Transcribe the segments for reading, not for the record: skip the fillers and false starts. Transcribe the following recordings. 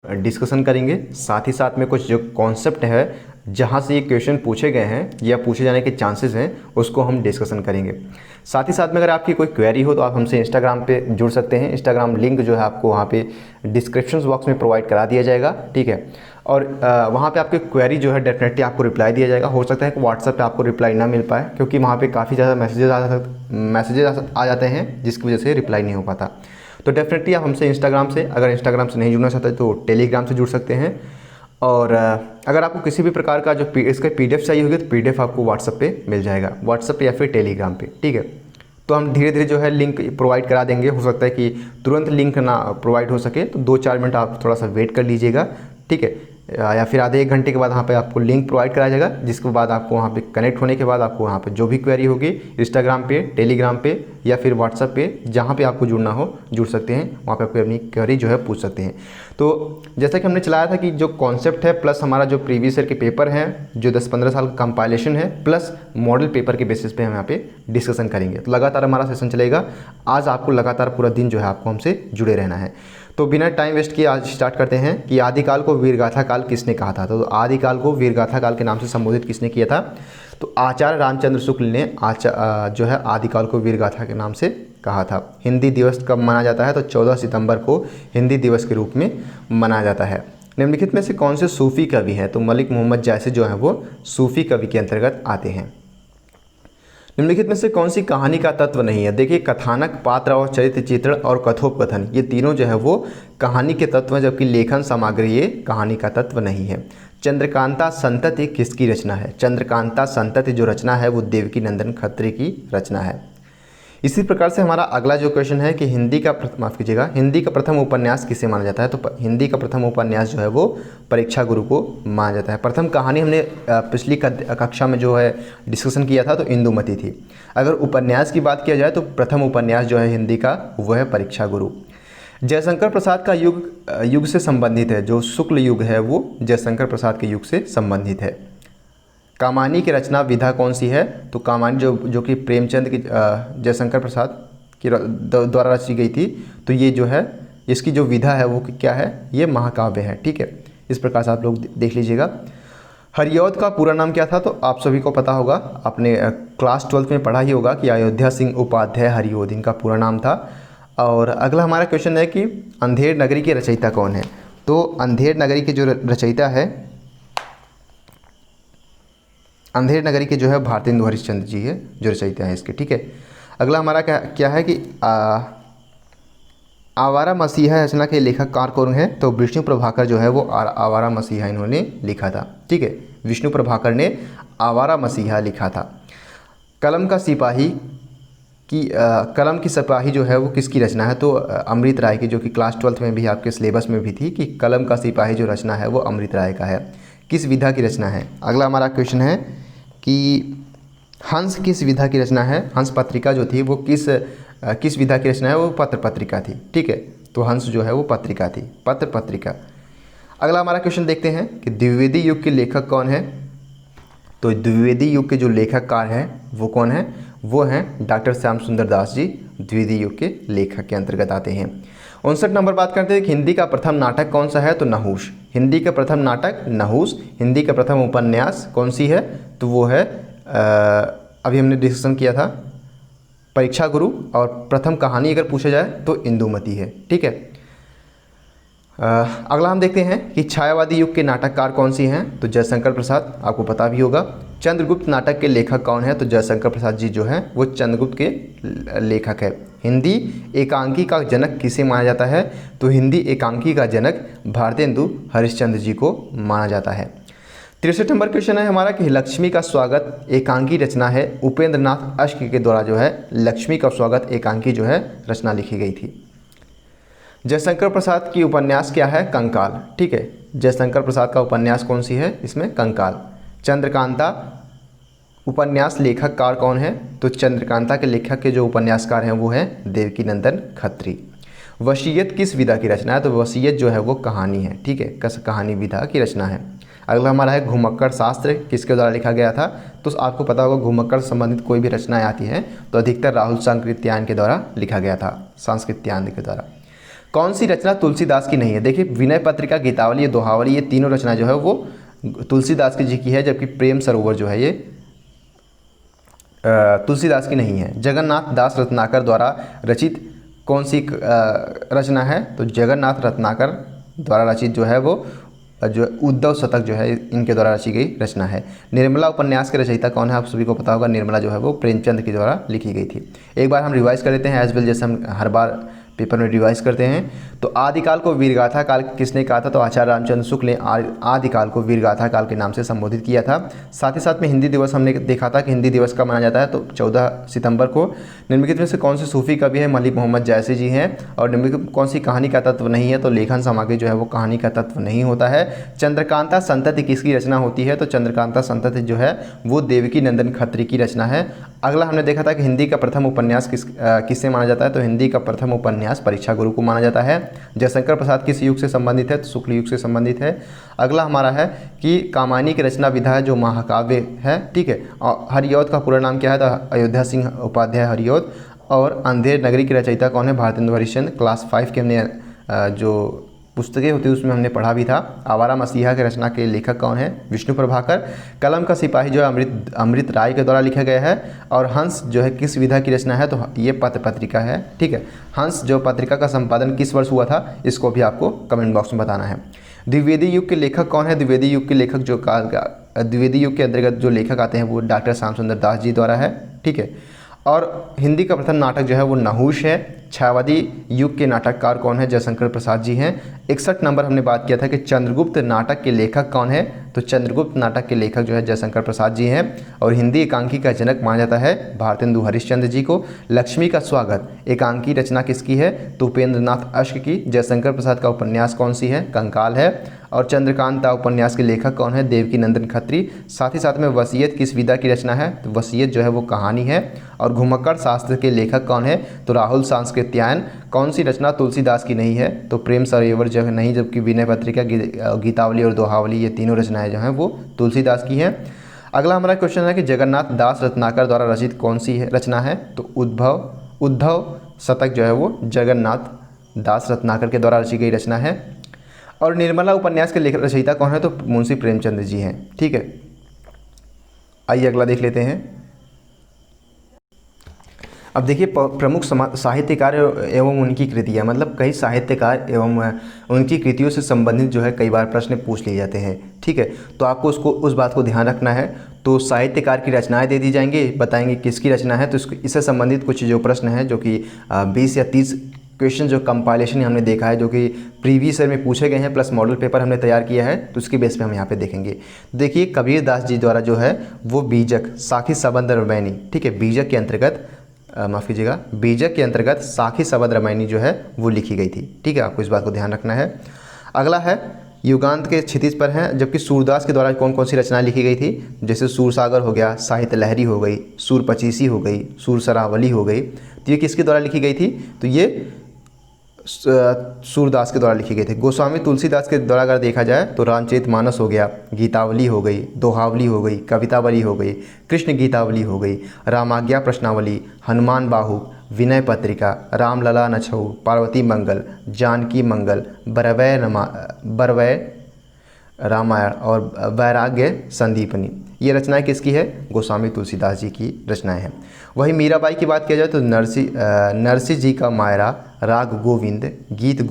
Discussion करेंगे। साथ ही साथ में कुछ जो कॉन्सेप्ट है जहाँ से ये क्वेश्चन पूछे गए हैं या पूछे जाने के चांसेस हैं उसको हम डिस्कशन करेंगे। साथ ही साथ में अगर आपकी कोई क्वेरी हो तो आप हमसे इंस्टाग्राम पे जुड़ सकते हैं। इंस्टाग्राम लिंक जो है आपको वहाँ पे डिस्क्रिप्शन बॉक्स में प्रोवाइड करा दिया जाएगा, ठीक है। और वहाँ पे आपकी क्वेरी जो है डेफिनेटली आपको रिप्लाई दिया जाएगा। हो सकता है कि व्हाट्सएप पे आपको रिप्लाई ना मिल पाए क्योंकि वहाँ पे काफ़ी ज़्यादा मैसेजेस आ जाते हैं जिसकी वजह से रिप्लाई नहीं हो पाता। तो डेफिनेटली आप हमसे इंस्टाग्राम से, अगर इंस्टाग्राम से नहीं जुड़ना चाहते तो टेलीग्राम से जुड़ सकते हैं। और अगर आपको किसी भी प्रकार का जो इसका PDF चाहिए होगी तो PDF आपको व्हाट्सएप पे मिल जाएगा, व्हाट्सएप या फिर टेलीग्राम पे, ठीक है। तो हम धीरे धीरे जो है लिंक प्रोवाइड करा देंगे। हो सकता है कि तुरंत लिंक ना प्रोवाइड हो सके तो 2-4 मिनट आप थोड़ा सा वेट कर लीजिएगा, ठीक है। या फिर आधे 1 घंटे के बाद वहाँ पे आपको लिंक प्रोवाइड कराया जाएगा, जिसके बाद आपको वहाँ पे कनेक्ट होने के बाद आपको वहाँ पे जो भी क्वेरी होगी इंस्टाग्राम पे, टेलीग्राम पे या फिर व्हाट्सएप पे, जहाँ पे आपको जुड़ना हो जुड़ सकते हैं। वहाँ पे आप अपनी क्वेरी जो है पूछ सकते हैं। तो जैसा कि हमने चलाया था कि जो कॉन्सेप्ट है प्लस हमारा जो प्रीवियस ईयर के पेपर हैं जो 10-15 साल का कंपाइलेशन है प्लस मॉडल पेपर के बेसिस पे हम यहाँ पे डिस्कशन करेंगे। तो लगातार हमारा सेशन चलेगा। आज आपको लगातार पूरा दिन जो है आपको हमसे जुड़े रहना है। तो बिना टाइम वेस्ट किए आज स्टार्ट करते हैं कि आदिकाल को वीरगाथा काल किसने कहा था। तो आदिकाल को वीरगाथा काल के नाम से संबोधित किसने किया था? तो आचार्य रामचंद्र शुक्ल ने जो है आदिकाल को वीरगाथा के नाम से कहा था। हिंदी दिवस कब मनाया जाता है? तो 14 सितंबर को हिंदी दिवस के रूप में मनाया जाता है। निम्नलिखित में से कौन से सूफी कवि हैं? तो मलिक मोहम्मद जैसे जो हैं वो सूफी कवि के अंतर्गत आते हैं। निम्नलिखित में से कौन सी कहानी का तत्व नहीं है? देखिए, कथानक, पात्र और चरित्र चित्रण और कथोपकथन, ये तीनों जो है वो कहानी के तत्व हैं, जबकि लेखन सामग्री ये कहानी का तत्व नहीं है। चंद्रकांता संतति किसकी रचना है? चंद्रकांता संतति जो रचना है वो देवकी नंदन खत्री की रचना है। इसी प्रकार से हमारा अगला जो क्वेश्चन है कि हिंदी का प्रथम उपन्यास किसे माना जाता है? तो हिंदी का प्रथम उपन्यास जो है वो परीक्षा गुरु को माना जाता है। प्रथम कहानी हमने पिछली कक्षा में जो है डिस्कशन किया था तो इंदुमती थी। अगर उपन्यास की बात किया जाए तो प्रथम उपन्यास जो है हिंदी का वो है परीक्षा गुरु। जयशंकर प्रसाद का युग से संबंधित है। जो शुक्ल युग है वो जयशंकर प्रसाद के युग से संबंधित है। कामानी की रचना विधा कौन सी है? तो कामानी जो कि प्रेमचंद की जयशंकर प्रसाद की द्वारा रची गई थी, तो ये जो है इसकी जो विधा है वो क्या है? ये महाकाव्य है, ठीक है। इस प्रकार से आप लोग देख लीजिएगा। हरिऔध का पूरा नाम क्या था? तो आप सभी को पता होगा, आपने क्लास 12 में पढ़ा ही होगा कि अयोध्या सिंह उपाध्याय हरिऔध इनका पूरा नाम था। और अगला हमारा क्वेश्चन है कि अंधेर नगरी के रचयिता कौन है? तो अंधेर नगरी के जो रचयिता है, अंधेर नगरी के जो है भारतेंदु हरिश्चंद्र जी है जो रचयिता है इसके, ठीक है। अगला हमारा क्या है कि आवारा मसीहा रचना के लेखककार कौन है? तो विष्णु प्रभाकर जो है वो आवारा मसीहा इन्होंने लिखा था, ठीक है। विष्णु प्रभाकर ने आवारा मसीहा लिखा था। कलम की सिपाही जो है वो किसकी रचना है? तो अमृत राय की, जो कि क्लास 12 में भी आपके सिलेबस में भी थी कि कलम का सिपाही जो रचना है वो अमृत राय का है। किस विधा की रचना है? अगला हमारा क्वेश्चन है कि हंस किस विधा की रचना है? हंस पत्रिका जो थी वो किस विधा की रचना है? वो पत्र पत्रिका थी, ठीक है। तो हंस जो है वो पत्रिका थी, पत्र पत्रिका। अगला हमारा क्वेश्चन देखते हैं कि द्विवेदी युग के लेखक कौन है? तो द्विवेदी युग के जो लेखककार हैं वो कौन है? वो हैं डॉक्टर श्याम सुंदर दास जी, द्विवेदी युग के लेखक के अंतर्गत आते हैं। 59 नंबर बात करते हैं कि हिंदी का प्रथम नाटक कौन सा है? तो नहुष। हिंदी का प्रथम नाटक नहुष। हिंदी का प्रथम उपन्यास कौन सी है? तो वो है अभी हमने डिस्कशन किया था परीक्षा गुरु। और प्रथम कहानी अगर पूछा जाए तो इंदुमती है, ठीक है। अगला हम देखते हैं कि छायावादी युग के नाटककार कौन सी हैं? तो जयशंकर प्रसाद, आपको पता भी होगा। चंद्रगुप्त नाटक के लेखक कौन है? तो जयशंकर प्रसाद जी जो हैं वो चंद्रगुप्त के लेखक है। हिंदी एकांकी का जनक किसे माना जाता है? तो हिंदी एकांकी का जनक भारतेंदु हरिश्चंद्र जी को माना जाता है। 63 नंबर क्वेश्चन है हमारा कि लक्ष्मी का स्वागत एकांकी रचना है। उपेंद्र नाथ अश्क के द्वारा जो है लक्ष्मी का स्वागत एकांकी जो है रचना लिखी गई थी। जयशंकर प्रसाद की उपन्यास क्या है? कंकाल, ठीक है। जयशंकर प्रसाद का उपन्यास कौन सी है? इसमें कंकाल। चंद्रकांता उपन्यास लेखककार कौन है? तो चंद्रकांता के लेखक के जो उपन्यासकार हैं वो हैं देवकी नंदन खत्री। वसीयत किस विधा की रचना है? तो वसीयत जो है वो कहानी है, ठीक है, कहानी विधा की रचना है। अगला हमारा है घुमक्कड़ शास्त्र किसके द्वारा लिखा गया था? तो आपको पता होगा घुमक्कड़ से संबंधित कोई भी रचनाएं आती हैं तो अधिकतर राहुल सांकृत्यायन के द्वारा लिखा गया था, सांस्कृत्यायन के द्वारा। कौन सी रचना तुलसीदास की नहीं है? देखिए विनय पत्रिका, गीतावली, दोहावली, ये तीनों रचना जो है वो तुलसीदास की जी की है, जबकि प्रेम सरोवर जो है ये तुलसीदास की नहीं है। जगन्नाथ दास रत्नाकर द्वारा रचित कौन सी रचना है? तो जगन्नाथ रत्नाकर द्वारा रचित जो है वो जो उद्धव शतक जो है इनके द्वारा रची गई रचना है। निर्मला उपन्यास के रचयिता कौन है? आप सभी को पता होगा, निर्मला जो है वो प्रेमचंद के द्वारा लिखी गई थी। एक बार हम रिवाइज कर लेते हैं एज वेल, जैसे हम हर बार पेपर में रिवाइज करते हैं। तो आदिकाल को वीरगाथा काल किसने कहा था? तो आचार्य रामचंद्र शुक्ल ने आदिकाल को वीरगाथा काल के नाम से संबोधित किया था। साथ ही साथ में हिंदी दिवस हमने देखा था कि हिंदी दिवस कब मनाया जाता है, तो 14 सितंबर को। निम्नलिखित में से कौन से सूफी कवि है? मलिक मोहम्मद जायसी जी हैं। और निम्नलिखित कौन सी कहानी का तत्व नहीं है? तो लेखन सामग्री जो है वो कहानी का तत्व नहीं होता है। चंद्रकांता संतति किसकी रचना होती है? तो चंद्रकांता संतति जो है वो देवकी नंदन खत्री की रचना है। अगला हमने देखा था कि हिंदी का प्रथम उपन्यास किससे माना जाता है? तो हिंदी का प्रथम उपन्यास परीक्षा गुरु को माना जाता है। जयशंकर प्रसाद किस युग से संबंधित है? तो शुक्ल युग से संबंधित है। अगला हमारा है कि कामायनी की रचना विधा है जो महाकाव्य है, ठीक है। और हरिऔध का पूरा नाम क्या है? तो अयोध्या सिंह उपाध्याय हरिऔध। और अंधेर नगरी की रचयिता कौन है? भारतेंदु हरिश्चंद्र। क्लास 5 के हमने जो पुस्तकें होती है उसमें हमने पढ़ा भी था। आवारा मसीहा के रचना के लेखक कौन है? विष्णु प्रभाकर। कलम का सिपाही जो है अमृत राय के द्वारा लिखा गया है। और हंस जो है किस विधा की रचना है? तो ये पत्र पत्रिका है, ठीक है। हंस जो पत्रिका का संपादन किस वर्ष हुआ था? इसको भी आपको कमेंट बॉक्स में बताना है। द्विवेदी युग के लेखक कौन है? द्विवेदी युग के लेखक जो द्विवेदी युग के अंतर्गत जो लेखक आते हैं वो डॉक्टर श्याम सुंदर दास जी द्वारा है, ठीक है। और हिंदी का प्रथम नाटक जो है वो नहुष है। छायावादी युग के नाटककार कौन है? जयशंकर प्रसाद जी हैं। 61 नंबर हमने बात किया था कि चंद्रगुप्त नाटक के लेखक कौन है? तो चंद्रगुप्त नाटक के लेखक जो है जयशंकर प्रसाद जी हैं। और हिंदी एकांकी का जनक माना जाता है भारतेंदु हरिश्चंद्र जी को। लक्ष्मी का स्वागत एकांकी रचना किसकी है? तो उपेंद्रनाथ अश्क की। जयशंकर प्रसाद का उपन्यास कौन सी है? कंकाल है। और चंद्रकांता उपन्यास के लेखक कौन है? देवकी नंदन खत्री। साथ ही साथ में वसीयत किस विधा की रचना है? तो वसीयत जो है वो कहानी है। और घुमक्कड़ शास्त्र के लेखक कौन है? तो राहुल सांस्कृत्यायन। कौन सी रचना तुलसीदास की नहीं है? तो प्रेम सरोवर जो है नहीं, जबकि विनय पत्रिका, गीतावली और दोहावली ये तीनों रचनाएं जो हैं वो तुलसीदास की हैं। अगला हमारा क्वेश्चन है कि जगन्नाथ दास रत्नाकर द्वारा रचित कौन सी रचना है? तो उद्धव शतक जो है वो जगन्नाथ दास रत्नाकर के द्वारा रची गई रचना है। और निर्मला उपन्यास के लेखक रचयिता कौन है? तो मुंशी प्रेमचंद जी हैं, ठीक है। आइए अगला देख लेते हैं। अब देखिए प्रमुख साहित्यकार एवं उनकी कृतियाँ, मतलब कई साहित्यकार एवं उनकी कृतियों से संबंधित जो है कई बार प्रश्न पूछ लिए जाते हैं, ठीक है। तो आपको उस बात को ध्यान रखना है। तो साहित्यकार की रचनाएं दे दी जाएंगी, बताएंगे किसकी रचना है। तो इससे संबंधित कुछ जो प्रश्न हैं जो कि 20 या 30 क्वेश्चन जो कंपाइलेशन हमने देखा है, जो कि प्रीवियस ईयर में पूछे गए हैं, प्लस मॉडल पेपर हमने तैयार किया है, तो उसके बेस पे हम यहाँ पे देखेंगे। देखिए कबीर दास जी द्वारा जो है वो बीजक साखी सबंध रामायणी, ठीक है, बीजक के अंतर्गत माफ़ कीजिएगा, बीजक के अंतर्गत साखी सबंध रामायणी जो है वो लिखी गई थी, ठीक है। आपको इस बात को ध्यान रखना है। अगला है युगांत के क्षितिज पर हैं, जबकि सूरदास के द्वारा कौन कौन सी रचनाएं लिखी गई थी? जैसे सूरसागर हो गया, साहित्य लहरी हो गई, सूर पचीसी हो गई, सूर सरावली हो गई। तो ये किसके द्वारा लिखी गई थी? तो ये सूरदास के द्वारा लिखी गई थी। गोस्वामी तुलसीदास के द्वारा अगर देखा जाए तो रामचरितमानस हो गया, गीतावली हो गई, दोहावली हो गई, कवितावली हो गई, कृष्ण गीतावली हो गई, रामाज्ञा प्रश्नावली, हनुमान बाहु, विनय पत्रिका, रामलला नछऊ, पार्वती मंगल, जानकी मंगल, बरवै रामायण और वैराग्य संदीपनी, ये रचनाएं किसकी है? गोस्वामी तुलसीदास जी की रचनाएं हैं। वही मीराबाई की बात किया जाए तो नरसी जी का मायरा, राग गोविंद, गीत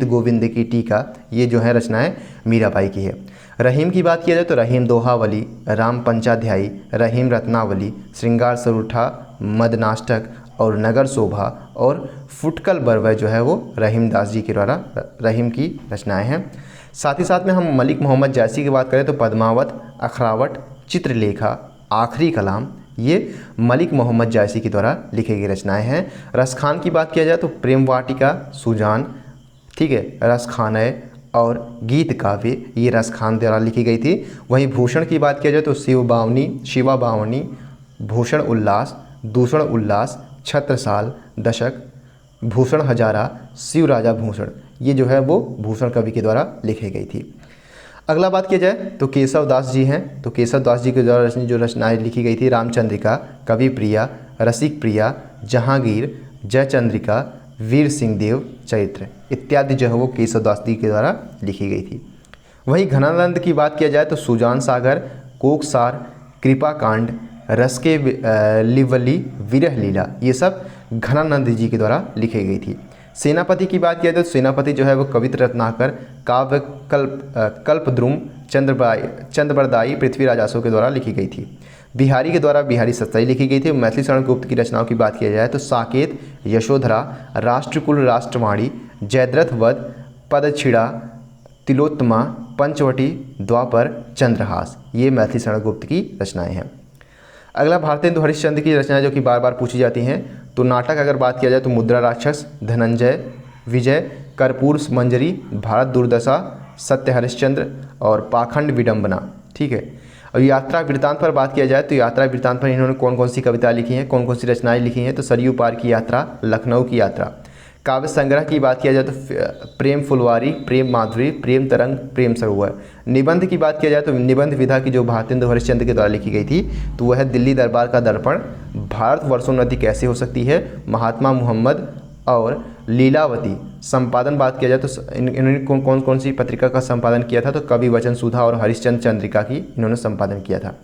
गोविंद की टीका, ये जो है रचनाएं मीराबाई की है। रहीम की बात किया जाए तो रहीम दोहावली, राम पंचाध्यायी, रहीम रत्नावली, श्रृंगार सरूठा, मदनाष्टक और नगर शोभा और फुटकल बरवै जो है वो रहीम दास जी के द्वारा रहीम की रचनाएं हैं। साथ ही साथ में हम मलिक मोहम्मद जायसी की बात करें तो पद्मावत, अखरावट, चित्रलेखा, आखिरी कलाम, ये मलिक मोहम्मद जायसी के द्वारा लिखी गई रचनाएं हैं। रसखान की बात किया जाए तो प्रेम वाटिका, सुजान, ठीक है, रसखानय और गीत काव्य, ये रसखान द्वारा लिखी गई थी। वहीं भूषण की बात किया जाए तो शिवा बावनी, भूषण उल्लास, दूषण उल्लास, छत्रसाल, दशक, भूषण हजारा, शिव राजा भूषण, ये जो है वो भूषण कवि के द्वारा लिखी गई थी। अगला बात किया जाए तो केशव दास जी हैं, तो केशव दास जी के द्वारा जो रचनाएं लिखी गई थी, रामचंद्रिका, कवि प्रिया, रसिक प्रिया, जहांगीर, जयचंद्रिका, वीर सिंह देव चरित्र इत्यादि जो है वो केशवदास जी के द्वारा लिखी गई थी। वहीं घनानंद की बात किया जाए तो सुजान सागर, कोकसार, कृपा कांड, रस के लिवली, विरह लीला, ये सब घनानंद जी के द्वारा लिखी गई थी। सेनापति की बात किया जाए तो सेनापति जो है वो कवित्र रत्नाकर, काव्य कल्पद्रुम, चंद्रबरदाई, पृथ्वीराज आसो के द्वारा लिखी गई थी। बिहारी के द्वारा बिहारी सत्साई लिखी गई थी। मैथिली शरण गुप्त की रचनाओं की बात किया जाए तो साकेत, यशोधरा, राष्ट्रकुल, राष्ट्रवाणी, जयद्रथ वध, पदछिड़ा, तिलोत्तमा, पंचवटी, द्वापर, चंद्रहास, ये मैथिली शरण गुप्त की रचनाएं हैं। अगला भारतेंदु हरिश्चंद्र की रचनाएं जो कि बार बार पूछी जाती हैं, तो नाटक अगर बात किया जाए तो मुद्रा राक्षस, धनंजय, विजय, कर्पूर मंजरी, भारत दुर्दशा, सत्य हरिश्चंद्र और पाखंड विडंबना। ठीक है। और यात्रा वृत्तांत पर बात किया जाए तो यात्रा वृत्तांत पर इन्होंने कौन कौन सी कविता लिखी हैं, कौन कौन सी रचनाएं लिखी हैं, तो सरयू पार की यात्रा, लखनऊ की यात्रा। काव्य संग्रह की बात किया जाए तो प्रेम फुलवारी, प्रेम माधुरी, प्रेम तरंग, प्रेम सरोवर। निबंध की बात किया जाए तो निबंध विधा की जो भारतेंदु हरिश्चंद्र के द्वारा लिखी गई थी तो वह है दिल्ली दरबार का दर्पण, भारत वर्षोन्नति कैसे हो सकती है, महात्मा मुहम्मद और लीलावती। संपादन बात किया जाए तो इन्होंने कौन कौन सी पत्रिका का संपादन किया था, तो कवि वचन सुधा और हरिश्चंद्र चंद्रिका की इन्होंने संपादन किया था।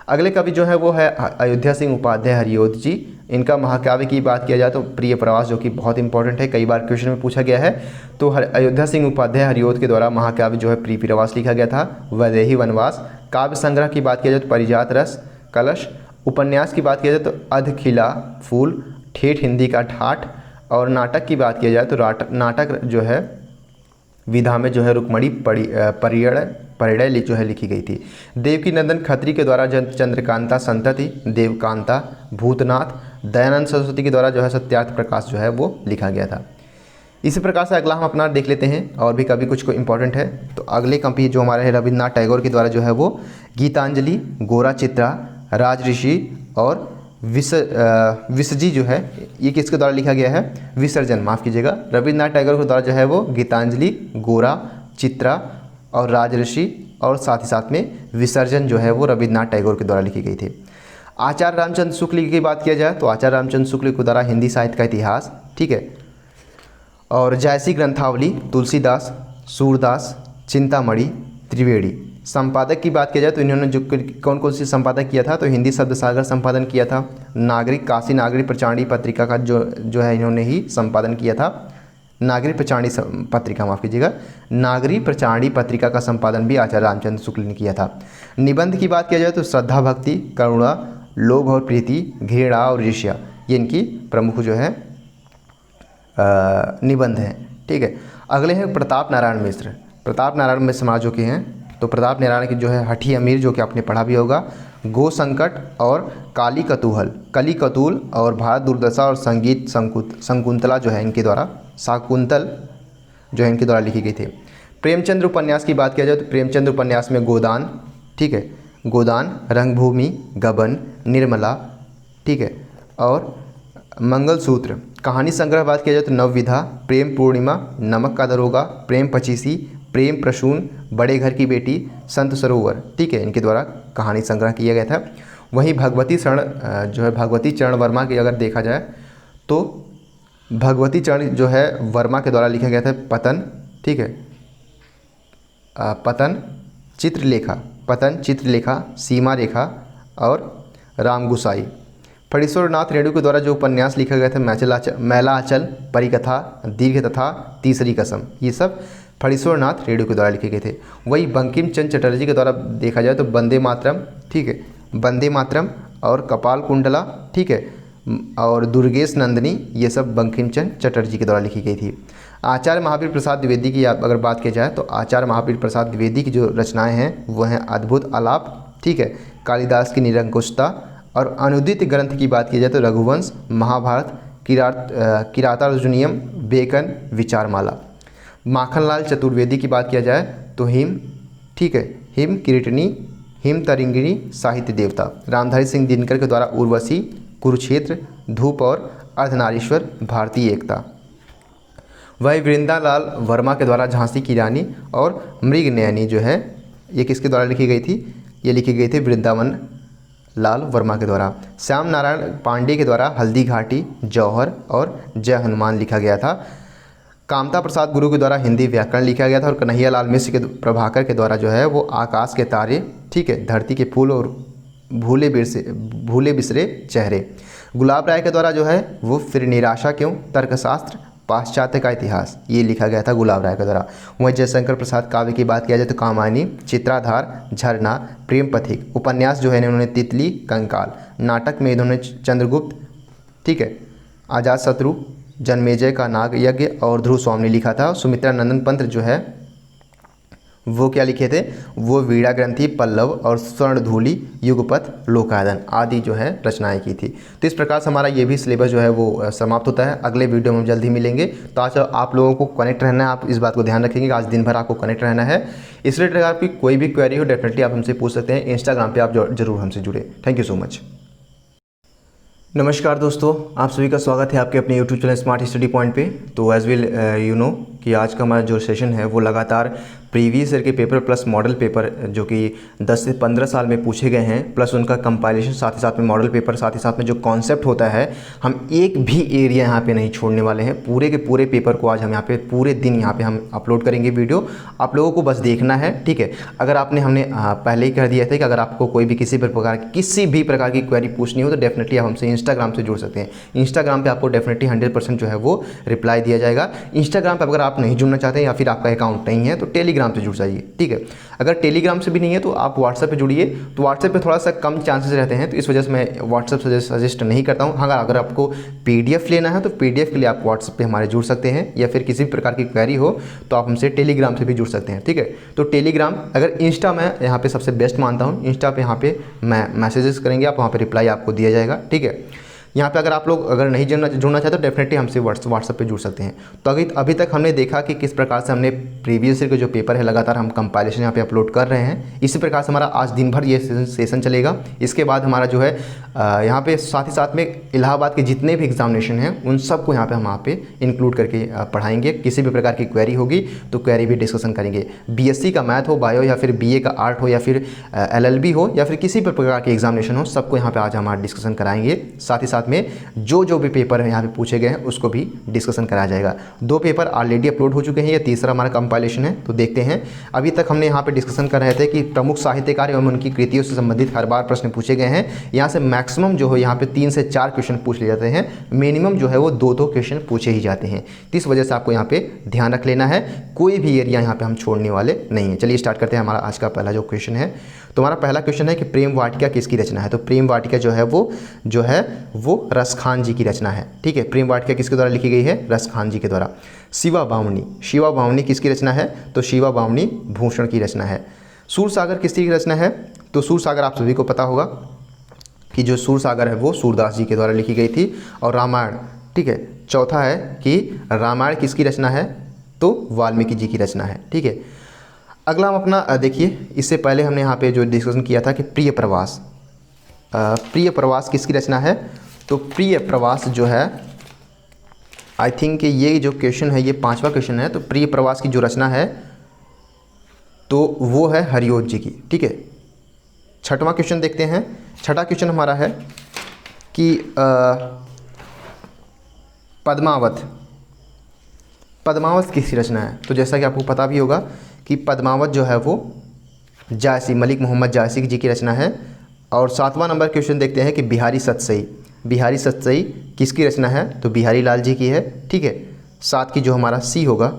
अगले कवि जो है वो है अयोध्या सिंह उपाध्याय हरिओद जी। इनका महाकाव्य की बात किया जाए तो प्रिय प्रवास, जो कि बहुत इंपॉर्टेंट है, कई बार क्वेश्चन में पूछा गया है। तो अयोध्या सिंह उपाध्याय हरिओद के द्वारा महाकाव्य जो है प्रिय प्रवास लिखा गया था। वैदेही वनवास। काव्य संग्रह की बात किया जाए तो परिजात रस, कलश। उपन्यास की बात किया जाए तो अध खिला फूल, ठेठ हिंदी का ठाठ। और नाटक की बात किया जाए तो नाटक जो है विधा में जो है रुक्मणी परिणय जो है लिखी गई थी। देवकी नंदन खत्री के द्वारा चंद्रकांता संतति, देवकांता, भूतनाथ। दयानंद सरस्वती के द्वारा जो है सत्यार्थ प्रकाश जो है वो लिखा गया था। इसी प्रकार से अगला हम अपना देख लेते हैं, और भी कभी कुछ इंपॉर्टेंट है। तो अगले कवि जो हमारे हैं रविन्द्रनाथ टैगोर के द्वारा जो है वो गीतांजलि, गोरा चित्रा, राज ऋषि और विसर्जी जो है ये किसके द्वारा लिखा गया है, विसर्जन, माफ़ कीजिएगा। रविन्द्रनाथ टैगोर के द्वारा जो है वो गीतांजलि, गोरा, चित्रा और राजऋषि और साथ ही साथ में विसर्जन जो है वो रविन्द्रनाथ टैगोर के द्वारा लिखी गई थी। आचार्य रामचंद्र शुक्ल की बात किया जाए तो आचार्य रामचंद्र शुक्ल के द्वारा हिंदी साहित्य का इतिहास, ठीक है, और जायसी ग्रंथावली, तुलसीदास, सूरदास, चिंतामणि, त्रिवेणी। संपादक की बात किया जाए तो इन्होंने जो कौन कौन सी संपादक किया था, तो हिंदी शब्द सागर संपादन किया था। नागरिक, काशी नागरिक प्रचारणी पत्रिका का जो है इन्होंने ही संपादन किया था। नागरिक प्रचारणी पत्रिका, माफ़ कीजिएगा, नागरिक प्रचारणी पत्रिका का संपादन भी आचार्य रामचंद्र शुक्ल ने किया था। निबंध की बात किया जाए तो श्रद्धा भक्ति, करुणा, लोभ और प्रीति, घृणा और ईर्ष्या, ये इनकी प्रमुख जो है निबंध हैं। ठीक है। अगले हैं प्रताप नारायण मिश्र। प्रताप नारायण मिश्र समाज जो के हैं, तो प्रताप नारायण की जो है हठी अमीर, जो कि आपने पढ़ा भी होगा, गो संकट और काली कतूल और भारत दुर्दशा और संगीत शकुंतला जो है इनके द्वारा, शाकुंतल जो है इनके द्वारा लिखी गई थी। प्रेमचंद्र उपन्यास की बात किया जाए तो प्रेमचंद्र उपन्यास में गोदान, ठीक है, गोदान, रंगभूमि, गबन, निर्मला, ठीक है, और मंगलसूत्र। कहानी संग्रह बात किया जाए तो नवविधा, प्रेम पूर्णिमा, नमक का दरोगा, प्रेम पचीसी, प्रेम प्रसून, बड़े घर की बेटी, संत सरोवर, ठीक है, इनके द्वारा कहानी संग्रह किया गया था। वहीं भगवती चरण जो है भगवती चरण वर्मा की अगर देखा जाए तो भगवती चरण जो है वर्मा के द्वारा लिखा गया था पतन, ठीक है, पतन चित्रलेखा, सीमा रेखा और राम गुसाई। फणीश्वरनाथ रेणु के द्वारा जो उपन्यास लिखा गया था मैलाचल, परिकथा, दीर्घ तथा तीसरी कसम, ये सब फणीश्वरनाथ रेणु के द्वारा लिखे गए थे। वही बंकिम चंद्र चटर्जी के द्वारा देखा जाए तो वंदे मातरम, ठीक है, वंदे मातरम और कपाल कुंडला, ठीक है, और दुर्गेश नंदिनी, ये सब बंकिम चंद्र चटर्जी के द्वारा लिखी गई थी। आचार्य महावीर प्रसाद द्विवेदी की अगर बात की जाए तो आचार्य महावीर प्रसाद द्विवेदी की जो रचनाएं हैं वो हैं अद्भुत आलाप, ठीक है, कालिदास की निरंकुशता, और अनुदित ग्रंथ की बात की जाए तो रघुवंश, महाभारत, किरातार्जुनीयम, बेकन, विचारमाला। माखनलाल चतुर्वेदी की बात किया जाए तो हिम, ठीक है, हिम किरीटनी, हिम तरिंगिणी, साहित्य देवता। रामधारी सिंह दिनकर के द्वारा उर्वशी, कुरुक्षेत्र, धूप और अर्धनारीश्वर, भारतीय एकता। वही वृंदालाल वर्मा के द्वारा झांसी की रानी और मृगनयनी जो है ये किसके द्वारा लिखी गई थी, ये लिखी गई थी वृंदावन लाल वर्मा के द्वारा। श्याम नारायण पांडे के द्वारा हल्दी घाटी, जौहर और जय हनुमान लिखा गया था। कामता प्रसाद गुरु के द्वारा हिंदी व्याकरण लिखा गया था। और कन्हैया लाल मिश्र के प्रभाकर के द्वारा जो है वो आकाश के तारे, ठीक है, धरती के फूल और भूले बिसरे चेहरे। गुलाब राय के द्वारा जो है वो फिर निराशा क्यों, तर्कशास्त्र, पाश्चात्य का इतिहास, ये लिखा गया था गुलाब राय के द्वारा। वहीं जयशंकर प्रसाद काव्य की बात किया जाए तो कामायनी, चित्राधार, झरना, प्रेम पथिक। उपन्यास जो है इन्होंने तितली, कंकाल। नाटक में इन्होंने चंद्रगुप्त, ठीक है, अजातशत्रु, जन्मेजय का नाग यज्ञ और ध्रुव स्वामी लिखा था। सुमित्रा नंदन पंत जो है वो क्या लिखे थे, वो वीणा ग्रंथि, पल्लव और स्वर्णधूलि, युगपथ, लोकायदन आदि जो है रचनाएं की थी। तो इस प्रकार से हमारा ये भी सिलेबस जो है वो समाप्त होता है। अगले वीडियो में हम जल्द ही मिलेंगे। तो आज आप लोगों को कनेक्ट रहना है, आप इस बात को ध्यान रखेंगे कि आज दिन भर आपको कनेक्ट रहना है। इस रिलेटेड अगर आपकी कोई भी क्वेरी हो डेफिनेटली आप हमसे पूछ सकते हैं। इंस्टाग्राम पर आप जरूर हमसे जुड़े। Thank you so much. नमस्कार दोस्तों, आप सभी का स्वागत है आपके अपने YouTube channel smart study point पे। तो एज विल यू नो कि आज का हमारा जो सेशन है वो लगातार प्रीवियस ईयर के पेपर प्लस मॉडल पेपर जो कि 10 से 15 साल में पूछे गए हैं, प्लस उनका कंपाइलेशन, साथ ही साथ में मॉडल पेपर, साथ ही साथ में जो कॉन्सेप्ट होता है, हम एक भी एरिया यहाँ पे नहीं छोड़ने वाले हैं। पूरे के पूरे पेपर को आज हम यहाँ पे पूरे दिन यहाँ पे हम अपलोड करेंगे वीडियो। आप लोगों को बस देखना है, ठीक है। अगर आपने हमने पहले ही कह दिया था कि अगर आपको कोई भी किसी भी प्रकार की क्वेरी पूछनी हो तो डेफिनेटली आप हमसे इंस्टाग्राम से जुड़ सकते हैं। इंस्टाग्राम पे आपको डेफिनेटली 100% जो है वो रिप्लाई दिया जाएगा। इंस्टाग्राम पे अगर आप नहीं जुड़ना चाहते हैं या फिर आपका अकाउंट नहीं है तो टेलीग्राम से जुड़ जाइए, ठीक है। अगर टेलीग्राम से भी नहीं है तो आप व्हाट्सएप पे जुड़िए। तो व्हाट्सएप पे थोड़ा सा कम चांसेस रहते हैं, तो इस वजह से मैं व्हाट्सएप सजेस्ट नहीं करता हूँ। हाँ, अगर आपको PDF लेना है तो PDF के लिए आप व्हाट्सएप पे हमारे जुड़ सकते हैं, या फिर किसी भी प्रकार की क्वेरी हो तो आप हमसे टेलीग्राम से भी जुड़ सकते हैं, ठीक है। तो टेलीग्राम, अगर इंस्टा मैं यहाँ पे सबसे बेस्ट मानता हूँ। इंस्टा पे यहाँ पे मैं मैसेजेस करेंगे आप, वहाँ पे रिप्लाई आपको दिया जाएगा, ठीक है। यहाँ पे अगर आप लोग अगर नहीं जुड़ना चाहते तो डेफिनेटली हमसे व्हाट्सएप पे जुड़ सकते हैं। तो अभी तक हमने देखा कि किस प्रकार से हमने प्रीवियस ईयर के जो पेपर है लगातार हम कंपाइलेशन यहाँ पे अपलोड कर रहे हैं। इसी प्रकार से हमारा आज दिन भर ये सेशन चलेगा। इसके बाद हमारा जो है यहाँ पे साथ ही साथ में इलाहाबाद के जितने भी एग्जामिनेशन हैं उन सबको यहाँ पे इंक्लूड करके पढ़ाएंगे। किसी भी प्रकार की क्वेरी होगी तो क्वेरी भी डिस्कशन करेंगे। BSc का मैथ हो, बायो, या फिर BA का आर्ट हो, या फिर LLB हो, या फिर किसी भी प्रकार के एग्जामिनेशन हो, सबको यहाँ पे आज हमारा डिस्कशन कराएंगे। साथ ही साथ में जो भी पेपर है यहाँ पे पूछे गए हैं उसको भी डिस्कशन कराया जाएगा। 2 पेपर ऑलरेडी अपलोड हो चुके हैं, ये तीसरा हमारा कंपाइलेशन है। तो देखते हैं। अभी तक हमने यहाँ पे डिस्कशन कर रहे थे कि प्रमुख साहित्यकार एवं उनकी कृतियों से संबंधित हर बार प्रश्न पूछे गए हैं। यहाँ से मैक्सिमम जो है यहाँ पे 3 से 4 क्वेश्चन पूछ लिए जाते हैं, मिनिमम जो है वो 2-2 क्वेश्चन पूछे ही जाते हैं। तो इस वजह से आपको यहाँ पे ध्यान रख लेना है, कोई भी एरिया यहाँ पे हम छोड़ने वाले नहीं है। चलिए स्टार्ट करते हैं। हमारा आज का पहला जो क्वेश्चन है, तो हमारा पहला क्वेश्चन है कि प्रेम वाटिका किसकी रचना है। तो प्रेम वाटिका जो है वो रसखान जी की रचना है, ठीक है। प्रेम वाटिका किसके द्वारा लिखी गई है, रसखान जी के द्वारा। शिवा बावनी किसकी रचना है, तो शिवा बावनी भूषण की रचना है। सूरसागर किसकी रचना है, तो सूरसागर आप सभी को पता होगा कि जो सूरसागर है वो सूरदास जी के द्वारा लिखी गई थी। और रामायण, ठीक है। चौथा है कि रामायण किसकी रचना है, तो वाल्मीकि जी की रचना है, ठीक है। अगला हम अपना देखिए, इससे पहले हमने यहाँ पे जो डिस्कशन किया था कि प्रिय प्रवास किसकी रचना है, तो प्रिय प्रवास जो है, आई थिंक ये जो क्वेश्चन है ये 5वां क्वेश्चन है। तो प्रिय प्रवास की जो रचना है तो वो है हरिओत जी की, ठीक है। 6वां क्वेश्चन देखते हैं। 6वां क्वेश्चन हमारा है कि पद्मावत किसकी रचना है। तो जैसा कि आपको पता भी होगा कि पद्मावत जो है वो जायसी, मलिक मोहम्मद जायसी जी की रचना है। और 7वां नंबर क्वेश्चन देखते हैं कि बिहारी सतसई किसकी रचना है, तो बिहारी लाल जी की है, ठीक है। 7 की जो हमारा C होगा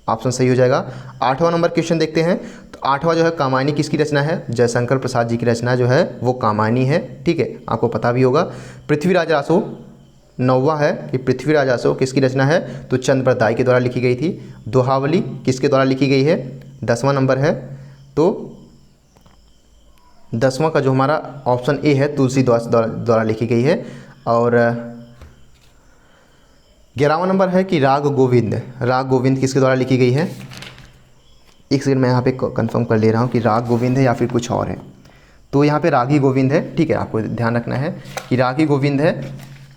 ऑप्शन सही हो जाएगा। 8वां नंबर क्वेश्चन देखते हैं। तो 8वां जो है कामायनी किसकी रचना है, जयशंकर प्रसाद जी की रचना जो है वो कामायनी है, ठीक है, आपको पता भी होगा। पृथ्वीराज आसो 9वां है कि पृथ्वीराज आसो किसकी रचना है, तो चंद्रप्रद दाई के द्वारा लिखी गई थी। दोहावली किसके द्वारा लिखी गई है, 10वां नंबर है। तो 10वां का जो हमारा ऑप्शन A है तुलसीदास द्वारा लिखी गई है। और 11वां नंबर है कि राग गोविंद किसके द्वारा लिखी गई है। एक सेकंड मैं यहाँ पे कंफर्म कर ले रहा हूँ कि राग गोविंद है या फिर कुछ और है। तो यहाँ पे रागी गोविंद है, ठीक है, आपको ध्यान रखना है कि रागी गोविंद है।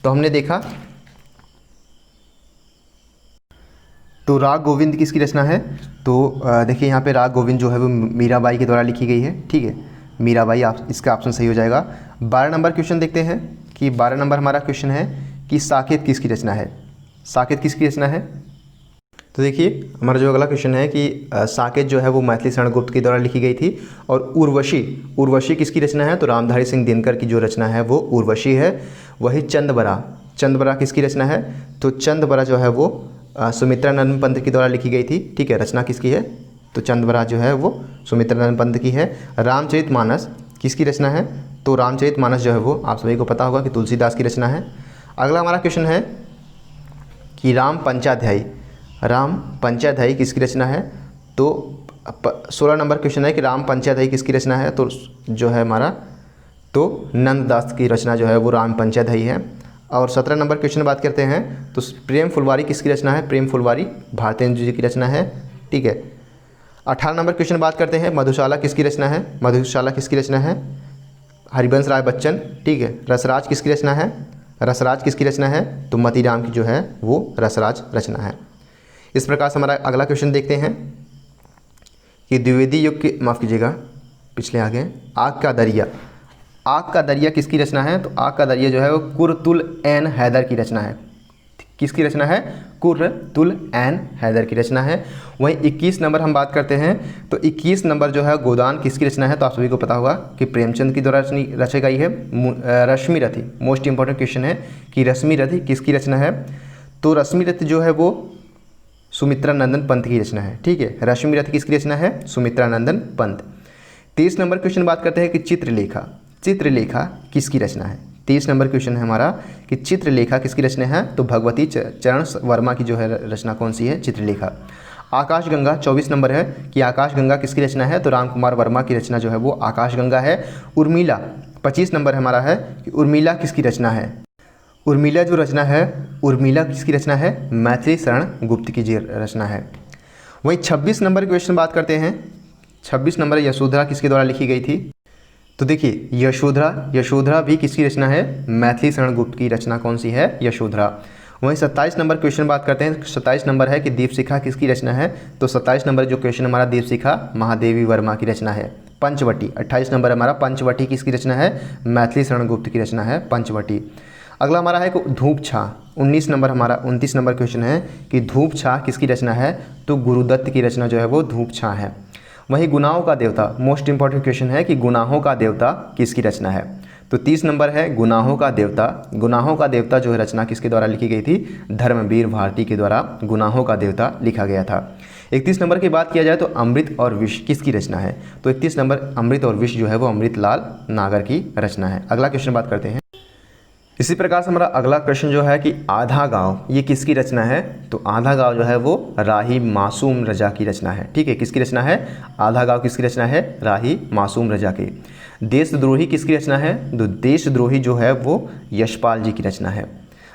तो हमने देखा तो राग गोविंद किसकी रचना है, तो देखिए यहाँ पे राग गोविंद जो है वो मीराबाई के द्वारा लिखी गई है, ठीक है, मीराबाई, आप इसका ऑप्शन सही हो जाएगा। 12 नंबर क्वेश्चन देखते हैं कि 12 नंबर हमारा क्वेश्चन है कि साकेत किसकी रचना है। साकेत किसकी रचना है? तो देखिए हमारा जो अगला क्वेश्चन है कि साकेत जो है वो मैथिली शरण गुप्त के द्वारा लिखी गई थी। और उर्वशी किसकी रचना है? तो रामधारी सिंह दिनकर की जो रचना है वो उर्वशी है। वही चंदबरा किसकी रचना है? तो चंदबरा जो है वो सुमित्रानंद पंत के द्वारा लिखी गई थी। ठीक है, रचना किसकी है? तो चंदबरा जो है वो सुमित्रानंद पंत की है। रामचरितमानस किसकी रचना है? तो रामचरितमानस जो है वो आप सभी को पता होगा कि तुलसीदास की रचना है। अगला हमारा क्वेश्चन है कि राम पंचाध्यायी किसकी रचना है? तो 16 नंबर क्वेश्चन है कि राम पंचाध्यायी किसकी रचना है? तो जो है हमारा तो नंददास की रचना जो है वो राम पंचाध्यायी है। और 17 नंबर क्वेश्चन बात करते हैं तो प्रेम फुलवारी किसकी रचना है? प्रेम फुलवारी भारतेंदु जी की रचना है। ठीक है, 18 नंबर क्वेश्चन बात करते हैं मधुशाला किसकी रचना है? मधुशाला किसकी रचना है? हरिवंश राय बच्चन। ठीक है, रसराज किसकी रचना है? रसराज किसकी रचना है? तो मतीराम की जो है वो रसराज रचना है। इस प्रकार से हमारा अगला क्वेश्चन देखते हैं कि द्विवेदी युग के माफ़ कीजिएगा पिछले आगे आग का दरिया किसकी रचना है? तो आग का दरिया जो है वो कुरतुल एन हैदर की रचना है। किसकी रचना है? कुरतुल एन हैदर की रचना है। वहीं 21 नंबर हम बात करते हैं तो 21 नंबर जो है गोदान किसकी रचना है? तो आप सभी को पता होगा कि प्रेमचंद की द्वारा रची गई है। रश्मि रथी मोस्ट इंपॉर्टेंट क्वेश्चन है कि रश्मि रथी किसकी रचना है? तो रश्मि रथी जो है वो सुमित्रानंदन पंत की रचना है। ठीक है, रश्मि रथी किसकी रचना है? सुमित्रानंदन पंत। 23 नंबर क्वेश्चन बात करते हैं कि चित्रलेखा किसकी रचना है? 23 नंबर क्वेश्चन है हमारा कि चित्रलेखा किसकी रचना है? तो भगवती चरण वर्मा की जो है रचना कौन सी है? चित्रलेखा। आकाशगंगा 24 नंबर है कि आकाशगंगा किसकी रचना है? तो रामकुमार वर्मा की रचना जो है वो आकाशगंगा है। उर्मिला 25 नंबर हमारा है कि उर्मिला किसकी रचना है? उर्मिला जो रचना है उर्मिला किसकी रचना है? मैथिली शरण गुप्त की रचना है। वहीं 26 नंबर क्वेश्चन बात करते हैं। 26 नंबर यशोधरा किसके द्वारा लिखी गई थी? तो देखिए यशोधरा भी किसकी रचना है? मैथिली शरण गुप्त की रचना कौन सी है? यशोधरा। वहीं 27 नंबर क्वेश्चन बात करते हैं। 27 नंबर है कि दीपशिखा किसकी रचना है? तो 27 नंबर जो क्वेश्चन हमारा दीपशिखा महादेवी वर्मा की रचना है। पंचवटी 28 नंबर हमारा पंचवटी किसकी रचना है? मैथिली शरण गुप्त की रचना है पंचवटी। अगला हमारा है धूप छाँ 19 नंबर हमारा 29 नंबर क्वेश्चन है कि धूप छाँ किसकी रचना है? तो गुरुदत्त की रचना जो है वो धूप छाँ है। वहीं गुनाहों का देवता मोस्ट इंपॉर्टेंट क्वेश्चन है कि गुनाहों का देवता किसकी रचना है? तो 30 नंबर है गुनाहों का देवता जो है रचना किसके द्वारा लिखी गई थी? धर्मवीर भारती के द्वारा गुनाहों का देवता लिखा गया था। 31 नंबर की बात किया जाए तो अमृत और विष किसकी रचना है? तो 31 नंबर अमृत और विष जो है वो अमृतलाल नागर की रचना है। अगला क्वेश्चन बात करते हैं। इसी प्रकार से हमारा अगला क्वेश्चन जो है कि आधा गांव ये किसकी रचना है? तो आधा गांव जो है वो राही मासूम रजा की रचना है। ठीक है, किसकी रचना है? आधा गांव किसकी रचना है? राही मासूम रजा की। देशद्रोही किसकी रचना है? तो देशद्रोही जो है वो यशपाल जी की रचना है।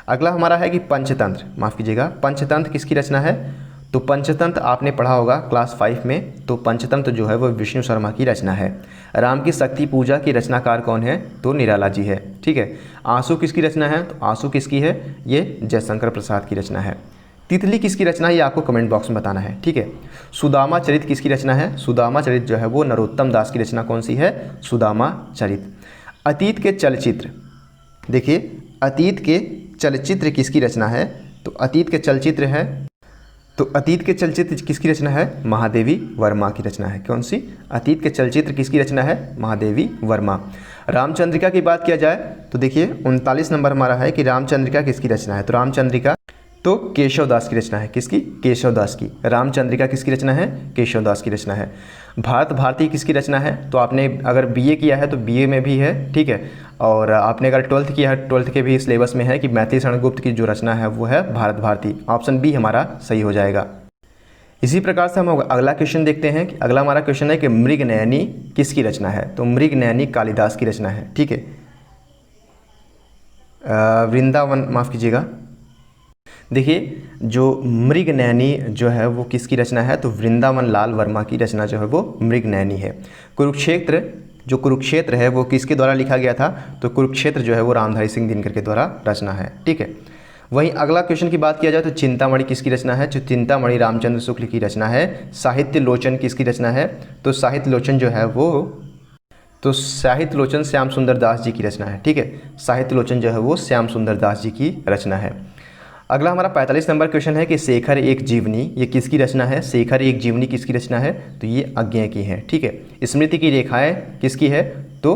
अगला हमारा है कि पंचतंत्र किसकी रचना है? तो पंचतंत्र आपने पढ़ा होगा क्लास 5 में। तो पंचतंत्र जो है वो विष्णु शर्मा की रचना है। राम की शक्ति पूजा की रचनाकार कौन है? तो निराला जी है। ठीक है, आंसू किसकी रचना है? तो आंसू किसकी है? ये जयशंकर प्रसाद की रचना है। तितली किसकी रचना है? ये आपको कमेंट बॉक्स में बताना है। ठीक है, सुदामा चरित किसकी रचना है? सुदामा चरित जो है वो नरोत्तम दास की रचना कौन सी है? सुदामा चरित। अतीत के चलचित्र देखिए, अतीत के चलचित्र किसकी रचना है? तो अतीत के चलचित्र किसकी रचना है? महादेवी वर्मा की रचना है। कौन सी? अतीत के चलचित्र किसकी रचना है? महादेवी वर्मा। रामचंद्रिका की बात किया जाए तो देखिए 39 नंबर हमारा है कि रामचंद्रिका किसकी रचना है? तो रामचंद्रिका तो केशवदास की रचना है। किसकी? केशवदास की। रामचंद्रिका किसकी रचना है? केशवदास की रचना है। भारत भारती किसकी रचना है? तो आपने अगर बीए किया है तो बीए में भी है। ठीक है, और आपने अगर 12th किया है 12th के भी सिलेबस में है कि मैथिली शरण गुप्त की जो रचना है वो है भारत भारती। ऑप्शन बी हमारा सही हो जाएगा। इसी प्रकार से हम अगला क्वेश्चन देखते हैं कि अगला हमारा क्वेश्चन है कि मृगनयनी किसकी रचना है? तो मृगनयनी कालिदास की रचना है। ठीक है, वृंदावन माफ़ कीजिएगा, देखिए जो मृगनयनी जो है वो किसकी रचना है? तो वृंदावन लाल वर्मा की रचना जो है वो मृगनयनी है। कुरुक्षेत्र है वो किसके द्वारा लिखा गया था? तो कुरुक्षेत्र जो है वो रामधारी सिंह दिनकर के द्वारा रचना है। ठीक है, वहीं अगला क्वेश्चन की बात किया जाए तो चिंतामणि किसकी रचना है? जो चिंतामणि रामचंद्र शुक्ल की रचना है। साहित्य लोचन किसकी रचना है? तो साहित्य लोचन जो है वो तो साहित्य लोचन श्याम सुंदर दास जी की रचना है। ठीक है, साहित्य लोचन जो है वो श्याम सुंदर दास जी की रचना है। अगला हमारा 45 नंबर क्वेश्चन है कि शेखर एक जीवनी, ये किसकी रचना है? शेखर एक जीवनी किसकी रचना है? तो ये अज्ञेय की है। ठीक है। स्मृति की रेखाएं किसकी है? तो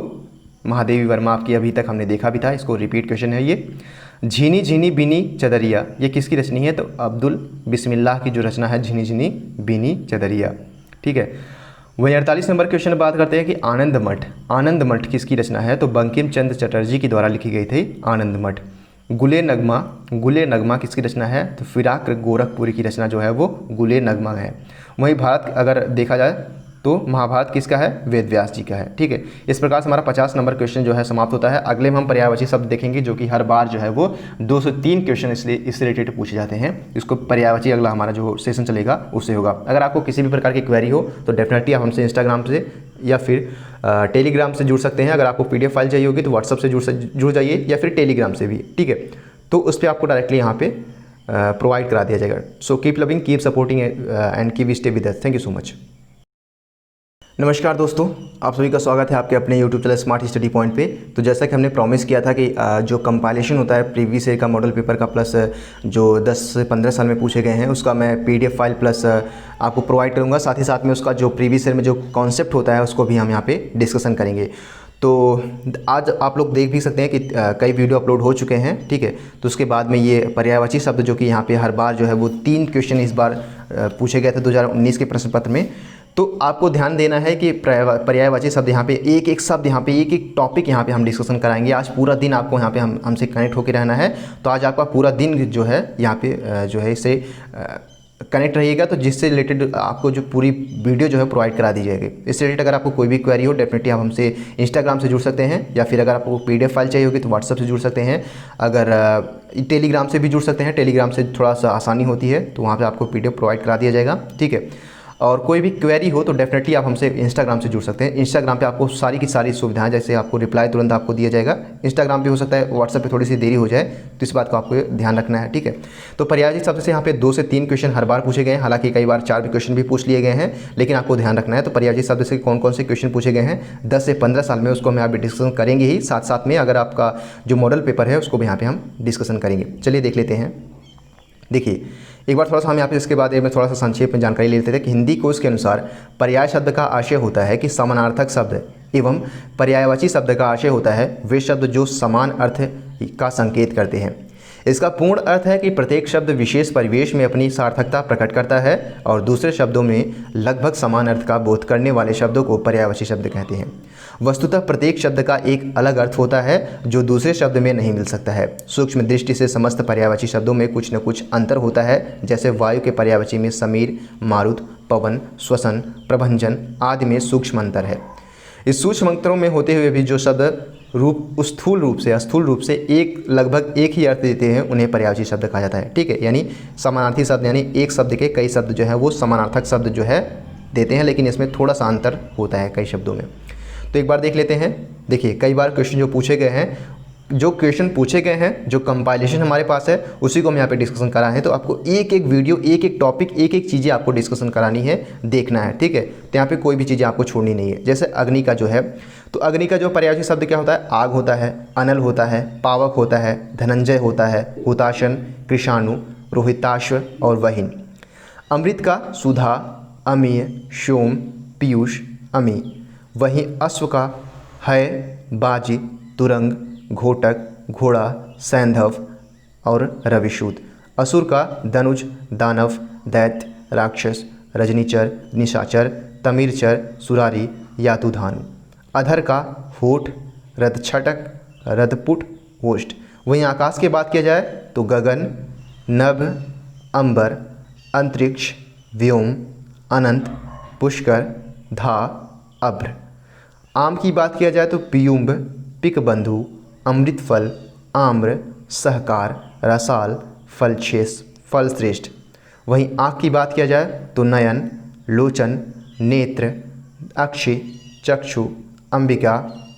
महादेवी वर्मा आपकी, अभी तक हमने देखा भी था, इसको रिपीट क्वेश्चन है ये। झीनी झीनी बीनी चदरिया, ये किसकी रचनी है? तो अब्दुल बिस्मिल्लाह की जो रचना है, झीनी झीनी बीनी चदरिया। ठीक है। वही 48 नंबर क्वेश्चन बात करते हैं कि आनंद मठ, आनंद मठ किसकी रचना है? तो बंकिम चंद्र चटर्जी के द्वारा लिखी गई थी आनंद मठ। गुले नगमा, गुले नगमा किसकी रचना है? तो फिराक गोरखपुरी की रचना जो है वो गुले नगमा है। वहीं भारत अगर देखा जाए तो महाभारत किसका है? वेद व्यास जी का है। ठीक है। इस प्रकार से हमारा 50 नंबर क्वेश्चन जो है समाप्त होता है। अगले में हम पर्यायवाची शब्द देखेंगे, जो कि हर बार जो है वो 2 से 3 क्वेश्चन इससे रिलेटेड पूछे जाते हैं। इसको पर्यायवाची अगला हमारा जो सेशन चलेगा उससे होगा। अगर आपको किसी भी प्रकार की क्वेरी हो तो डेफिनेटली आप हमसे इंस्टाग्राम से या फिर टेलीग्राम से जुड़ सकते हैं। अगर आपको PDF फाइल चाहिए होगी तो व्हाट्सअप से जुड़ जाइए या फिर टेलीग्राम से भी। ठीक है, तो उस पर आपको डायरेक्टली यहाँ पे प्रोवाइड करा दिया जाएगा। So keep loving, keep supporting and keep stay with us. Thank you so much. नमस्कार दोस्तों, आप सभी का स्वागत है आपके अपने YouTube channel smart study point पे। तो जैसा कि हमने प्रॉमिस किया था कि जो कंपाइलेशन होता है प्रीवियस ईयर का मॉडल पेपर का प्लस जो 10 से 15 साल में पूछे गए हैं उसका मैं PDF फाइल प्लस आपको प्रोवाइड करूंगा। साथ ही साथ में उसका जो प्रीवियस ईयर में जो कॉन्सेप्ट होता है उसको भी हम यहाँ पे डिस्कशन करेंगे। तो आज आप लोग देख भी सकते हैं कि कई वीडियो अपलोड हो चुके हैं। ठीक है, तो उसके बाद में ये पर्यायवाची शब्द जो कि यहाँ पे हर बार जो है वो 3 क्वेश्चन इस बार पूछे गए थे 2019 के प्रश्न पत्र में। तो आपको ध्यान देना है कि पर्यायवाची शब्द यहाँ पे एक एक शब्द, यहाँ पे एक एक टॉपिक यहाँ पे हम डिस्कशन कराएंगे। आज पूरा दिन आपको यहाँ पे हमसे कनेक्ट होकर रहना है। तो आज आपका पूरा दिन जो है यहाँ पे जो है इससे कनेक्ट रहिएगा, तो जिससे रिलेटेड आपको जो पूरी वीडियो जो है प्रोवाइड करा दी जाएगी। इससे रिलेटेड अगर आपको कोई भी क्वेरी हो डेफिनेटली आप हमसे इंस्टाग्राम से जुड़ सकते हैं, या फिर अगर आपको PDF फाइल चाहिए होगी तो व्हाट्सअप से जुड़ सकते हैं। अगर टेलीग्राम से भी जुड़ सकते हैं, टेलीग्राम से थोड़ा सा आसानी होती है, तो वहाँ पर आपको PDF प्रोवाइड करा दिया जाएगा। ठीक है। और कोई भी क्वेरी हो तो डेफिनेटली आप हमसे इंस्टाग्राम से जुड़ सकते हैं। इंस्टाग्राम पे आपको सारी की सारी सुविधाएं, जैसे आपको रिप्लाई तुरंत आपको दिया जाएगा। इंस्टाग्राम पे हो सकता है व्हाट्सएप पे थोड़ी सी देरी हो जाए, तो इस बात को आपको ध्यान रखना है। ठीक है। तो पर्यायवाची शब्द से यहाँ पे 2 से 3 क्वेश्चन हर बार पूछे गए हैं, हालांकि कई बार 4 भी क्वेश्चन भी पूछ लिए गए हैं, लेकिन आपको ध्यान रखना है। तो पर्यायवाची शब्द से कौन कौन से क्वेश्चन पूछे गए हैं 10 से 15 साल में, उसको हम यहाँ पे डिस्कशन करेंगे ही। साथ साथ में अगर आपका जो मॉडल पेपर है उसको भी यहाँ पे हम डिस्कशन करेंगे। चलिए देख लेते हैं। देखिए एक बार थोड़ा सा हम यहाँ पे इसके बाद में थोड़ा सा संक्षेप में जानकारी ले लेते थे कि हिंदी कोश के अनुसार पर्याय शब्द का आशय होता है कि समानार्थक शब्द एवं पर्यायवाची शब्द का आशय होता है वे शब्द जो समान अर्थ का संकेत करते हैं। इसका पूर्ण अर्थ है कि प्रत्येक शब्द विशेष परिवेश में अपनी सार्थकता प्रकट करता है और दूसरे शब्दों में लगभग समान अर्थ का बोध करने वाले शब्दों को पर्यायवाची शब्द कहते हैं। वस्तुतः प्रत्येक शब्द का एक अलग अर्थ होता है जो दूसरे शब्द में नहीं मिल सकता है। सूक्ष्म दृष्टि से समस्त पर्यायवाची शब्दों में कुछ न कुछ अंतर होता है, जैसे वायु के पर्यायवाची में समीर, मारुत, पवन, श्वसन, प्रभंजन आदि में सूक्ष्म अंतर है। इस सूक्ष्म अंतरों में होते हुए भी जो शब्द स्थूल रूप से एक लगभग एक ही अर्थ देते हैं उन्हें पर्यायवाची शब्द कहा जाता है। ठीक है, यानी समानार्थी शब्द, यानी एक शब्द के कई शब्द जो है वो समानार्थक शब्द जो है देते हैं, लेकिन इसमें थोड़ा सा अंतर होता है कई शब्दों में। तो एक बार देख लेते हैं। देखिए कई बार क्वेश्चन जो पूछे गए हैं, जो कंपाइलेशन हमारे पास है उसी को हम यहाँ पे डिस्कशन करा है। तो आपको एक एक वीडियो, एक एक टॉपिक, एक एक चीज़ें आपको डिस्कशन करानी है, देखना है। ठीक है, तो यहाँ पे कोई भी चीज़ें आपको छोड़नी नहीं है। जैसे अग्नि का जो है, तो अग्नि का जो पर्यायवाची शब्द क्या होता है? आग होता है, अनल होता है, पावक होता है, धनंजय होता है, हुताशन, कृषाणु, रोहिताश्व और वहिन। अमृत का सुधा, अमीय, सोम, पीयूष, अमी। वहीं अश्व का है, बाजी, तुरंग, घोटक, घोड़ा, सैंधव और रविशूद। असुर का धनुज, दानव, दैत्य, राक्षस, रजनीचर, निशाचर, तमिरचर, सुरारी, यातुधानु। अधर का होठ, रथछटक, रथपुट, ओष्ठ। वहीं आकाश की बात किया जाए तो गगन, नभ, अंबर, अंतरिक्ष, व्योम, अनंत, पुष्कर, धा, अभ्र। आम की बात किया जाए तो पियुम्ब, पिकबंधु, अमृत फल, आम्र, सहकार, रसाल, फलश्रेष्ठ। वहीं आँख की बात किया जाए तो नयन, लोचन, नेत्र, अक्षि, चक्षु, अंबिका,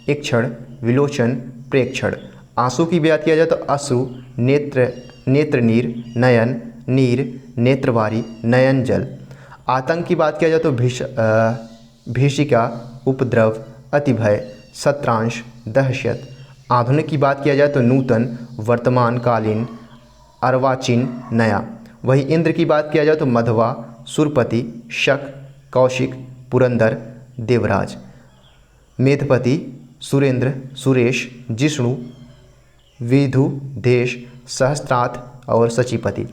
इक्षण, विलोचन, प्रेक्षण। आंसू की बात किया जाए तो अश्रु, नेत्रनीर, नयन, नीर, नेत्रवारी, नयन जल। आतंक की बात किया जाए तो भीषिका, उपद्रव, अतिभय, सत्रांश, दहशत। आधुनिक की बात किया जाए तो नूतन, वर्तमान कालीन, अर्वाचीन, नया। वही इंद्र की बात किया जाए तो मधवा, सुरपति, शक, कौशिक, पुरंदर, देवराज। मेधपति, सुरेंद्र, सुरेश, जिष्णु, विधु, देश, सहस्त्रार्थ और सचिपति।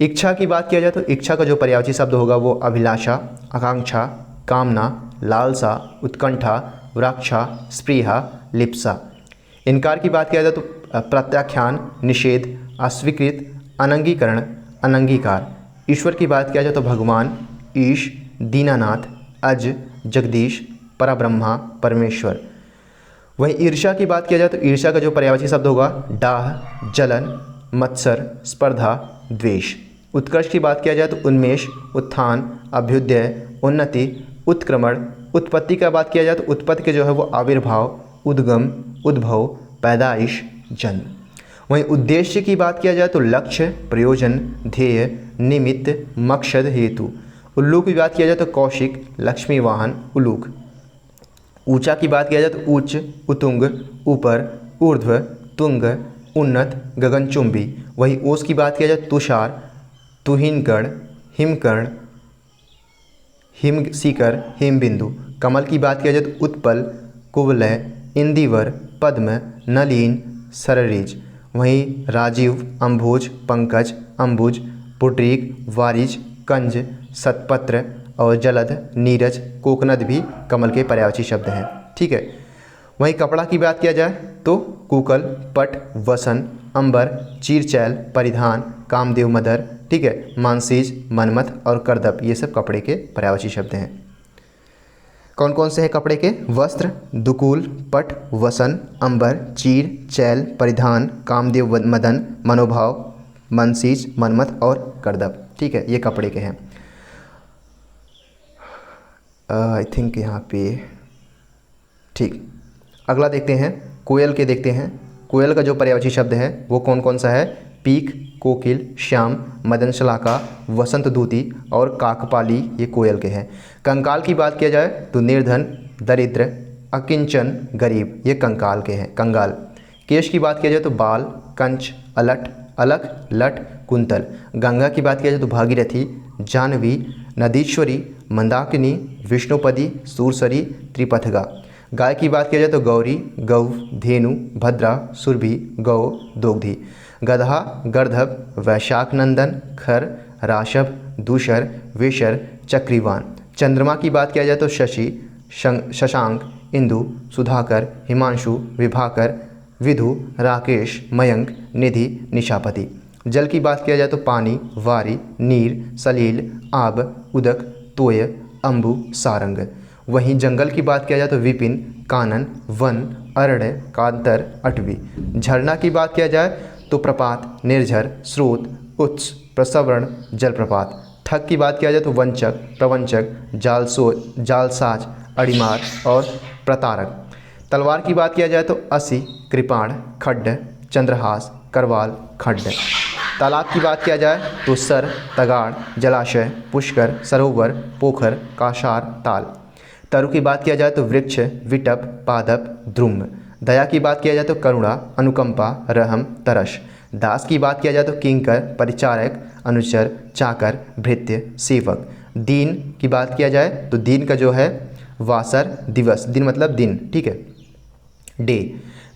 इच्छा की बात किया जाए तो इच्छा का जो पर्यायवाची शब्द होगा वो अभिलाषा, आकांक्षा, कामना, लालसा, उत्कंठा, वृक्षा, स्पृहा, लिप्सा। इनकार की बात किया जाए तो प्रत्याख्यान, निषेध, अस्वीकृत, अनंगीकरण, अनंगीकार। ईश्वर की बात किया जाए तो भगवान, ईश, दीनानाथ, अज, जगदीश, परब्रह्मा, परमेश्वर। वहीं ईर्ष्या की बात किया जाए तो ईर्ष्या का जो पर्यायवाची शब्द होगा डाह, जलन, मत्सर, स्पर्धा, द्वेष। उत्कर्ष की बात किया जाए तो उन्मेष, उत्थान, अभ्युदय, उन्नति, उत्क्रमण। उत्पत्ति का बात किया जाए तो उत्पत्ति के जो है वो आविर्भाव, उद्गम, उद्भव, पैदाइश, जन्म। वहीं उद्देश्य की बात किया जाए तो लक्ष्य, प्रयोजन, ध्येय, निमित्त, मकसद, हेतु। उल्लू की बात किया जाए तो कौशिक, लक्ष्मी वाहन, उलूक। ऊंचा की बात किया जाए तो उच्च, उतुंग, ऊपर, ऊर्ध्व, तुंग, उन्नत, गगनचुंबी। वही ओस की बात किया जाए तुषार, तुहिनकर्ण, हिमकर्ण, हिमशिखर, हिमबिंदु। कमल की बात किया जाए तो उत्पल, कुवलय, इंदिवर, पद्म, नलीन, सररीज। वहीं राजीव, अम्भोज, पंकज, अम्बुज, पुटरीक, वारिज, कंज, सतपत्र और जलद, नीरज, कोकनद भी कमल के पर्यायवाची शब्द हैं। ठीक है। वहीं कपड़ा की बात किया जाए तो कुकल, पट, वसन, अंबर, चीरचैल, परिधान, कामदेव मदर। ठीक है। मानसीज, मनमथ और करदप, ये सब कपड़े के पर्यायवाची शब्द हैं। कौन कौन से हैं कपड़े के? वस्त्र, दुकूल, पट, वसन, अंबर, चीर, चैल, परिधान, कामदेव मदन, मनोभाव, मनसीज, मनमथ और करदप। ठीक है, ये कपड़े के हैं। आई थिंक यहाँ पे ठीक। अगला देखते हैं, कोयल के देखते हैं। कोयल का जो पर्यायवाची शब्द है वो कौन कौन सा है? पीक, कोकिल, श्याम, मदनशलाका, वसंत दूती और काकपाली, ये कोयल के हैं। कंकाल की बात किया जाए तो निर्धन, दरिद्र, अकिंचन, गरीब, ये कंकाल के हैं, कंगाल। केश की बात किया जाए तो बाल, कंच, अलट, अलख, लट, कुंतल। गंगा की बात किया जाए तो भागीरथी, जाह्नवी, नदीश्वरी, मंदाकिनी, विष्णुपदी, सूरसरी, त्रिपथगा। गाय की बात किया जाए तो गौरी, गौ, धेनु, भद्रा, सुरभि, गौ, दोग्धी। गधा, गर्धभ, वैशाख नंदन, खर, राशभ, दूषर, वेशर, चक्रीवान। चंद्रमा की बात किया जाए तो शशि, शशांक, इंदु, सुधाकर, हिमांशु, विभाकर, विधु, राकेश, मयंक, निधि, निशापति। जल की बात किया जाए तो पानी, वारी, नीर, सलील, आब, उदक, तोय, अम्बु, सारंग। वहीं जंगल की बात किया जाए तो विपिन, कानन, वन, अरण्य, कांतर, अटवी। झरना की बात किया जाए तो प्रपात, निर्झर, स्रोत, उत्स, प्रसवर्ण, जलप्रपात। ठग की बात किया जाए तो वंचक, प्रवंचक, जालसाज, अड़िमार और प्रतारक। तलवार की बात किया जाए तो असी, कृपाण, खड्ड, चंद्रहास, करवाल, खड्ड। तालाब की बात किया जाए तो सर, तगाड़, जलाशय, पुष्कर, सरोवर, पोखर, काशार, ताल। तरु की बात किया जाए तो वृक्ष, विटप, पादप, द्रुम। दया की बात किया जाए तो करुणा, अनुकंपा, रहम, तरस। दास की बात किया जाए तो किंकर, परिचारक, अनुचर, चाकर, भृत्य, सेवक। दीन की बात किया जाए तो दीन का जो है वासर, दिवस, दिन मतलब दिन। ठीक है। डे,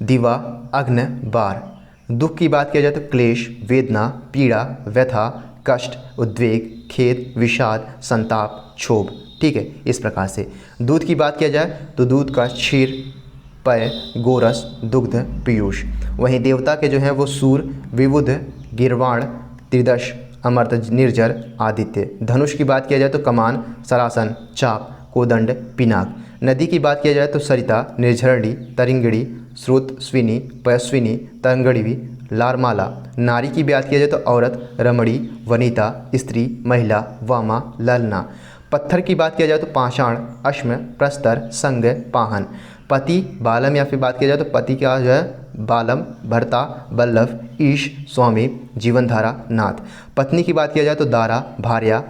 दिवा, अग्न, बार। दुख की बात किया जाए तो क्लेश, वेदना, पीड़ा, व्यथा, कष्ट, उद्वेग, खेद, विषाद, संताप, क्षोभ। ठीक है, इस प्रकार से। दूध की बात किया जाए तो दूध का क्षीर, पय, गोरस, दुग्ध, पीयूष। वहीं देवता के जो हैं वो सूर, विबुध, गिरवाण, त्रिदश, अमर्त, निर्जर, आदित्य। धनुष की बात किया जाए तो कमान, सरासन, चाप, कोदंड, पिनाक। नदी की बात किया जाए तो सरिता, निर्झरणी, तरिंगड़ी, स्रोत, स्विनी, पयस्विनी, तरंगड़ी, लारमाला। नारी की बात किया जाए तो औरत, रमणी, वनिता, स्त्री, महिला, वामा, ललना। पत्थर की बात किया जाए तो पाषाण, अश्म, प्रस्तर, संग, पाहन। पति, बालम या फिर बात किया जाए तो पति का जो है बालम, भर्ता, बल्लभ, ईश, स्वामी, जीवनधारा, नाथ। पत्नी की बात किया जाए तो दारा, भार्या,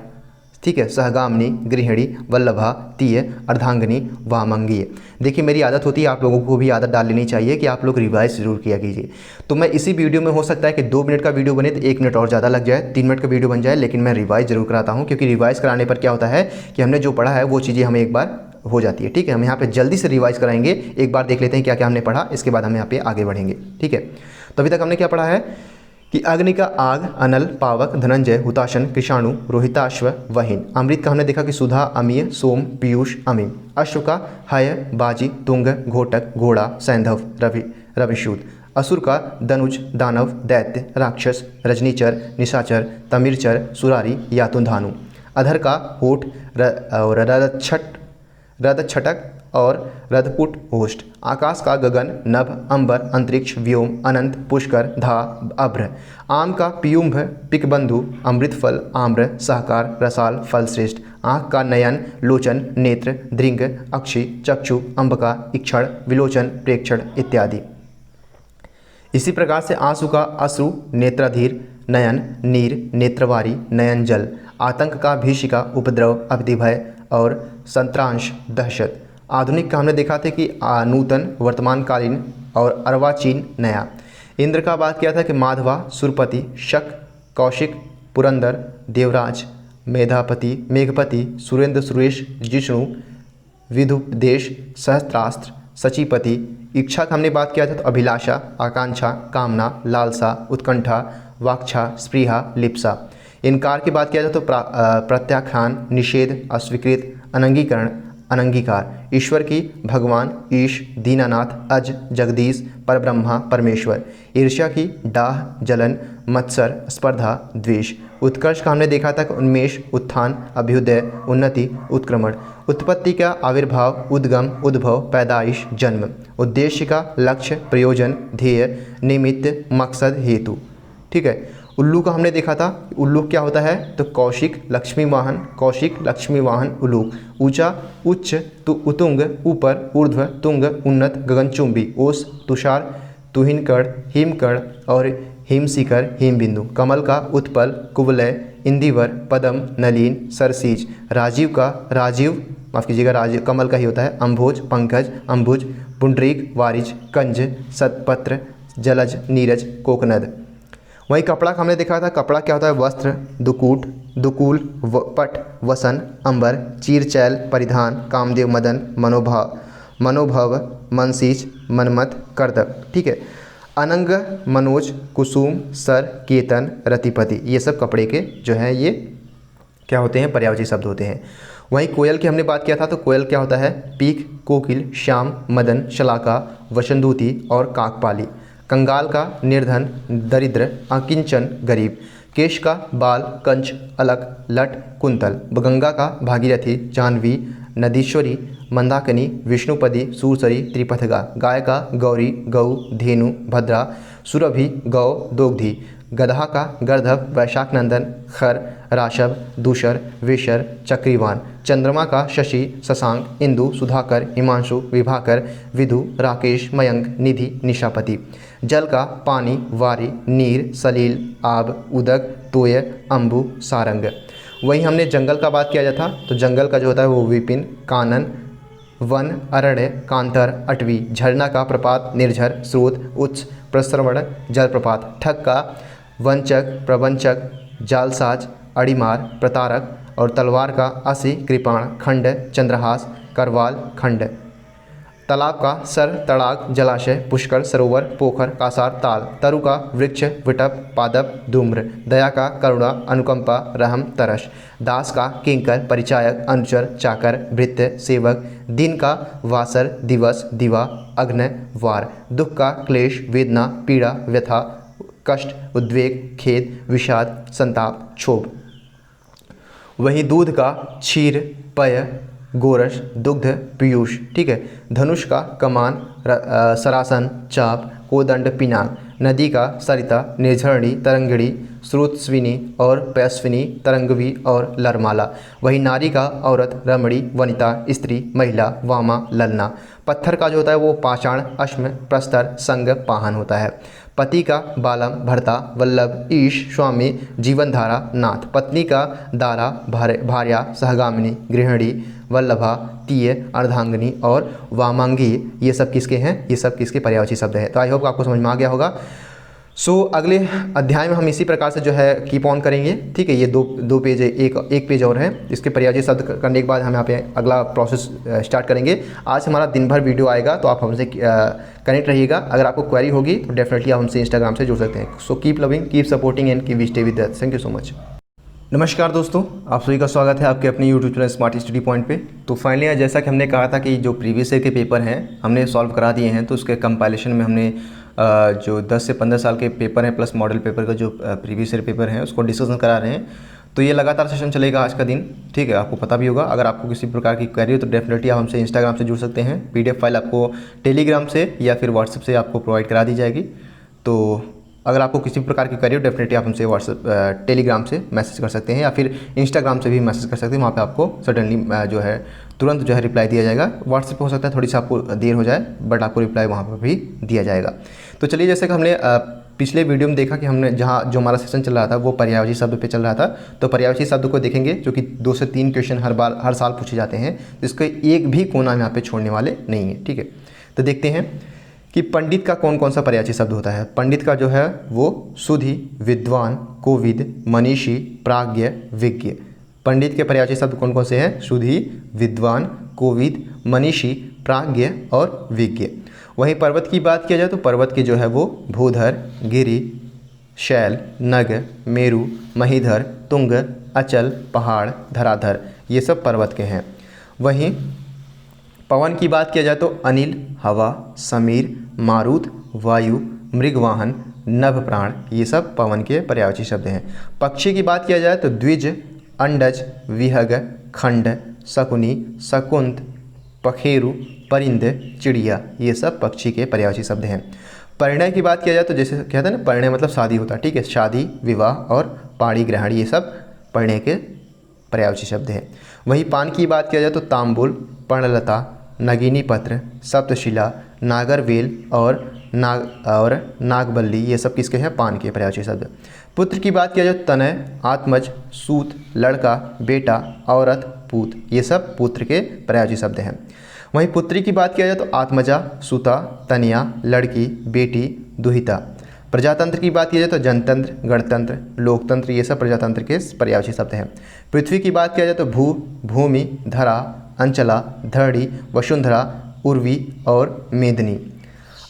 ठीक है, सहगामिनी, गृहिणी, वल्लभा, तीय, अर्धांगिनी, वामंगीय। देखिए मेरी आदत होती है, आप लोगों को भी आदत डाल लेनी चाहिए कि आप लोग रिवाइज जरूर किया कीजिए। तो मैं इसी वीडियो में हो सकता है कि 2 मिनट का वीडियो बने तो 1 मिनट और ज़्यादा लग जाए, 3 मिनट का वीडियो बन जाए, लेकिन मैं रिवाइज जरूर कराता हूँ, क्योंकि रिवाइज कराने पर क्या होता है कि हमने जो पढ़ा है वो चीज़ें हमें एक बार हो जाती है। ठीक है, हम यहाँ पे जल्दी से रिवाइज कराएंगे, एक बार देख लेते हैं क्या क्या हमने पढ़ा, इसके बाद हम यहाँ पे आगे बढ़ेंगे। ठीक है, तो अभी तक हमने क्या पढ़ा है कि अग्नि का आग, अनल, पावक, धनंजय, हुताशन, कृषाणु, रोहिताश्व, वहीन। अमृत का हमने देखा कि सुधा, अमीय, सोम, पीयूष, अमीन। अश्व का हय, बाजी, तुंग, घोटक, घोड़ा, सैंधव, रविशूद। असुर का धनुज, दानव, दैत्य, राक्षस, रजनीचर, निशाचर, तमिरचर, सुरारी, यातुन, धानु। अधर का होठ और रदछटक और रदपुट होष्ट। आकाश का गगन, नभ, अंबर, अंतरिक्ष, व्योम, अनंत, पुष्कर, धा, अभ्र। आम का पियुम्भ, पिकबंधु, अमृतफल, आम्र, सहकार, रसाल, फलश्रेष्ठ। आँख का नयन, लोचन, नेत्र, दृंग, अक्षि, चक्षु, अंबका, इक्षण, विलोचन, प्रेक्षण इत्यादि। इसी प्रकार से आंसू का अश्रु, नेत्राधीर, नयन, नीर, नेत्रवारी, नयन जल। आतंक का भीषिका, उपद्रव, अवधिभय और संत्रांश, दहशत। आधुनिक का हमने देखा था कि नूतन, वर्तमानकालीन और अर्वाचीन, नया। इंद्र का बात किया था कि माधवा, सुरपति, शक, कौशिक, पुरंदर, देवराज, मेघपति, सुरेंद्र, सुरेश, जिष्णु, विदुपदेश, सहस्त्रास्त्र, सचिपति। इच्छा का हमने बात किया था तो अभिलाषा, आकांक्षा, कामना, लालसा, उत्कंठा, वाक्छा, स्पृहा, लिप्सा। इनकार की बात किया जाए तो प्रत्याख्यान, निषेध, अस्वीकृत, अनंगीकरण, अनंगीकार। ईश्वर की भगवान, ईश, दीनानाथ, अज, जगदीश, परब्रह्मा, परमेश्वर। ईर्ष्या की डाह, जलन, मत्सर, स्पर्धा, द्वेष। उत्कर्ष का हमने देखा था कि उन्मेष, उत्थान, अभ्युदय, उन्नति, उत्क्रमण। उत्पत्ति का आविर्भाव, उद्गम, उद्भव, पैदाइश, जन्म। उद्देश्य का लक्ष्य, प्रयोजन, ध्येय, निमित्त, मकसद, हेतु। ठीक है। उल्लू का हमने देखा था, उल्लू क्या होता है तो कौशिक, लक्ष्मी वाहन, कौशिक, लक्ष्मी वाहन, उलूक। ऊंचा, उच्च, उतुंग, ऊपर, ऊर्ध्व, तुंग, उन्नत, गगनचुंबी। ओस, तुषार, तुहिनकण, हिमकण और हिमशिखर, हिमबिंदु। कमल का उत्पल, कुवलय, इंदिवर, पदम, नलीन, सरसीज। राजीव का राजीव, कमल का ही होता है। अंभोज, पंकज, अंबुज, पुंडरीक, वारिज, कंज, सतपत्र, जलज, नीरज, कोकनद। वहीं कपड़ा का हमने देखा था, कपड़ा क्या होता है वस्त्र, दुकूट, दुकूल, पट, वसन, अंबर, चीरचैल, परिधान, कामदेव, मदन, मनोभव, मनसीच, मनमत, कर्दक। ठीक है। अनंग, मनोज, कुसुम, सर, केतन, रतिपति। ये सब कपड़े के जो है ये क्या होते हैं पर्यायवाची शब्द होते हैं। वहीं कोयल की हमने बात किया था तो कोयल क्या होता है पीक, कोकिल, श्याम, मदन, शलाका, वसंदूती और काकपाली। कंगाल का निर्धन, दरिद्र, अकिंचन, गरीब। केश का बाल, कंच, अलक, लट, कुंतल। गंगा का भागीरथी, जाह्नवी, नदीश्वरी, मंदाकिनी, विष्णुपदी, सूरसरी, त्रिपथगा। गाय का गौरी, गौ, धेनु, भद्रा, सुरभि, गौ, दोग्धी। गधा का गर्धव, वैशाख नंदन, खर, राशव, दूषर, विशर, चक्रीवान। चंद्रमा का शशि, शशांक, इंदु, सुधाकर, हिमांशु, विभाकर, विधु, राकेश, मयंक, निधि, निशापति। जल का पानी, वारी, नीर, सलील, आब, उदक, तोय, अम्बु, सारंग। वहीं हमने जंगल का बात किया जाता तो जंगल का जो होता है वो विपिन, कानन, वन, अरण्य, कांतर, अटवी। झरना का प्रपात, निर्झर, स्रोत, उच्च, प्रस्रवण, जलप्रपात। ठग का वंचक, प्रवंचक, जालसाज, अड़ीमार, प्रतारक और तलवार का असी, कृपाण, खंड, चंद्रहास, करवाल, खंड। तालाब का सर, तड़ाग, जलाशय, पुष्कर, सरोवर, पोखर, कासार, ताल। तरु का वृक्ष, विटप, पादप, धूम्र। दया का करुणा, अनुकंपा, रहम, तरस। दास का किंकर, परिचायक, अनुचर, चाकर, भृत्य, सेवक। दिन का वासर, दिवस, दिवा, अग्न, वार। दुख का क्लेश, वेदना, पीड़ा, व्यथा, कष्ट, उद्वेग, खेद, विषाद, संताप, क्षोभ। वही दूध का क्षीर, पय, गोरस, दुग्ध, पीयूष। ठीक है। धनुष का कमान, सरासन, चाप, कोदंड, पिनाक। नदी का सरिता, निर्झरणी, तरंगिणी, श्रुतस्विनी और पयस्विनी, तरंगवी और लरमाला। वही नारी का औरत, रमणी, वनिता, स्त्री, महिला, वामा, ललना। पत्थर का जो होता है वो पाषाण, अश्म, प्रस्तर, संग, पाहन होता है। पति का बालम, भर्ता, वल्लभ, ईश, स्वामी, जीवनधारा, नाथ। पत्नी का दारा, भार्या, सहगामिनी, गृहिणी, वल्लभा, तीय, अर्धांगिनी और वामांगी। ये सब किसके हैं? ये सब किसके पर्यायवाची शब्द हैं। तो आई होप आपको समझ में आ गया होगा। अगले अध्याय में हम इसी प्रकार से जो है कीप ऑन करेंगे। ठीक है, ये दो पेज है, एक पेज और है। इसके पर्यायवाची शब्द करने के बाद हम यहाँ पे अगला प्रोसेस स्टार्ट करेंगे। आज हमारा दिन भर वीडियो आएगा, तो आप हमसे कनेक्ट रहिएगा। अगर आपको क्वेरी होगी तो डेफिनेटली आप हमसे इंस्टाग्राम से जुड़ सकते हैं। So keep loving, keep supporting and keep stay with us. Thank you so much. नमस्कार दोस्तों, आप सभी का स्वागत है आपके अपने YouTube channel smart study point पे। तो फाइनली जैसा कि हमने कहा था कि जो प्रीवियस ईयर के पेपर हैं हमने सॉल्व करा दिए हैं, तो उसके कंपाइलेशन में हमने जो 10 से 15 साल के पेपर हैं प्लस मॉडल पेपर का जो प्रीवियस ईयर पेपर हैं उसको डिस्कशन करा रहे हैं। तो ये लगातार सेशन चलेगा आज का दिन। ठीक है, आपको पता भी होगा। अगर आपको किसी प्रकार की क्वेरी हो तो डेफिनेटली आप हमसे इंस्टाग्राम से जुड़ सकते हैं। PDF फाइल आपको टेलीग्राम से या फिर व्हाट्सएप से आपको प्रोवाइड करा दी जाएगी। तो अगर आपको किसी प्रकार की क्वेरी हो डेफिनेटली आप हमसे व्हाट्सएप टेलीग्राम से मैसेज कर सकते हैं या फिर इंस्टाग्राम से भी मैसेज कर सकते हैं। वहाँ पे आपको सडनली जो है तुरंत जो है रिप्लाई दिया जाएगा। व्हाट्सएप पे हो सकता है थोड़ी सी आपको देर हो जाए, बट आपको रिप्लाई वहाँ पर भी दिया जाएगा। तो चलिए, जैसे कि हमने पिछले वीडियो में देखा कि हमने जहाँ जो हमारा सेशन चल रहा था वो पर्यायवाची शब्द पे चल रहा था। तो पर्यायवाची शब्द को देखेंगे, जो कि 2 से 3 क्वेश्चन हर साल पूछे जाते हैं। तो इसके एक भी कोना यहाँ पे छोड़ने वाले नहीं है। ठीक है, तो देखते हैं कि पंडित का कौन कौन सा पर्यायवाची शब्द होता है। पंडित का जो है वो सुधि, विद्वान, कोविद, मनीषी, प्राज्ञ, विज्ञ। पंडित के पर्यायवाची शब्द कौन कौन से हैं? सुधि, विद्वान, कोविद, मनीषी, प्राज्ञ और विज्ञ। वहीं पर्वत की बात किया जाए तो पर्वत के जो है वो भूधर, गिरि, शैल, नग, मेरु, महीधर, तुंग, अचल, पहाड़, धराधर, ये सब पर्वत के हैं। वहीं पवन की बात किया जाए तो अनिल, हवा, समीर, मारुत, वायु, मृगवाहन, नभ प्राण, ये सब पवन के पर्यायवाची शब्द हैं। पक्षी की बात किया जाए तो द्विज, अंडज, विहग, खंड, शकुनी, शकुंत, पखेरु, परिंद, चिड़िया, ये सब पक्षी के पर्यायवाची शब्द हैं। परिणय की बात किया जाए तो जैसे कहते हैं ना, परिणय मतलब शादी होता है। ठीक है, शादी, विवाह और पाणी ग्रहण, ये सब परिणय के पर्यायवाची शब्द हैं। वहीं पान की बात किया जाए तो तांबुल, पर्णलता, नगिनी पत्र, सप्तशिला, नागरवेल और नागबल्ली, ये सब किसके हैं? पान के पर्यायवाची शब्द। पुत्र की बात किया जाए तो तनय, आत्मज, सूत, लड़का, बेटा, औरत, पूत, ये सब पुत्र के पर्यायवाची शब्द हैं। वहीं पुत्री की बात किया जाए तो आत्मजा, सुता, तनिया, लड़की, बेटी, दुहिता। प्रजातंत्र की बात की जाए तो जनतंत्र, गणतंत्र, लोकतंत्र, ये सब प्रजातंत्र के पर्यायवाची शब्द हैं। पृथ्वी की बात किया जाए तो भू, भूमि, धरा, अंचला, धरणी, वसुंधरा, उर्वी और मेदिनी।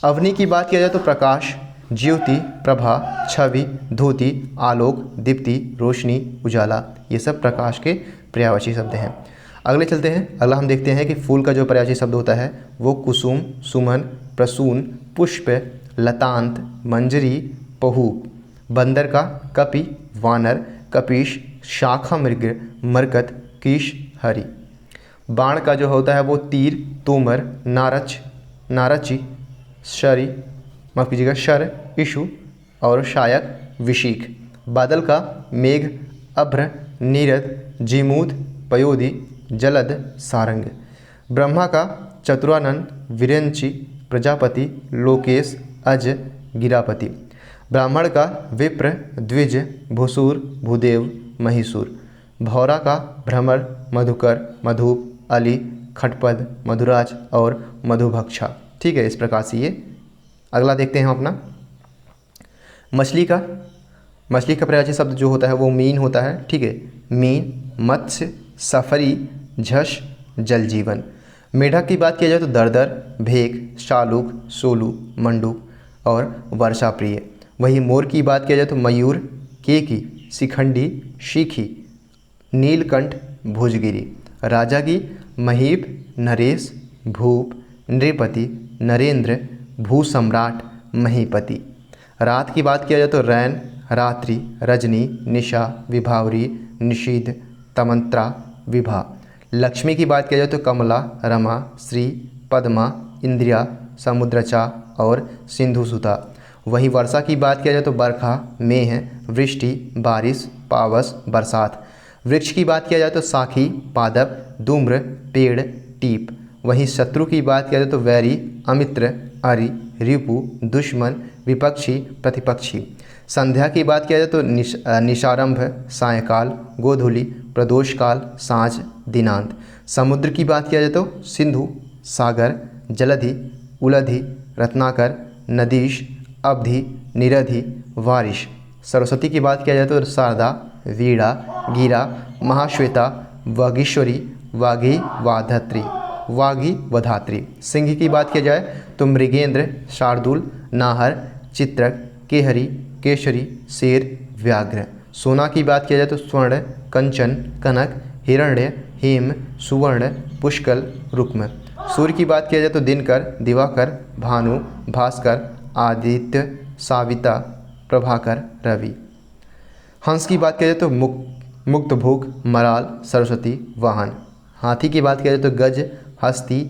अवनी की बात किया जाए तो प्रकाश, ज्योति, प्रभा, छवि, धोती, आलोक, दीप्ति, रोशनी, उजाला, ये सब प्रकाश के पर्यायवाची शब्द हैं। अगले चलते हैं। अगला हम देखते हैं कि फूल का जो पर्यायवाची शब्द होता है वो कुसुम, सुमन, प्रसून, पुष्प, लतांत, मंजरी, पहू। बंदर का कपि, वानर, कपीश, शाखा मृग, मरकत, कीश, हरि। बाण का जो होता है वो तीर, तोमर, नारची, शरी, माफ कीजिएगा, शर, इशु और शायक, विशीख। बादल का मेघ, अभ्र, नीरद, जीमूद, पयोधी, जलद, सारंग। ब्रह्मा का चतुरानन, विरंची, प्रजापति, लोकेश, अज, गिरापति। ब्राह्मण का विप्र, द्विज, भूसूर, भूदेव, महिसूर। भौरा का भ्रमर, मधुकर, मधुप, अली, खटपद, मधुराज और मधुभक्षा। ठीक है, इस प्रकार से ये। अगला देखते हैं हम अपना मछली का पर्यायवाची शब्द जो होता है वो मीन होता है। ठीक है, मीन, मत्स्य, सफरी, झष, जल जीवन। मेढक की बात किया जाए तो दरदर, भेक, शालूक, सोलू, मंडूक और वर्षा प्रिय। वही मोर की बात किया जाए तो मयूर, केकी, शिखंडी, शीखी, नीलकंठ, भुजगिरी। राजा की महीप, नरेश, भूप, नृपति, नरेंद्र, भूसम्राट, महीपति। रात की बात किया जाए तो रैन, रात्रि, रजनी, निशा, विभावरी, निषीध, तमंत्रा, विभा। लक्ष्मी की बात किया जाए तो कमला, रमा, श्री, पद्मा, इंद्रिया, समुद्रचा और सिंधुसुता। वहीं वर्षा की बात किया जाए तो बरखा, मेह, वृष्टि, बारिश, पावस, बरसात। वृक्ष की बात किया जाए तो साखी, पादप, धूम्र, पेड़, टीप। वहीं शत्रु की बात किया जाए तो वैरी, अमित्र, अरि, रिपु, दुश्मन, विपक्षी, प्रतिपक्षी। संध्या की बात किया जाए तो निशारंभ, सायंकाल, गोधूलि, प्रदोष काल, साँझ, दिनांत। समुद्र की बात किया जाए तो सिंधु, सागर, जलधि, उलधि, रत्नाकर, नदीश, अवधि, निरधि, वारिश। सरस्वती की बात किया जाए तो शारदा, वीणा, गिरा, महाश्वेता, वागीश्वरी, वागी, वाधत्री, वागी, वधात्री। सिंह की बात की जाए तो मृगेंद्र, शार्दूल, नाहर, चित्रक, केहरी, केशरी, शेर, व्याघ्र। सोना की बात किया जाए तो स्वर्ण, कंचन, कनक, हिरण्य, हेम, सुवर्ण, पुष्कल, रुक्म। सूर्य की बात किया जाए तो दिनकर, दिवाकर, भानु, भास्कर, आदित्य, साविता, प्रभाकर, रवि। हंस की बात किया जाए तो मुक्तभोग, मराल, सरस्वती, वाहन। हाथी की बात किया जाए तो गज, हस्ती,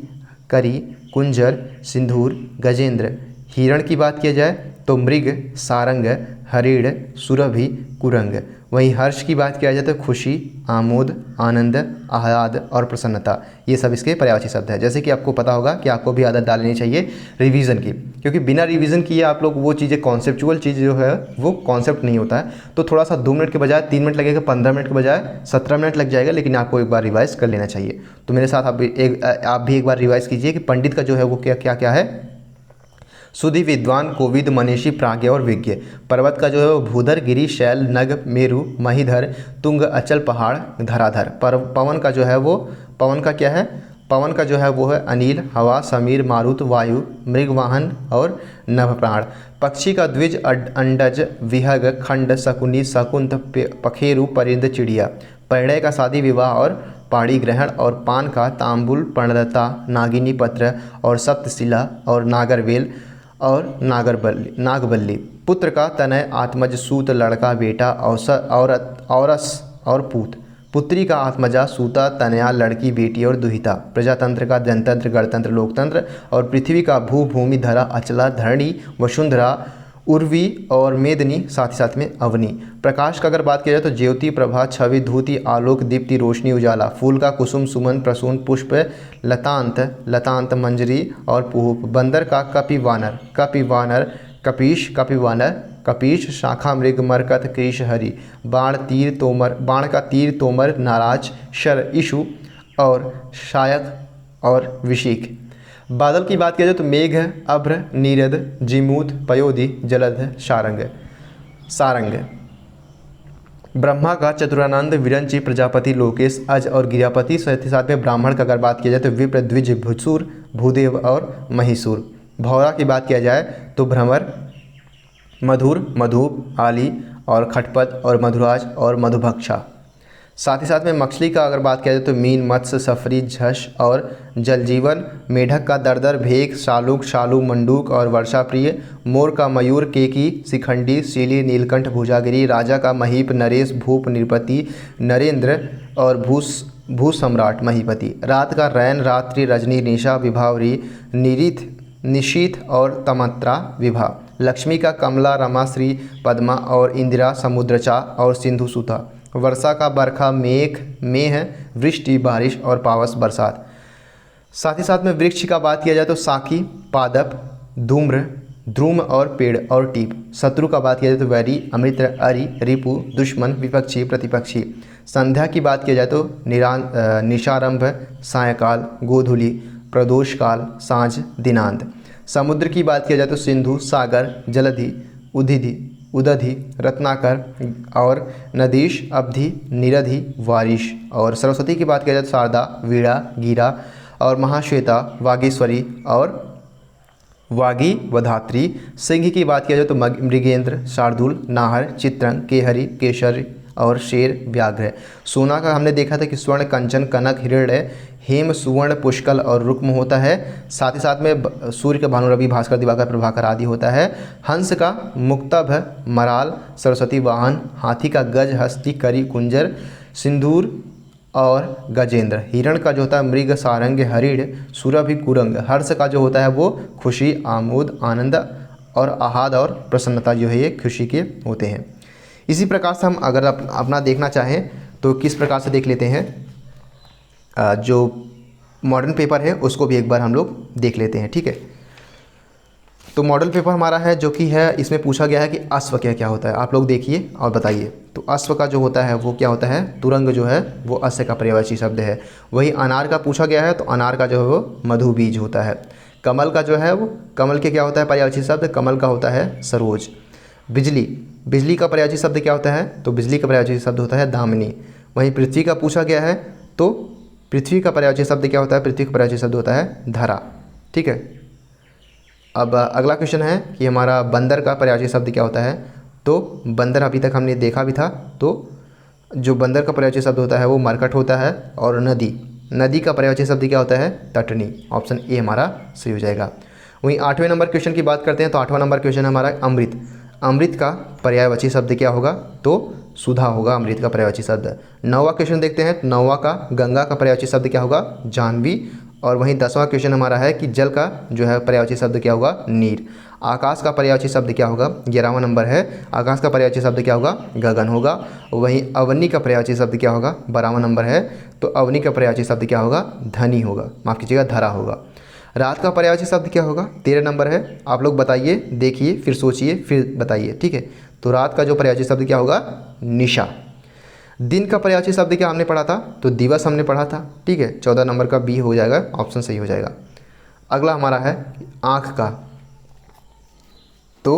करी, कुंजर, सिंदूर, गजेंद्र। हिरण की बात किया जाए तो मृग, सारंग, हरिण, सुरभि, कुरंग। वहीं हर्ष की बात किया जाए तो खुशी, आमोद, आनंद, आह्लाद और प्रसन्नता। ये सब इसके पर्यायवाची शब्द हैं। जैसे कि आपको पता होगा कि आपको भी आदत डाल लेनी चाहिए रिवीजन की, क्योंकि बिना रिवीजन किए आप लोग वो चीज़ें कॉन्सेप्चुअल चीज़ जो है वो कॉन्सेप्ट नहीं होता है। तो थोड़ा सा 2 मिनट के बजाय 3 मिनट लगेगा, 15 मिनट के बजाय 17 मिनट लग जाएगा, लेकिन आपको एक बार रिवाइज कर लेना चाहिए। तो मेरे साथ आप भी एक बार रिवाइज कीजिए कि पंडित का जो है वो क्या क्या क्या है। सुधि, विद्वान, कोविद, मनीषी, प्राज्ञ और विज्ञ। पर्वत का जो है वो भूधर, गिरि, शैल, नग, मेरु, महीधर, तुंग, अचल, पहाड़, धराधर। पवन का जो है वो, पवन का क्या है, पवन का जो है वो है अनिल, हवा, समीर, मारुत, वायु, मृगवाहन और नभप्राण। पक्षी का द्विज, अंडज, विहग, खंड, शकुनी, शकुंत, पखेरु, परिंद, चिड़िया। परिणय का शादी, विवाह और पाणी ग्रहण। और पान का तांबुल, पर्णदता, नागिनी पत्र और सप्तशिला और नागरवेल और नागबल्ली। पुत्र का तनय, आत्मज, सूत, लड़का, बेटा, औरत, औरस और पूत। पुत्री का आत्मजा, सूता, तनया, लड़की, बेटी और दुहिता। प्रजातंत्र का जनतंत्र, गणतंत्र, लोकतंत्र। और पृथ्वी का भू, भूमि, धरा, अचला, धरणी, वसुंधरा, उर्वी और मेदनी, साथ ही साथ में अवनी। प्रकाश का अगर बात किया जाए तो ज्योति, प्रभा, छवि, धूति, आलोक, दीप्ति, रोशनी, उजाला। फूल का कुसुम, सुमन, प्रसून, पुष्प, लतांत, मंजरी और पुष्प। बंदर का कपिवानर, कपीश, कपीश, शाखा, मृग, मरकत, कृष, हरि। बाण का तीर, तोमर, नाराज, शर, इशु और शायक और विशिख। बादल की बात किया जाए तो मेघ, अभ्र, नीरद, जिमूत, पयोधि, जलध, सारंग। ब्रह्मा का चतुरानंद, विरंची, प्रजापति, लोकेश, अज और गिरियापति। साथ में ब्राह्मण का अगर बात किया जाए तो विप्र, द्विज, भुसूर, भूदेव और महिसूर। भौरा की बात किया जाए तो भ्रमर, मधुर, मधुप, आली और खटपट और मधुराज और मधुभक्षा। साथ ही साथ में मछली का अगर बात किया जाए तो मीन, मत्स्य, सफरी, झष और जलजीवन। मेढक का दरदर, भेक, शालुक, शालू, मंडूक और वर्षाप्रिय। मोर का मयूर, केकी, शिखंडी, शीली, नीलकंठ, भुजागिरी। राजा का महीप, नरेश, भूप, नृपति, नरेंद्र और भू सम्राट, महीपति। रात का रैन, रात्रि, रजनी, निशा, विभावरी, निशीथ और तमत्रा, विभा। लक्ष्मी का कमला, रमाश्री, पद्मा और इंदिरा, समुद्रचा और सिंधु सुता। वर्षा का बरखा, मेह, वृष्टि, बारिश और पावस, बरसात। साथ ही साथ में वृक्ष का बात किया जाए तो साखी, पादप, धूम्र, ध्रुम और पेड़ और टीप। शत्रु का बात किया जाए तो वैरी, अमृत, अरि, रिपु, दुश्मन, विपक्षी, प्रतिपक्षी। संध्या की बात किया जाए तो निशारंभ, सायंकाल, गोधूलि, प्रदोष काल, साँझ, दिनांत। समुद्र की बात किया जाए तो सिंधु, सागर, जलधि, उदधि, रत्नाकर और नदीश, अवधि, निरधि, वारिश। और सरस्वती की बात किया जाए तो शारदा, वीणा, गिरा और महाश्वेता, वागीश्वरी और वागी, वधात्री। सिंह की बात किया जाए तो मृगेंद्र, शार्दूल, नाहर, चित्रंग, केहरी, केशरी और शेर, व्याघ्र। सोना का हमने देखा था कि स्वर्ण, कंचन, कनक, हिरण्य, हेम, सुवर्ण, पुष्कल और रुक्म होता है। साथ ही साथ में सूर्य का भानु, रवि, भास्कर, दिवाकर, प्रभाकर आदि होता है। हंस का मुक्तभ, मराल, सरस्वती, वाहन। हाथी का गज, हस्ती, करी, कुंजर, सिंदूर और गजेंद्र। हिरण का जो होता है मृग, सारंग, हरिण, सुरभि, कुरंग। हर्ष का जो होता है वो खुशी, आमोद, आनंद और आहत और प्रसन्नता जो है ये खुशी के होते हैं। इसी प्रकार से हम अगर अपना देखना चाहें तो किस प्रकार से देख लेते हैं, जो मॉडर्न पेपर है उसको भी एक बार हम लोग देख लेते हैं। ठीक है, तो मॉडल पेपर हमारा है जो कि है, इसमें पूछा गया है कि अश्व क्या होता है। आप लोग देखिए और बताइए। तो अश्व का जो होता है वो क्या होता है, तुरंग जो है वो अश्व का पर्यायवाची शब्द है। वही अनार का पूछा गया है तो अनार का जो है वो मधु बीज होता है। कमल का जो है वो, कमल के क्या होता है पर्यायवाची शब्द, कमल का होता है सरोज। बिजली, बिजली का पर्यायवाची शब्द क्या होता है, तो बिजली का पर्यायवाची शब्द होता है दामिनी। वहीं पृथ्वी का पूछा गया है तो पृथ्वी का पर्यायवाची शब्द क्या होता है, पृथ्वी का पर्यायवाची शब्द होता है धरा। ठीक है, अब अगला क्वेश्चन है कि हमारा बंदर का पर्यायवाची शब्द क्या होता है। तो बंदर अभी तक हमने देखा भी था, तो जो बंदर का पर्यायवाची शब्द होता है वो मरकट होता है। और नदी, नदी का पर्यायवाची शब्द क्या होता है, तटनी। ऑप्शन ए हमारा सही हो जाएगा। वहीं 8वें नंबर क्वेश्चन की बात करते हैं तो 8वां नंबर क्वेश्चन हमारा अमृत। अमृत का पर्यायवाची शब्द क्या होगा, तो सुधा होगा अमृत का पर्यायवाची शब्द। 9वां क्वेश्चन देखते हैं, 9वां का गंगा का पर्यायवाची शब्द क्या होगा, जाह्नवी। और वहीं 10वां क्वेश्चन हमारा है कि जल का जो है पर्यायवाची शब्द क्या होगा, नीर। आकाश का पर्यायवाची शब्द क्या होगा, 11वां नंबर है, आकाश का पर्यायवाची शब्द क्या होगा, गगन होगा। वहीं अवनी का पर्यायवाची शब्द क्या होगा, 12वां नंबर है, तो अवनी का पर्यायवाची शब्द क्या होगा, धनी होगा, माफ़ कीजिएगा धरा होगा। रात का पर्यायवाची शब्द क्या होगा, 13 नंबर है। आप लोग बताइए, देखिए, फिर सोचिए, फिर बताइए। ठीक है, तो रात का जो पर्यायवाची शब्द क्या होगा, निशा। दिन का पर्यायवाची शब्द क्या हमने पढ़ा था, तो दिवस हमने पढ़ा था। ठीक है, 14 नंबर का बी हो जाएगा, ऑप्शन सही हो जाएगा। अगला हमारा है आँख का। तो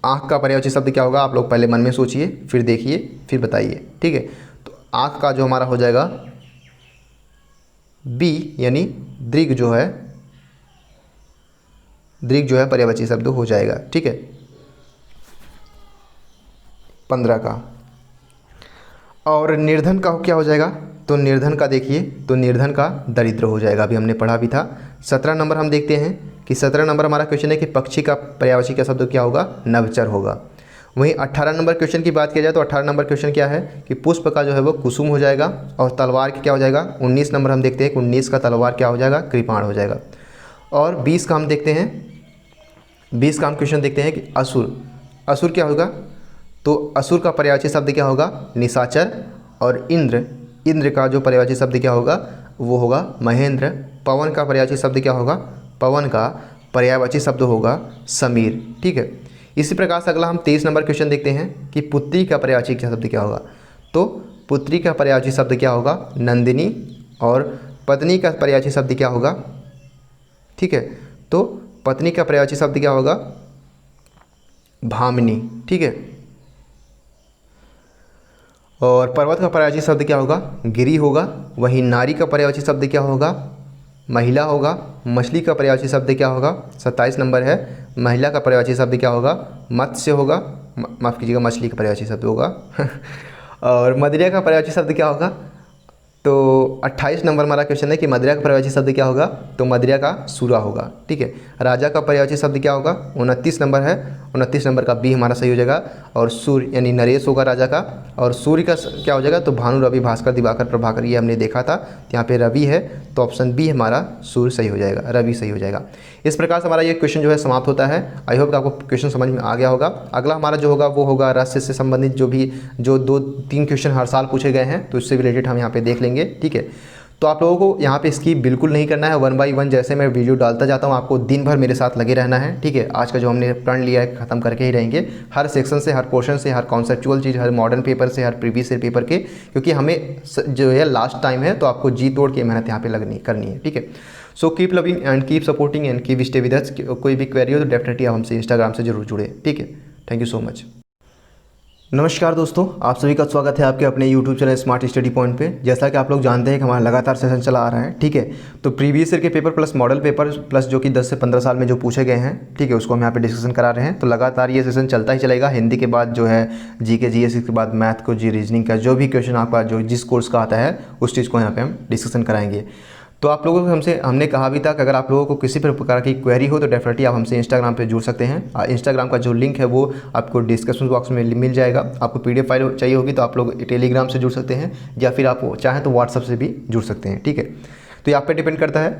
आँख का पर्यायवाची शब्द क्या होगा, आप लोग पहले मन में सोचिए, फिर देखिए, फिर बताइए। ठीक है, तो आँख का जो हमारा हो जाएगा बी, यानी दृग जो है, दृग जो है पर्यायवाची शब्द हो जाएगा। ठीक है, 15 का। और निर्धन का क्या हो जाएगा, तो निर्धन का देखिए, तो निर्धन का दरिद्र हो जाएगा, अभी हमने पढ़ा भी था। 17 नंबर हम देखते हैं कि 17 नंबर हमारा क्वेश्चन है कि पक्षी का पर्यायवाची का शब्द क्या होगा, नभचर होगा। वहीं 18 नंबर क्वेश्चन की बात किया जाए तो 18 नंबर क्वेश्चन क्या है कि पुष्प का जो है वो कुसुम हो जाएगा। और तलवार की क्या हो जाएगा, 19 नंबर हम देखते हैं कि 19 का तलवार क्या हो जाएगा, कृपाण हो जाएगा। और 20 का हम देखते हैं, 20 का हम क्वेश्चन देखते हैं कि असुर, असुर क्या होगा, तो असुर का पर्यायवाची शब्द क्या होगा, निशाचर। और इंद्र, इंद्र का जो पर्यायवाची शब्द क्या होगा, वो होगा महेंद्र। पवन का पर्यायवाची शब्द क्या होगा, पवन का पर्यायवाची शब्द होगा समीर। ठीक है, इसी प्रकार से अगला हम 23 नंबर क्वेश्चन देखते हैं कि पुत्री का पर्यायवाची शब्द क्या होगा। तो पुत्री का पर्यायवाची शब्द क्या होगा, नंदिनी। और पत्नी का पर्यायवाची शब्द क्या होगा, ठीक है, तो पत्नी का पर्यायवाची शब्द क्या होगा, भामिनी। ठीक है, और पर्वत का पर्यायवाची शब्द क्या होगा, गिरी होगा। वहीं नारी का पर्यायवाची शब्द क्या होगा, महिला होगा। मछली का पर्यायवाची शब्द क्या होगा, 27 नंबर है, महिला का पर्यायवाची शब्द क्या होगा, मत्स्य होगा, माफ़ कीजिएगा मछली का पर्यायवाची शब्द होगा और मदिरा का पर्यायवाची शब्द क्या होगा, तो 28 नंबर हमारा क्वेश्चन है कि मदिरा का पर्यायवाची शब्द क्या होगा, तो मदिरा का सूरा होगा। ठीक है, राजा का पर्यायवाची शब्द क्या होगा, 29 नंबर है, 29 नंबर का बी हमारा सही हो जाएगा। और सूर्य यानी नरेश होगा राजा का। और सूर्य का क्या हो जाएगा, तो भानु, रवि, भास्कर, दिवाकर, प्रभाकर, ये हमने देखा था। यहाँ पे रवि है तो ऑप्शन बी हमारा सूर्य सही हो जाएगा, रवि सही हो जाएगा। इस प्रकार से हमारा ये क्वेश्चन जो है समाप्त होता है। आई होप कि आपको क्वेश्चन समझ में आ गया होगा। अगला हमारा जो होगा वो होगा राशि से संबंधित जो 2-3 क्वेश्चन हर साल पूछे गए हैं, तो इससे रिलेटेड हम यहाँ पे देख लेंगे। ठीक है, तो आप लोगों को यहाँ पे स्किप बिल्कुल नहीं करना है। 1 बाय 1 जैसे मैं वीडियो डालता जाता हूँ, आपको दिन भर मेरे साथ लगे रहना है। ठीक है, आज का जो हमने प्रण लिया है ख़त्म करके ही रहेंगे, हर सेक्शन से, हर पोर्शन से, हर कॉन्सेप्चुअल चीज़, हर मॉडर्न पेपर से, हर प्रीवियस ईयर पेपर के, क्योंकि हमें जो है लास्ट टाइम है, तो आपको जी तोड़ के मेहनत यहाँ पे करनी है। ठीक है, so keep loving and keep supporting and keep stay with us. कोई भी क्वेरी हो तो डेफिनेटली आप हमसे इंस्टाग्राम से जरूर जुड़े। ठीक है, थैंक यू सो मच। नमस्कार दोस्तों, आप सभी का स्वागत है आपके अपने YouTube channel smart study point पे। जैसा कि आप लोग जानते हैं कि हमारा लगातार सेशन चला आ रहा है। ठीक है, तो प्रीवियस ईयर के paper plus model paper plus जो कि 10 से 15 साल में जो पूछे गए हैं, ठीक है, उसको हम यहाँ पे डिस्कशन करा रहे हैं। तो लगातार ये सेशन चलता ही चलेगा। हिंदी के बाद जो है जीके जीएस के बाद मैथ को, जी रीजनिंग का जो भी क्वेश्चन आपका जो जिस कोर्स का आता है उस चीज़ को यहाँ पर हम डिस्कशन कराएंगे। तो आप लोगों को हमने कहा भी था कि अगर आप लोगों को किसी प्रकार की क्वेरी हो तो डेफिनेटली आप हमसे इंस्टाग्राम पे जुड़ सकते हैं। इंस्टाग्राम का जो लिंक है वो आपको डिस्क्रिप्शन बॉक्स में मिल जाएगा। आपको PDF फाइल चाहिए होगी तो आप लोग टेलीग्राम से जुड़ सकते हैं, या फिर आप चाहें तो व्हाट्सअप से भी जुड़ सकते हैं। ठीक है, तो ये आप पे डिपेंड करता है।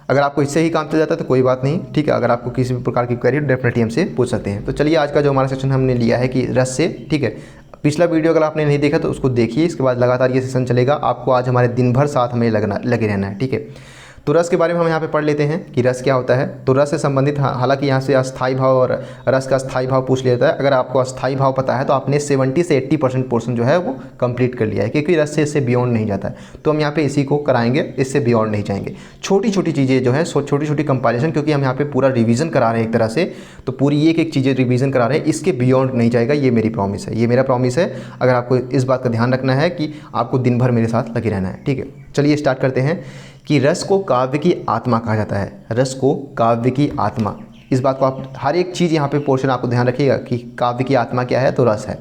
अगर आपको इससे ही काम चल जाता है तो कोई बात नहीं, ठीक है। अगर आपको किसी भी प्रकार की क्वेरी डेफिनेटली हमसे पूछ सकते हैं। तो चलिए आज का जो हमारा सेशन हमने लिया है कि रस से, ठीक है। पिछला वीडियो अगर आपने नहीं देखा तो उसको देखिए, इसके बाद लगातार ये सेशन चलेगा। आपको आज हमारे दिन भर साथ हमें लगे रहना है, ठीक है। तो रस के बारे में हम यहाँ पे पढ़ लेते हैं कि रस क्या होता है। तो रस से संबंधित हालांकि यहाँ से अस्थाई भाव और रस का स्थायी भाव पूछ लेता है। अगर आपको अस्थाई भाव पता है तो आपने 70 से 80% पोर्शन जो है वो कंप्लीट कर लिया है, क्योंकि रस से इससे बियॉन्ड नहीं जाता है। तो हम यहाँ पे इसी को कराएंगे, इससे बियॉन्ड नहीं जाएंगे। छोटी छोटी चीज़ें जो है, छोटी छोटी कंपारिजन, क्योंकि हम यहाँ पे पूरा रिवीजन करा रहे हैं एक तरह से, तो पूरी एक चीज़ें रिवीजन करा रहे हैं, इसके बियॉन्ड नहीं जाएगा। ये मेरी प्रॉमिस है, ये मेरा प्रॉमिस है। अगर आपको इस बात का ध्यान रखना है कि आपको दिन भर मेरे साथ लगे रहना है, ठीक है। चलिए स्टार्ट करते हैं कि रस को काव्य की आत्मा कहा जाता है। रस को काव्य की आत्मा, इस बात को आप हर एक चीज़ यहाँ पे पोर्शन आपको ध्यान रखिएगा कि काव्य की आत्मा क्या है, तो रस है।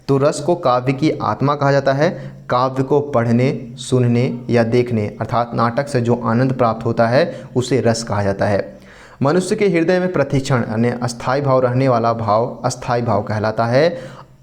तो रस को काव्य की आत्मा कहा जाता है। काव्य को पढ़ने, सुनने या देखने अर्थात नाटक से जो आनंद प्राप्त होता है उसे रस कहा जाता है। मनुष्य के हृदय में प्रतिक्षण यानी अस्थायी भाव रहने वाला भाव अस्थायी भाव कहलाता है,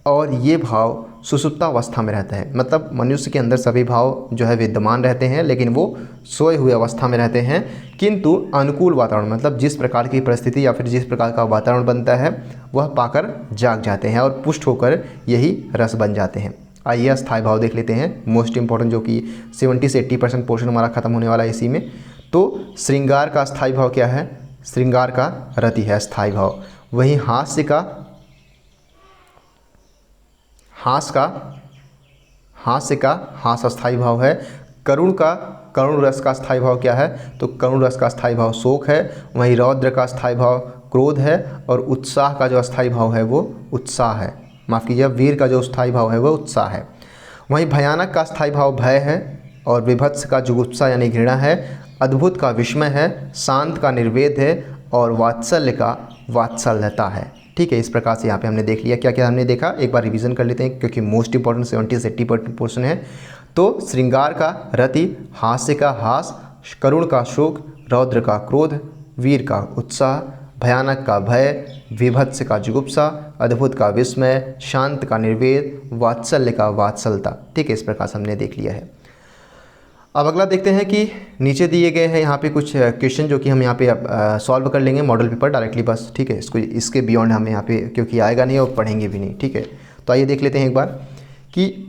और ये भाव सुसुप्तावस्था में रहता है। मतलब मनुष्य के अंदर सभी भाव जो है विद्यमान रहते हैं, लेकिन वो सोए हुए अवस्था में रहते हैं, किंतु अनुकूल वातावरण मतलब जिस प्रकार की परिस्थिति या फिर जिस प्रकार का वातावरण बनता है वह पाकर जाग जाते हैं और पुष्ट होकर यही रस बन जाते हैं। आइए अस्थायी भाव देख लेते हैं, मोस्ट इंपॉर्टेंट, जो कि 70 से 80% पोर्शन हमारा खत्म होने वाला है इसी में। तो श्रृंगार का अस्थायी भाव क्या है? श्रृंगार का रति है अस्थायी भाव। वहीं हास्य का हास अस्थायी भाव है। करुण रस का स्थायी भाव क्या है? तो करुण रस का स्थायी भाव शोक है। वहीं रौद्र का स्थायी भाव क्रोध है, और उत्साह का जो अस्थायी भाव है वो उत्साह है। माफ़ कीजिए, वीर का जो स्थायी भाव है वो उत्साह है। वहीं भयानक का स्थायी भाव भय है, और विभत्स का जुगुप्सा यानी घृणा है। अद्भुत का विस्मय है। शांत का निर्वेद है, और वात्सल्य का वात्सल्यता है, ठीक है। इस प्रकार से यहाँ पे हमने देख लिया क्या क्या हमने देखा। एक बार रिवीजन कर लेते हैं, क्योंकि मोस्ट इंपॉर्टेंट 70 से 80% पोर्शन है। तो श्रृंगार का रति, हास्य का हास, करुण का शोक, रौद्र का क्रोध, वीर का उत्साह, भयानक का भय, विभत्स का जुगुप्सा, अद्भुत का विस्मय, शांत का निर्वेद, वात्सल्य का वात्सलता, ठीक है। इस प्रकार से हमने देख लिया है। अब अगला देखते हैं कि नीचे दिए गए हैं यहाँ पे कुछ क्वेश्चन जो कि हम यहाँ पे सॉल्व कर लेंगे मॉडल पेपर डायरेक्टली, बस, ठीक है। इसके बियॉन्ड हमें यहाँ पे क्योंकि आएगा नहीं और पढ़ेंगे भी नहीं, ठीक है। तो आइए देख लेते हैं एक बार कि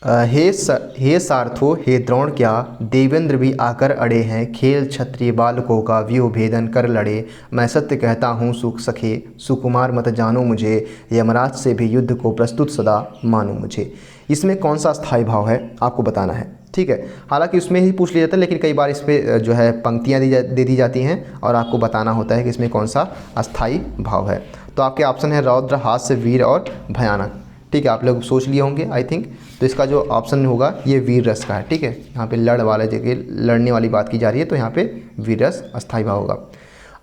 हे सारथो हे द्रोण क्या देवेंद्र भी आकर अड़े हैं, खेल क्षत्रिय बालकों का व्यूह भेदन कर लड़े, मैं सत्य कहता हूँ सुख सखे, सुकुमार मत जानो मुझे, यमराज से भी युद्ध को प्रस्तुत सदा मानो मुझे। इसमें कौन सा स्थायी भाव है आपको बताना है, ठीक है। हालांकि उसमें ही पूछ लिया जाता है, लेकिन कई बार इस पर जो है पंक्तियाँ दे दी जाती हैं और आपको बताना होता है कि इसमें कौन सा अस्थायी भाव है। तो आपके ऑप्शन है रौद्र, हास्य, वीर और भयानक, ठीक है। आप लोग सोच लिए होंगे आई थिंक। तो इसका जो ऑप्शन होगा ये वीर रस का है, ठीक है। यहाँ पे लड़ वाले जगह लड़ने वाली बात की जा रही है, तो यहाँ पे वीर रस अस्थायी भाव होगा।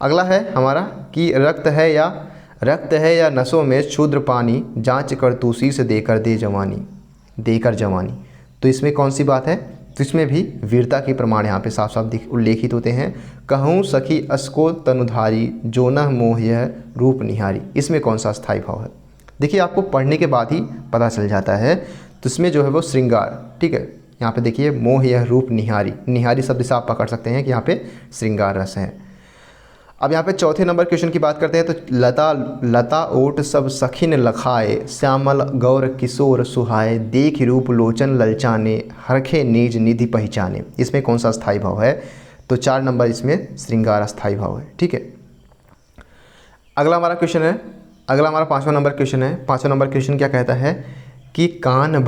अगला है हमारा कि रक्त है या नसों में क्षुद्र पानी, जांच कर तू शीश देकर देकर जवानी। तो इसमें कौन सी बात है? तो इसमें भी वीरता के प्रमाण यहाँ पे साफ साफ उल्लेखित होते हैं। कहूँ सखी अस्को तनुधारी, जो न मोह यह रूप निहारी। इसमें कौन सा स्थायी भाव है? देखिए आपको पढ़ने के बाद ही पता चल जाता है। तो इसमें जो है वो श्रृंगार, ठीक है। यहाँ पे देखिए मोह यह रूप निहारी, निहारी शब्द से आप पकड़ सकते हैं कि यहाँ पे श्रृंगार रस है। अब यहाँ पे चौथे नंबर क्वेश्चन की बात करते हैं। तो लता ओट सब सखिन लखाए, श्यामल गौर किशोर सुहाए, देख रूप लोचन ललचाने, हरखे निज निधि पहचाने। इसमें कौन सा स्थायी भाव है? तो 4 नंबर इसमें श्रृंगार स्थायी भाव है, ठीक है। अगला हमारा 5वां नंबर क्वेश्चन है। 5वां नंबर क्वेश्चन क्या कहता है कि कान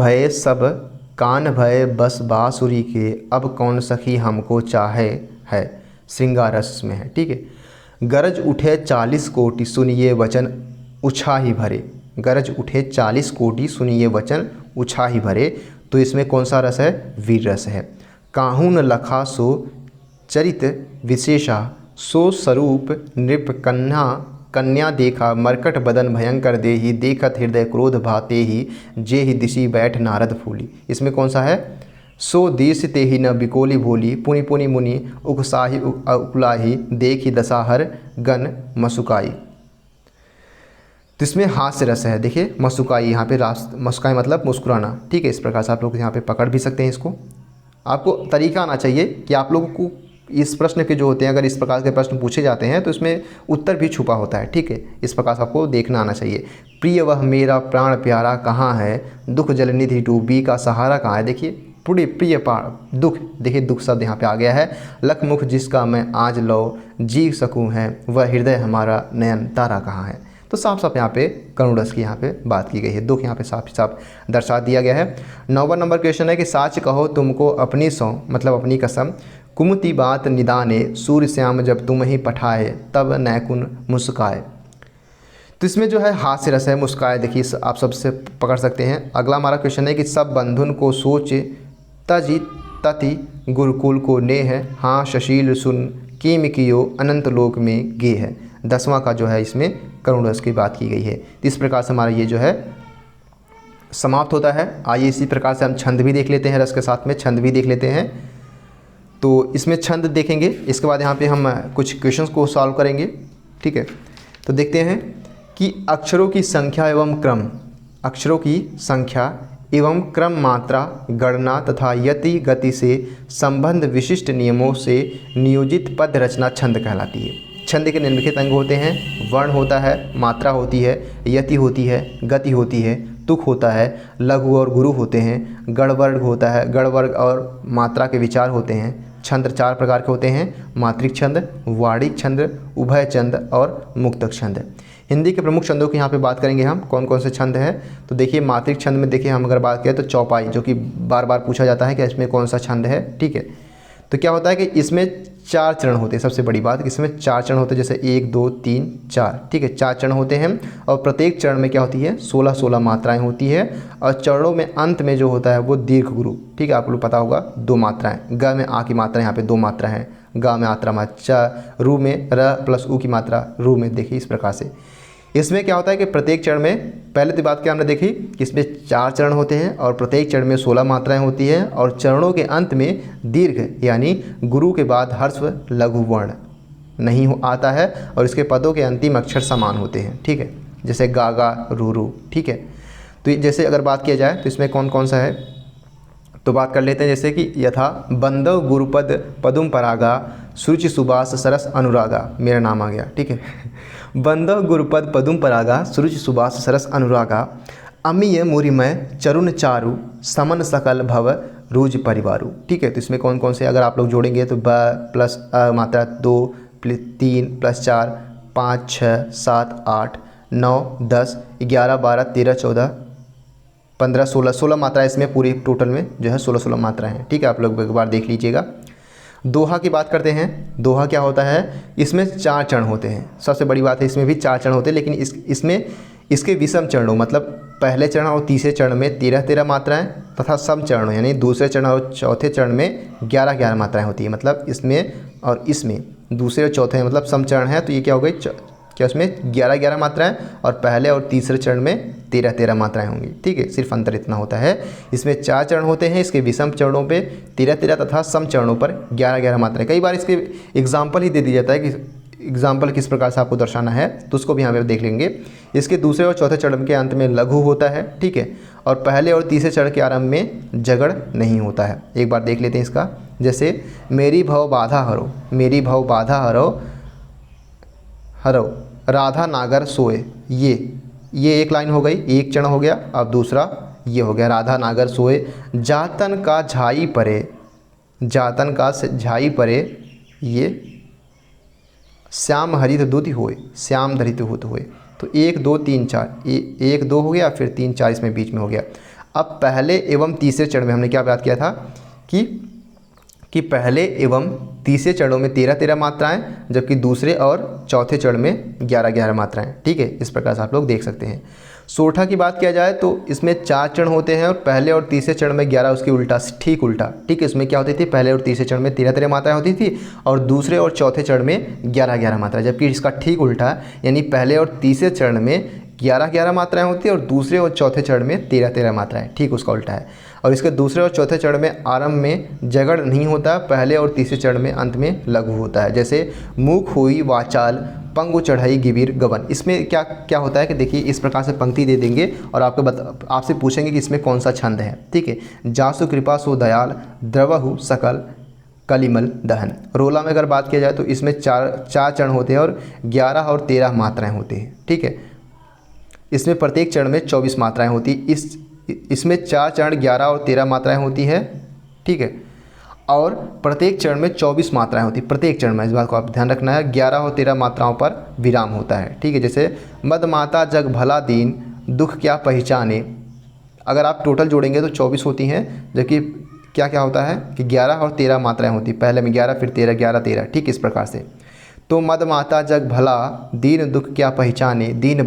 भय बस बाँसुरी के, अब कौन सखी हमको चाहे है। श्रृंगार रस में है, ठीक है। गरज उठे 40 कोटि सुनिए वचन उछाही भरे, गरज उठे 40 कोटि सुनिए वचन उछाही भरे। तो इसमें कौन सा रस है? वीर रस है। काहू न लखा सो चरित विशेषा, सो स्वरूप नृप कन्या देखा, मरकट बदन भयंकर देही, देखत हृदय क्रोध भाते ही, जे ही दिशि बैठ नारद फूली। इसमें कौन सा है? सो देश ते ही न बिकोली भोली, पुनि पुनि मुनि उकसाही उकुलाही, देखी दशाहर गन मसुकाई। तो इसमें हास्य रस है। देखिए मसुकाई, यहाँ पे मसुकाई मतलब मुस्कुराना, ठीक है। इस प्रकार से आप लोग यहाँ पे पकड़ भी सकते हैं इसको। आपको तरीका आना चाहिए कि आप लोगों को इस प्रश्न के जो होते हैं, अगर इस प्रकार के प्रश्न पूछे जाते हैं तो इसमें उत्तर भी छुपा होता है, ठीक है। इस प्रकार से आपको देखना आना चाहिए। प्रिय वह मेरा प्राण प्यारा कहाँ है, दुख जलनिधि डूबी का सहारा कहाँ है। देखिए पूरी प्रिय प्राण दुख, देखिए दुख शब्द यहाँ पे आ गया है। लखमुख जिसका मैं आज लो जी सकूँ है, वह हृदय हमारा नयन तारा कहाँ है। तो साफ साफ यहाँ पे करुणरस की यहाँ पे बात की गई है, दुख यहाँ पे साफ साफ दर्शा दिया गया है। 9वां नंबर क्वेश्चन है कि साच कहो तुमको अपनी सौ, मतलब अपनी कसम, कुमति बात निदाने, सूर्य श्याम जब तुम ही पठाए, तब नैकुन मुस्काए। तो इसमें जो है हास्य रस है, मुस्काए, देखिए आप सबसे पकड़ सकते हैं। अगला हमारा क्वेश्चन है कि सब बंधुन को सोच तजी तति गुरुकुल को ने है, हाँ शशील सुन किम कियो अनंत लोक में गे है। 10वां का जो है इसमें करुण रस की बात की गई है। तो इस प्रकार से हमारा ये जो है समाप्त होता है। आइए इसी प्रकार से हम छंद भी देख लेते हैं, रस के साथ में छंद भी देख लेते हैं। तो इसमें छंद देखेंगे, इसके बाद यहाँ पे हम कुछ क्वेश्चंस को सॉल्व करेंगे, ठीक है। तो देखते हैं कि अक्षरों की संख्या एवं क्रम, अक्षरों की संख्या एवं क्रम, मात्रा, गणना तथा यति गति से संबंध विशिष्ट नियमों से नियोजित पद रचना छंद कहलाती है। छंद के निम्नलिखित अंग होते हैं, वर्ण होता है, मात्रा होती है, यति होती है, गति होती है, तुक होता है, लघु और गुरु होते हैं, गढ़वर्ग होता है, गढ़वर्ग और मात्रा के विचार होते हैं। छंद 4 प्रकार के होते हैं, मात्रिक छंद, वाणिक छंद, उभय छंद और मुक्तक छंद। हिंदी के प्रमुख छंदों की यहाँ पे बात करेंगे हम, कौन कौन से छंद हैं। तो देखिए मात्रिक छंद में देखिए हम अगर बात करें तो चौपाई, जो कि बार बार पूछा जाता है कि इसमें कौन सा छंद है, ठीक है। तो क्या होता है कि इसमें 4 चरण होते हैं, सबसे बड़ी बात कि इसमें 4 चरण होते हैं, जैसे 1 2 3 4, ठीक है, 4 चरण होते हैं। और प्रत्येक चरण में क्या होती है, 16 मात्राएं होती है। और चरणों में अंत में जो होता है वो दीर्घ गुरु, ठीक है, आप लोग पता होगा 2 मात्राएं, ग में आ की मात्रा यहाँ पे 2 मात्रा है, गा में आत्रा मात्रा, रू में र प्लस उ की मात्रा, रू में देखिए इस प्रकार से। इसमें क्या होता है कि प्रत्येक चरण में, पहले तो बात क्या हमने देखी कि इसमें 4 चरण होते हैं और प्रत्येक चरण में 16 मात्राएं होती हैं। और चरणों के अंत में दीर्घ यानी गुरु के बाद ह्रस्व लघु वर्ण नहीं आता है और इसके पदों के अंतिम अक्षर समान होते हैं, ठीक है, जैसे गा गा रू रू, ठीक है। तो जैसे अगर बात किया जाए तो इसमें कौन कौन सा है, तो बात कर लेते हैं। जैसे कि यथा बंदव गुरुपद पदुम परागा, सुरुचि सुबास सरस अनुरागा, मेरा नाम आ गया, ठीक है। बंदव गुरुपद पदुम परागा, सुरुचि सुबास सरस अनुरागा, अमीय मुरिमय चरुण चारु, समन सकल भव रूज परिवारु, ठीक है। तो इसमें कौन कौन से अगर आप लोग जोड़ेंगे तो ब प्लस मात्रा 2 3 प्लस 4 5 6 7 8 9 10 11 12 13 14 15 16 मात्रा, इसमें पूरी टोटल में जो है 16 मात्राएं हैं, ठीक है। आप लोग एक बार देख लीजिएगा। दोहा की बात करते हैं। दोहा क्या होता है, इसमें 4 चरण होते हैं, सबसे बड़ी बात है इसमें भी 4 चरण होते हैं, लेकिन इसमें इसके विषम चरणों, मतलब पहले चरण और तीसरे चरण में 13 मात्राएं तथा सम चरणों यानी दूसरे चरण और चौथे चरण में 11 मात्राएं होती है। मतलब इसमें और इसमें दूसरे और चौथे मतलब सम चरण है, तो ये क्या हो गई, क्या उसमें 11 मात्राएं और पहले और तीसरे चरण में 13 मात्राएं होंगी, ठीक है। सिर्फ अंतर इतना होता है, इसमें 4 चरण होते हैं, इसके विषम चरणों पे 13 तथा सम चरणों पर 11 मात्राएं। कई बार इसके एग्जाम्पल ही दे दिया जाता है कि एग्जाम्पल किस प्रकार से आपको दर्शाना है, तो उसको भी यहाँ पे देख लेंगे। इसके दूसरे और चौथे चरण के अंत में लघु होता है, ठीक है, और पहले और तीसरे चरण के आरंभ में जगड़ नहीं होता है। एक बार देख लेते हैं इसका, जैसे मेरी भव बाधा हरो, मेरी भव बाधा हरो हरो, राधा नागर सोए, ये एक लाइन हो गई, एक चरण हो गया। अब दूसरा ये हो गया, राधा नागर सोए, जातन का झाई परे, जातन का झाई परे, ये श्याम हरित दुति होए, श्याम धरित हुत होए। तो 1 2 3 4, 1 2 हो गया, फिर 3 4 इसमें बीच में हो गया। अब पहले एवं तीसरे चरण में हमने क्या बात किया था कि पहले एवं तीसरे चरणों में 13 मात्राएं, जबकि दूसरे और चौथे चरण में 11 मात्राएं, ठीक है। इस प्रकार से आप लोग देख सकते हैं। सोठा की बात किया जाए तो इसमें 4 चरण होते हैं और पहले और तीसरे चरण में 11, उसकी उल्टा ठीक उल्टा, ठीक है। इसमें क्या होती थी, पहले और तीसरे चरण में 13 मात्राएं होती थी और दूसरे और चौथे चरण में 11 मात्राएं, जबकि इसका ठीक उल्टा, यानी पहले और तीसरे चरण में 11 मात्राएं होती है और दूसरे और चौथे चरण में 13 मात्राएं, ठीक उसका उल्टा है। और इसके दूसरे और चौथे चरण में आरंभ में जगड़ नहीं होता, पहले और तीसरे चरण में अंत में लघु होता है। जैसे मुख हुई वाचाल, पंगु चढ़ाई गिबीर गबन। इसमें क्या क्या होता है कि देखिए इस प्रकार से पंक्ति दे देंगे और आपसे पूछेंगे कि इसमें कौन सा छंद है, ठीक है। जासु कृपा सो दयाल, द्रवहु सकल कलिमल दहन। रोला में अगर बात किया जाए तो इसमें चार चरण होते हैं और 11 और 13 मात्राएं होती हैं, ठीक है। इसमें प्रत्येक चरण में 24 मात्राएं होती, इसमें 4 चरण 11 और 13 मात्राएं होती है, ठीक है। और प्रत्येक चरण में 24 मात्राएं होती, प्रत्येक चरण में, इस बात को आप ध्यान रखना है। 11 और 13 मात्राओं पर विराम होता है, ठीक है। जैसे मद माता जग भला दीन, दुख क्या पहचाने, अगर आप टोटल जोड़ेंगे तो 24 होती हैं, जबकि क्या क्या होता है कि 11 और 13 मात्राएं होती, पहले में 11 फिर 13, 11 13, ठीक इस प्रकार से। तो मद माता जग भला दीन दुख क्या पहचाने, दीन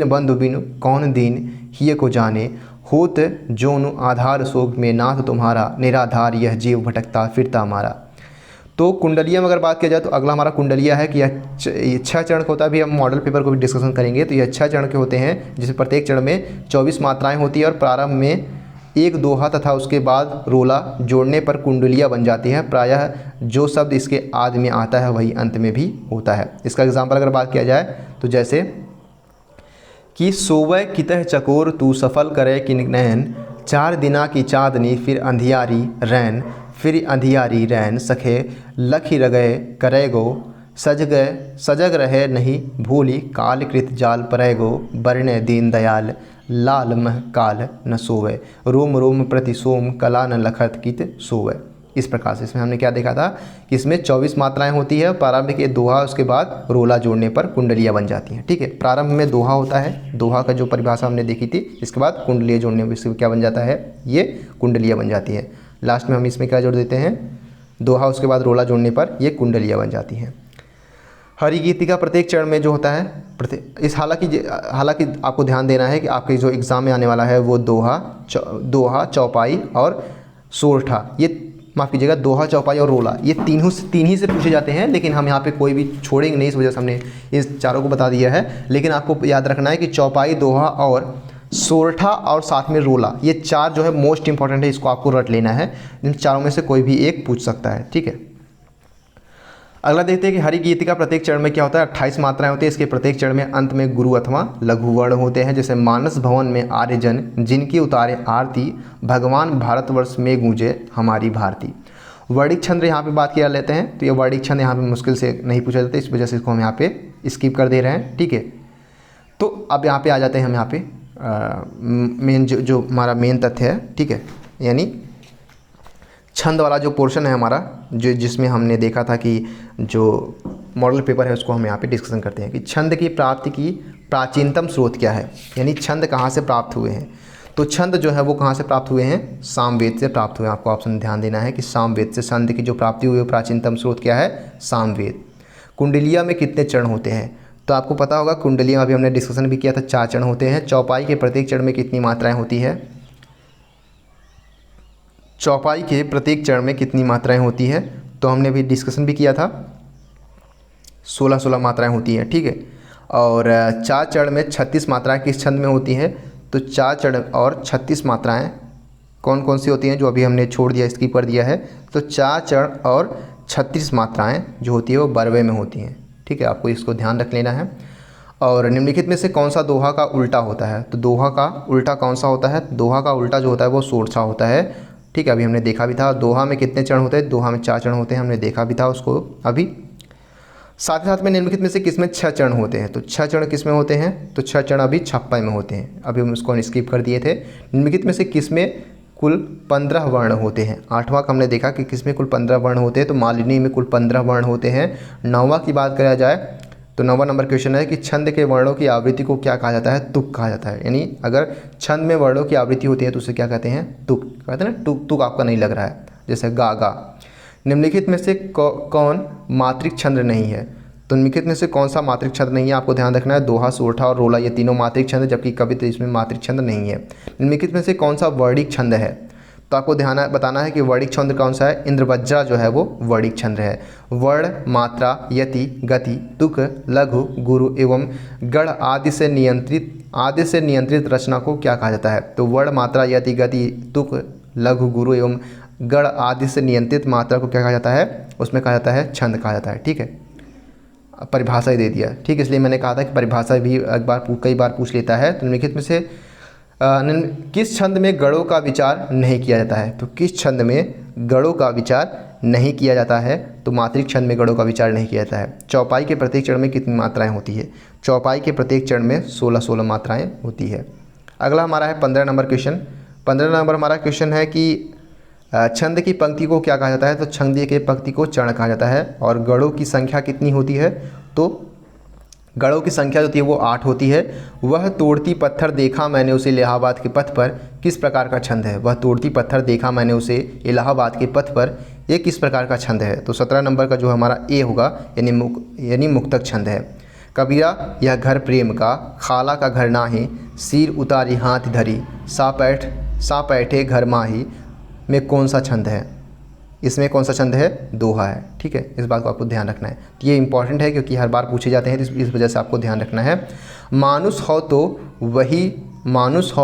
बंधु बिनु कौन दीन हिय को जाने, होत जोनु आधार शोक में नाथ तुम्हारा, निराधार यह जीव भटकता फिरता हमारा। तो कुंडलिया में अगर बात किया जाए तो अगला हमारा कुंडलिया है कि यह 6 चरण का होता है। अभी हम मॉडल पेपर को भी डिस्कशन करेंगे। तो यह 6 चरण के होते हैं, जिसमें प्रत्येक चरण में 24 मात्राएं होती है और प्रारंभ में एक दोहा तथा उसके बाद रोला जोड़ने पर कुंडलिया बन जाती है। प्रायः जो शब्द इसके आदि में आता है वही अंत में भी होता है। इसका एग्जाम्पल अगर बात किया जाए तो जैसे कि सोवै कितह चकोर तू सफल करे किन नैन, 4 दिना की चाँदनी फिर अंधियारी रैन, फिर अंधियारी रैन सखे लखी रगए करे गो, सजग रहे नहीं भूली काल कृत जाल परै गो, बरने दीन दयाल लाल मह काल न सोवे, रोम रोम प्रति सोम कला न लखत कित सोवे। इस प्रकार से इसमें हमने क्या देखा था कि इसमें 24 मात्राएं होती है, प्रारंभ के दोहा, उसके बाद रोला जोड़ने पर कुंडलियाँ बन जाती हैं, ठीक है। प्रारंभ में दोहा होता है, दोहा का जो परिभाषा हमने देखी थी, इसके बाद कुंडलियाँ जोड़ने में इससे क्या बन जाता है, ये कुंडलियाँ बन जाती है। लास्ट में हम इसमें क्या जोड़ देते हैं, दोहा, उसके बाद रोला जोड़ने पर ये कुंडलियाँ बन जाती हैं। हरिगीतिका प्रत्येक चरण में जो होता है हालांकि आपको ध्यान देना है कि आपके जो एग्ज़ाम में आने वाला है वो दोहा चौपाई और सोरठा, ये माफ़ कीजिएगा, दोहा चौपाई और रोला, ये तीन ही से पूछे जाते हैं। लेकिन हम यहाँ पे कोई भी छोड़ेंगे नहीं, इस वजह से हमने इस चारों को बता दिया है। लेकिन आपको याद रखना है कि चौपाई, दोहा और सोरठा और साथ में रोला, ये 4 जो है मोस्ट इंपॉर्टेंट है, इसको आपको रट लेना है। इन चारों में से कोई भी एक पूछ सकता है, ठीक है। अगला देखते हैं कि हरिगीतिका प्रत्येक चरण में क्या होता है, 28 मात्राएं होती है। इसके प्रत्येक चरण में अंत में गुरु अथवा लघु वर्ण होते हैं। जैसे मानस भवन में आर्यजन जिनकी उतारे आरती, भगवान भारतवर्ष में गूंजे हमारी भारती। वर्णिक छंद यहाँ पे बात किया लेते हैं, तो ये वर्णिक छंद यहाँ पे मुश्किल से नहीं पूछा जाता, इस वजह से इसको हम यहाँ पे स्किप कर दे रहे हैं, ठीक है। तो अब यहाँ पे आ जाते हैं हम यहाँ पे मेन जो हमारा मेन तथ्य है, ठीक है, यानी छंद वाला जो पोर्शन है हमारा, जो जिसमें हमने देखा था कि जो मॉडल पेपर है उसको हम यहाँ पे डिस्कशन करते हैं कि छंद की प्राप्ति की प्राचीनतम स्रोत क्या है, यानी छंद कहाँ से प्राप्त हुए हैं। तो छंद जो है वो कहाँ से प्राप्त हुए हैं, सामवेद से प्राप्त हुए हैं। आपको ऑप्शन ध्यान देना है कि सामवेद से छंद की जो प्राप्ति हुई है प्राचीनतम स्रोत क्या है, सामवेद। कुंडलिया में कितने चरण होते हैं, तो आपको पता होगा कुंडलिया में अभी हमने डिस्कशन भी किया था, 4 चरण होते हैं। चौपाई के प्रत्येक चरण में कितनी मात्राएं होती है, चौपाई के प्रत्येक चरण में कितनी मात्राएं होती है, तो हमने भी डिस्कशन भी किया था, 16 मात्राएं होती हैं, ठीक है। और 4 चरण में 36 मात्राएं किस छंद में होती हैं, तो 4 चरण और 36 मात्राएं कौन कौन सी होती हैं, जो अभी हमने छोड़ दिया, स्किप कर दिया है। तो 4 चरण और 36 मात्राएं जो होती है वो बरवे में होती हैं, ठीक है, आपको इसको ध्यान रख लेना है। और निम्नलिखित में से कौन सा दोहा का उल्टा होता है, तो दोहा का उल्टा कौन सा होता है, दोहा का उल्टा जो होता है वो सोरठा होता है, ठीक है। अभी हमने देखा भी था दोहा में कितने चरण होते हैं, दोहा में 4 चरण होते हैं, हमने देखा भी था उसको अभी। साथ ही साथ में निम्नलिखित में से किसमें 6 चरण होते हैं, तो 6 चरण किसमें होते हैं, तो 6 चरण अभी छप्पा में होते हैं, अभी हम उसको स्किप कर दिए थे। निम्नलिखित में से किसमें कुल 15 वर्ण होते हैं, 8वां का हमने देखा कि किसमें कुल 15 वर्ण होते हैं, तो मालिनी में कुल 15 वर्ण होते हैं। 9वां की बात करा जाए तो 9वां नंबर क्वेश्चन है कि छंद के वर्णों की आवृत्ति को क्या कहा जाता है, तुक कहा जाता है। यानी अगर छंद में वर्णों की आवृत्ति होती है तो उसे क्या कहते हैं, तुक कहते हैं ना। तुक आपका नहीं लग रहा है, जैसे गा गा। निम्नलिखित में से कौन मात्रिक छंद नहीं है, तो निम्नलिखित में से कौन सा मात्रिक छंद नहीं है, आपको ध्यान रखना है। दोहा, सोरठा और रोला ये तीनों मात्रिक छंद है, जबकि कविता इसमें मात्रिक छंद नहीं है। निम्नलिखित में से कौन सा वर्णिक छंद है, तो आपको बताना है कि वर्णिक छंद कौन सा है। इंद्रवज्रा जो है वो वर्णिक छंद है। वर्ण, मात्रा, यति, गति, तुक, लघु, गुरु एवं गढ़ आदि से नियंत्रित रचना को क्या कहा जाता है, तो वर्ण, मात्रा, यति, गति, तुक, लघु, गुरु एवं गढ़ आदि से नियंत्रित मात्रा को क्या कहा जाता है, उसमें कहा जाता है छंद कहा जाता है, ठीक है। परिभाषा ही दे दिया, ठीक, इसलिए मैंने कहा था कि परिभाषा भी कई बार पूछ लेता है। तो निम्नलिखित में से किस छंद में गढ़ों का विचार नहीं किया जाता है, तो किस छंद में गढ़ों का विचार नहीं किया जाता है तो मात्रिक छंद में गणों का विचार नहीं किया जाता है। चौपाई के प्रत्येक चरण में कितनी मात्राएं होती है? चौपाई के प्रत्येक चरण में 16 मात्राएं होती है। अगला हमारा है 15 नंबर क्वेश्चन। 15 नंबर हमारा क्वेश्चन है कि छंद की पंक्ति को क्या कहा जाता है? तो छंद की पंक्ति को चरण कहा जाता है। और गणों की संख्या कितनी होती है? तो गणों की संख्या जो होती है वो 8 होती है। वह तोड़ती पत्थर देखा मैंने उसे इलाहाबाद के पथ पर किस प्रकार का छंद है? वह तोड़ती पत्थर देखा मैंने उसे इलाहाबाद के पथ पर, ये किस प्रकार का छंद है? तो 17 नंबर का जो हमारा ए होगा यानी मुक्तक छंद है। कबीरा यह घर प्रेम का, खाला का घर नाही, सिर उतारी हाथ धरी, सा पैठे घर माही में कौन सा छंद है? इसमें कौन सा छंद है? दोहा है। ठीक है, इस बात को आपको ध्यान रखना है। तो ये इंपॉर्टेंट है क्योंकि हर बार पूछे जाते हैं, तो इस वजह से आपको ध्यान रखना है। मानुष हो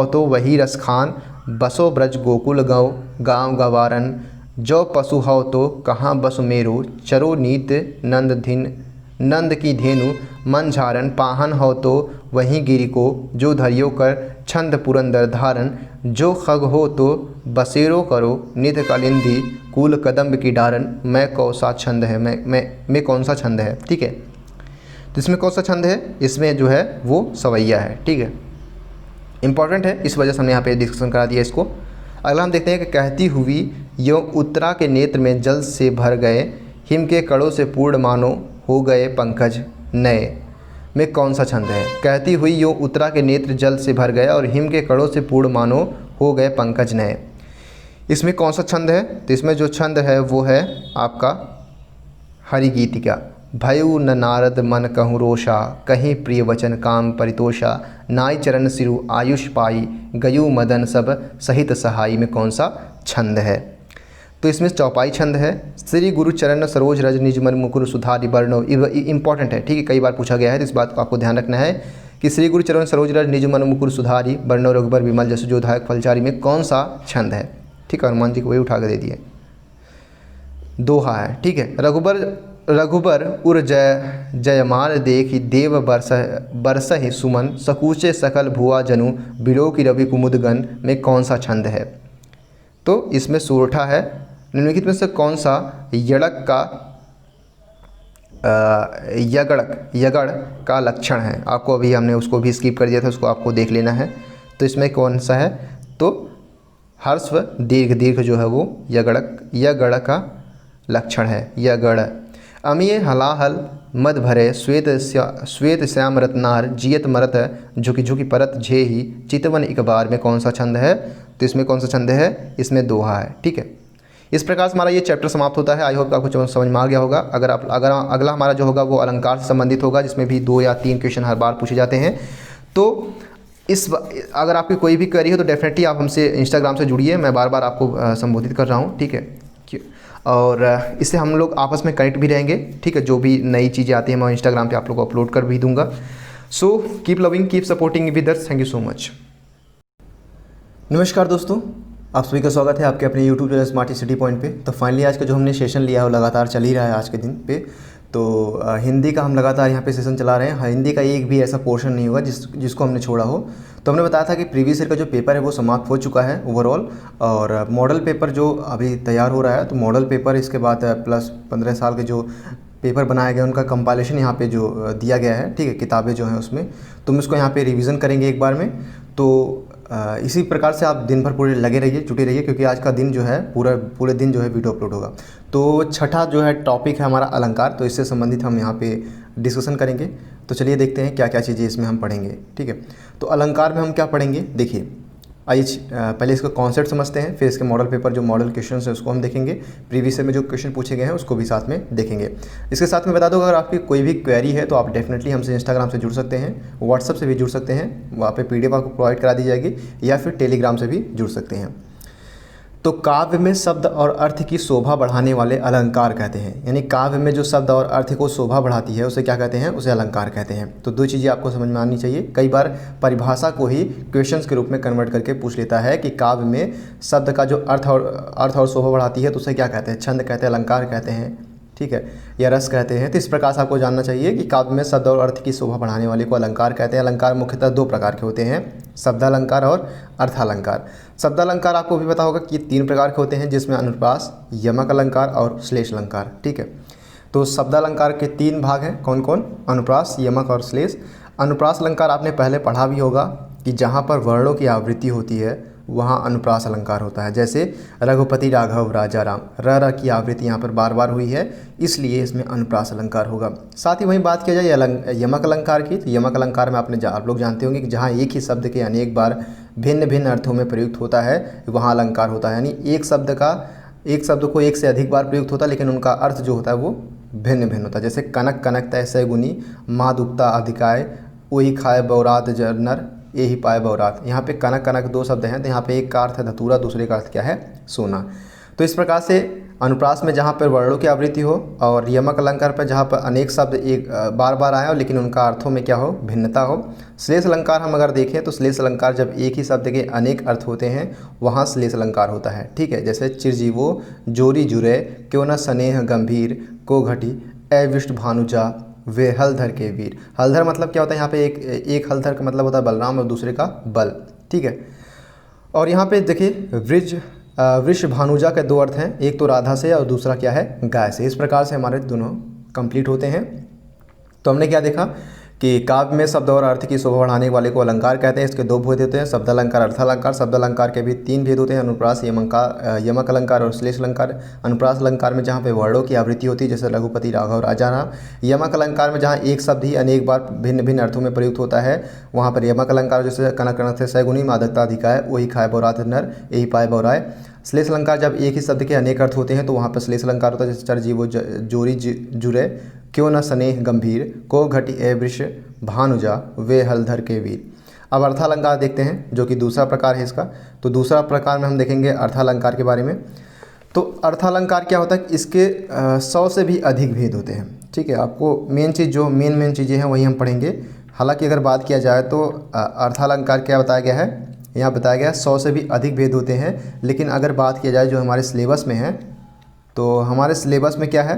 तो वही रसखान, बसो ब्रज गोकुल गाँव गवारन, जो पशु हो तो कहाँ बसु मेरो, चरो नीत नंद की धेनु, मन झारन, पाहन हो तो वहीं गिरी को, जो धरियो कर छंद पुरंदर धारन, जो खग हो तो बसेरो करो निध कालिंदी, कूल कदम्ब की डारन, मैं कौन सा छंद है? मैं कौन सा छंद है? ठीक है, तो इसमें कौन सा छंद है? इसमें जो है वो सवैया है। ठीक है, इंपॉर्टेंट है, इस वजह से हमने यहाँ पे डिस्कशन करा दिया इसको। अगला हम देखते हैं कि कहती हुई यो उत्तरा के नेत्र में जल से भर गए, हिम के कड़ों से पूर्ण मानो हो गए पंकज नए में कौन सा छंद है? कहती हुई यो उत्तरा के नेत्र जल से भर गए और हिम के कड़ों से पूर्ण मानो हो गए पंकज नए, इसमें कौन सा छंद है? तो इसमें जो छंद है वो है आपका हरिगीतिका। भयउ न नारद मन कहूँ रोषा, कहीं प्रिय वचन काम परितोषा, नाई चरण सिरु आयुष पाई, गयु मदन सब सहित सहाई में कौन सा छंद है? तो इसमें चौपाई छंद है। श्री गुरु चरण सरोज रज निज मन मुकुर सुधारि वर्णव, इंपॉर्टेंट है। ठीक है, कई बार पूछा गया है, तो इस बात को आपको ध्यान रखना है कि श्री गुरु चरण सरोज रज निज मन मुकुर सुधारि वर्णव रघुबर विमल जस जो धायक फलचारी में कौन सा छंद है? ठीक है, हनुमान जी को वही उठा के दे दिए, दोहा है। ठीक है, रघुबर उर जयमार देखि देव बरसहि सुमन, सकूचे सकल भुआ जनु, बिलो की रवि कुमुदगन में कौन सा छंद है? तो इसमें सोरठा है। निम्नलिखित में से कौन सा यगड़ का लक्षण है? आपको अभी हमने उसको भी स्किप कर दिया था, उसको आपको देख लेना है। तो इसमें कौन सा है? तो हर्स्व दीर्घ जो है वो यगड़ का लक्षण है। यगड़ अमीय हलाहल मद भरे, श्वेत श्याम रत्नार, जियत मरत झुकी परत झे ही, चितवन एक बार में कौन सा छंद है? तो इसमें कौन सा छंद है? इसमें दोहा है। ठीक है, इस प्रकार से हमारा ये चैप्टर समाप्त होता है। आई होप आपको समझ में आ गया होगा। अगर अगला हमारा जो होगा वो अलंकार से संबंधित होगा, जिसमें भी 2 या 3 क्वेश्चन हर बार पूछे जाते हैं। तो अगर आपकी कोई भी क्वेरी हो तो डेफिनेटली आप हमसे इंस्टाग्राम से जुड़िए, मैं बार बार आपको संबोधित कर रहा हूँ। ठीक है, और इससे हम लोग आपस में कनेक्ट भी रहेंगे। ठीक है, जो भी नई चीज़ें आती हैं मैं इंस्टाग्राम पे आप लोग को अपलोड कर भी दूंगा। So keep loving, keep supporting with us. Thank you so much. नमस्कार दोस्तों, आप सभी का स्वागत है आपके अपने YouTube channel smart city point पे। तो फाइनली आज का जो हमने सेशन लिया है वो लगातार चल ही रहा है आज के दिन पे। तो हिंदी का हम लगातार यहाँ पे सेशन चला रहे हैं। हिंदी का एक भी ऐसा पोर्शन नहीं होगा जिसको हमने छोड़ा हो। तो हमने बताया था कि प्रीवियस ईयर का जो पेपर है वो समाप्त हो चुका है ओवरऑल, और मॉडल पेपर जो अभी तैयार हो रहा है, तो मॉडल पेपर इसके बाद प्लस 15 साल के जो पेपर बनाए गए उनका कंपाइलेशन यहाँ पे जो दिया गया है। ठीक है, किताबें जो हैं उसमें तो हम इसको यहाँ पे रिवीजन करेंगे एक बार में। तो इसी प्रकार से आप दिन भर पूरे लगे रहिए, जुटे रहिए, क्योंकि आज का दिन जो है पूरे दिन जो है वीडियो अपलोड होगा। तो छठा जो है टॉपिक है हमारा अलंकार, तो इससे संबंधित हम यहाँ पे डिस्कशन करेंगे। तो चलिए देखते हैं क्या क्या चीज़ें इसमें हम पढ़ेंगे। ठीक है, तो अलंकार में हम क्या पढ़ेंगे, देखिए आइए पहले इसका कॉन्सेप्ट समझते हैं, फिर इसके मॉडल पेपर जो मॉडल क्वेश्चन है उसको हम देखेंगे, प्रीवियस ईयर में जो क्वेश्चन पूछे गए हैं उसको भी साथ में देखेंगे। इसके साथ में बता दो, अगर आपकी कोई भी क्वेरी है तो आप डेफिनेटली हमसे इंस्टाग्राम से जुड़ सकते हैं, व्हाट्सअप से भी जुड़ सकते हैं, वहाँ पे PDF आपको प्रोवाइड करा दी जाएगी, या फिर टेलीग्राम से भी जुड़ सकते हैं। तो काव्य में शब्द और अर्थ की शोभा बढ़ाने वाले अलंकार कहते हैं। यानी काव्य में जो शब्द और अर्थ को शोभा बढ़ाती है उसे क्या कहते हैं? उसे अलंकार कहते हैं। तो 2 चीज़ें आपको समझ में आनी चाहिए। कई बार परिभाषा को ही क्वेश्चंस के रूप में कन्वर्ट करके पूछ लेता है कि काव्य में शब्द का जो अर्थ और शोभा बढ़ाती है तो उसे क्या कहते हैं? छंद कहते हैं, अलंकार कहते हैं। ठीक है, या रस कहते हैं। तो इस प्रकार से आपको जानना चाहिए कि काव्य में शब्द और अर्थ की शोभा बढ़ाने वाले को अलंकार कहते हैं। अलंकार मुख्यतः दो प्रकार के होते हैं, शब्दालंकार और अर्थालंकार। शब्दालंकार आपको भी पता होगा कि 3 प्रकार के होते हैं, जिसमें अनुप्रास, यमक अलंकार और श्लेष अलंकार। ठीक है, तो शब्दालंकार के 3 भाग हैं, कौन कौन? अनुप्रास, यमक और श्लेष। अनुप्रास अलंकार आपने पहले पढ़ा भी होगा कि जहाँ पर वर्णों की आवृत्ति होती है वहाँ अनुप्रास अलंकार होता है। जैसे रघुपति राघव राजा राम, र की आवृत्ति यहाँ पर बार बार हुई है, इसलिए इसमें अनुप्रास अलंकार होगा। साथ ही वहीं बात किया जाए यमक अलंकार की, तो यमक अलंकार में आप लोग जानते होंगे कि जहाँ एक ही शब्द के अनेक बार भिन्न भिन्न अर्थों में प्रयुक्त होता है वहाँ अलंकार होता है। यानी एक शब्द को एक से अधिक बार प्रयुक्त होता है, लेकिन उनका अर्थ जो होता है वो भिन्न भिन्न होता है। जैसे कनक कनकतय सैगुनी, माँ दुक्ता अधिकाय, ओही खाए बौरात जरनर, यही पाए बौरात। यहाँ पे कनक कनक 2 शब्द हैं, तो यहाँ पे एक का अर्थ है धतूरा, दूसरे का अर्थ क्या है? सोना। तो इस प्रकार से अनुप्रास में जहाँ पर वर्णों की आवृत्ति हो और यमक अलंकार पर जहाँ पर अनेक शब्द एक बार बार आए हो लेकिन उनका अर्थों में क्या हो? भिन्नता हो। श्लेष अलंकार हम अगर देखें तो श्लेष अलंकार जब एक ही शब्द के अनेक अर्थ होते हैं वहाँ श्लेष अलंकार होता है। ठीक है, जैसे चिरजीवो जोरी जुरे, क्यों न स्नेह गंभीर, को घटी ए विष्ट भानुजा, वे हलधर के वीर। हलधर मतलब क्या होता है? यहाँ पे एक हलधर का मतलब होता है बलराम और दूसरे का बल। ठीक है, और यहाँ पे देखिए वृष भानुजा के 2 अर्थ हैं, एक तो राधा से और दूसरा क्या है? गाय से। इस प्रकार से हमारे दोनों कंप्लीट होते हैं। तो हमने क्या देखा कि काव्य में शब्द और अर्थ की शोभा बढ़ाने वाले को अलंकार कहते हैं। इसके 2 भेद होते हैं, शब्दालंकार, अर्थालंकार। शब्दालंकार के भी 3 भेद होते हैं, अनुप्रास, यमक अलंकार और श्लेष अलंकार। अनुप्रास अलंकार में जहाँ पे वर्णों की आवृत्ति होती है, जैसे रघुपति राघव राजा राम। यमक अलंकार में जहाँ एक शब्द ही अनेक बार भिन्न भिन्न अर्थों में प्रयुक्त होता है, वहाँ पर यमक अलंकार, जैसे कनक कनक से सैगुनी, माँ दुक्ता अधिकाय, वही खाए बौरात नर, यही पाए बौराय। श्लेष अलंकार जब एक ही शब्द के अनेक अर्थ होते हैं तो वहाँ पर श्लेष अलंकार होता है, जैसे चरजीवो जोरी जुरे, क्यों न स्नेह गंभीर, को घटी ए वृष भानुजा, वे हलधर के वीर। अब अर्थालंकार देखते हैं, जो कि दूसरा प्रकार है इसका। तो दूसरा प्रकार में हम देखेंगे अर्थालंकार के बारे में। तो अर्थालंकार क्या होता है? इसके 100 से भी अधिक भेद होते हैं। ठीक है, आपको मेन चीज़ें हैं वही हम पढ़ेंगे। हालांकि अगर बात किया जाए तो अर्थालंकार क्या बताया गया है? यहाँ बताया गया 100 से भी अधिक भेद होते हैं। लेकिन अगर बात किया जाए जो हमारे सिलेबस में है, तो हमारे सिलेबस में क्या है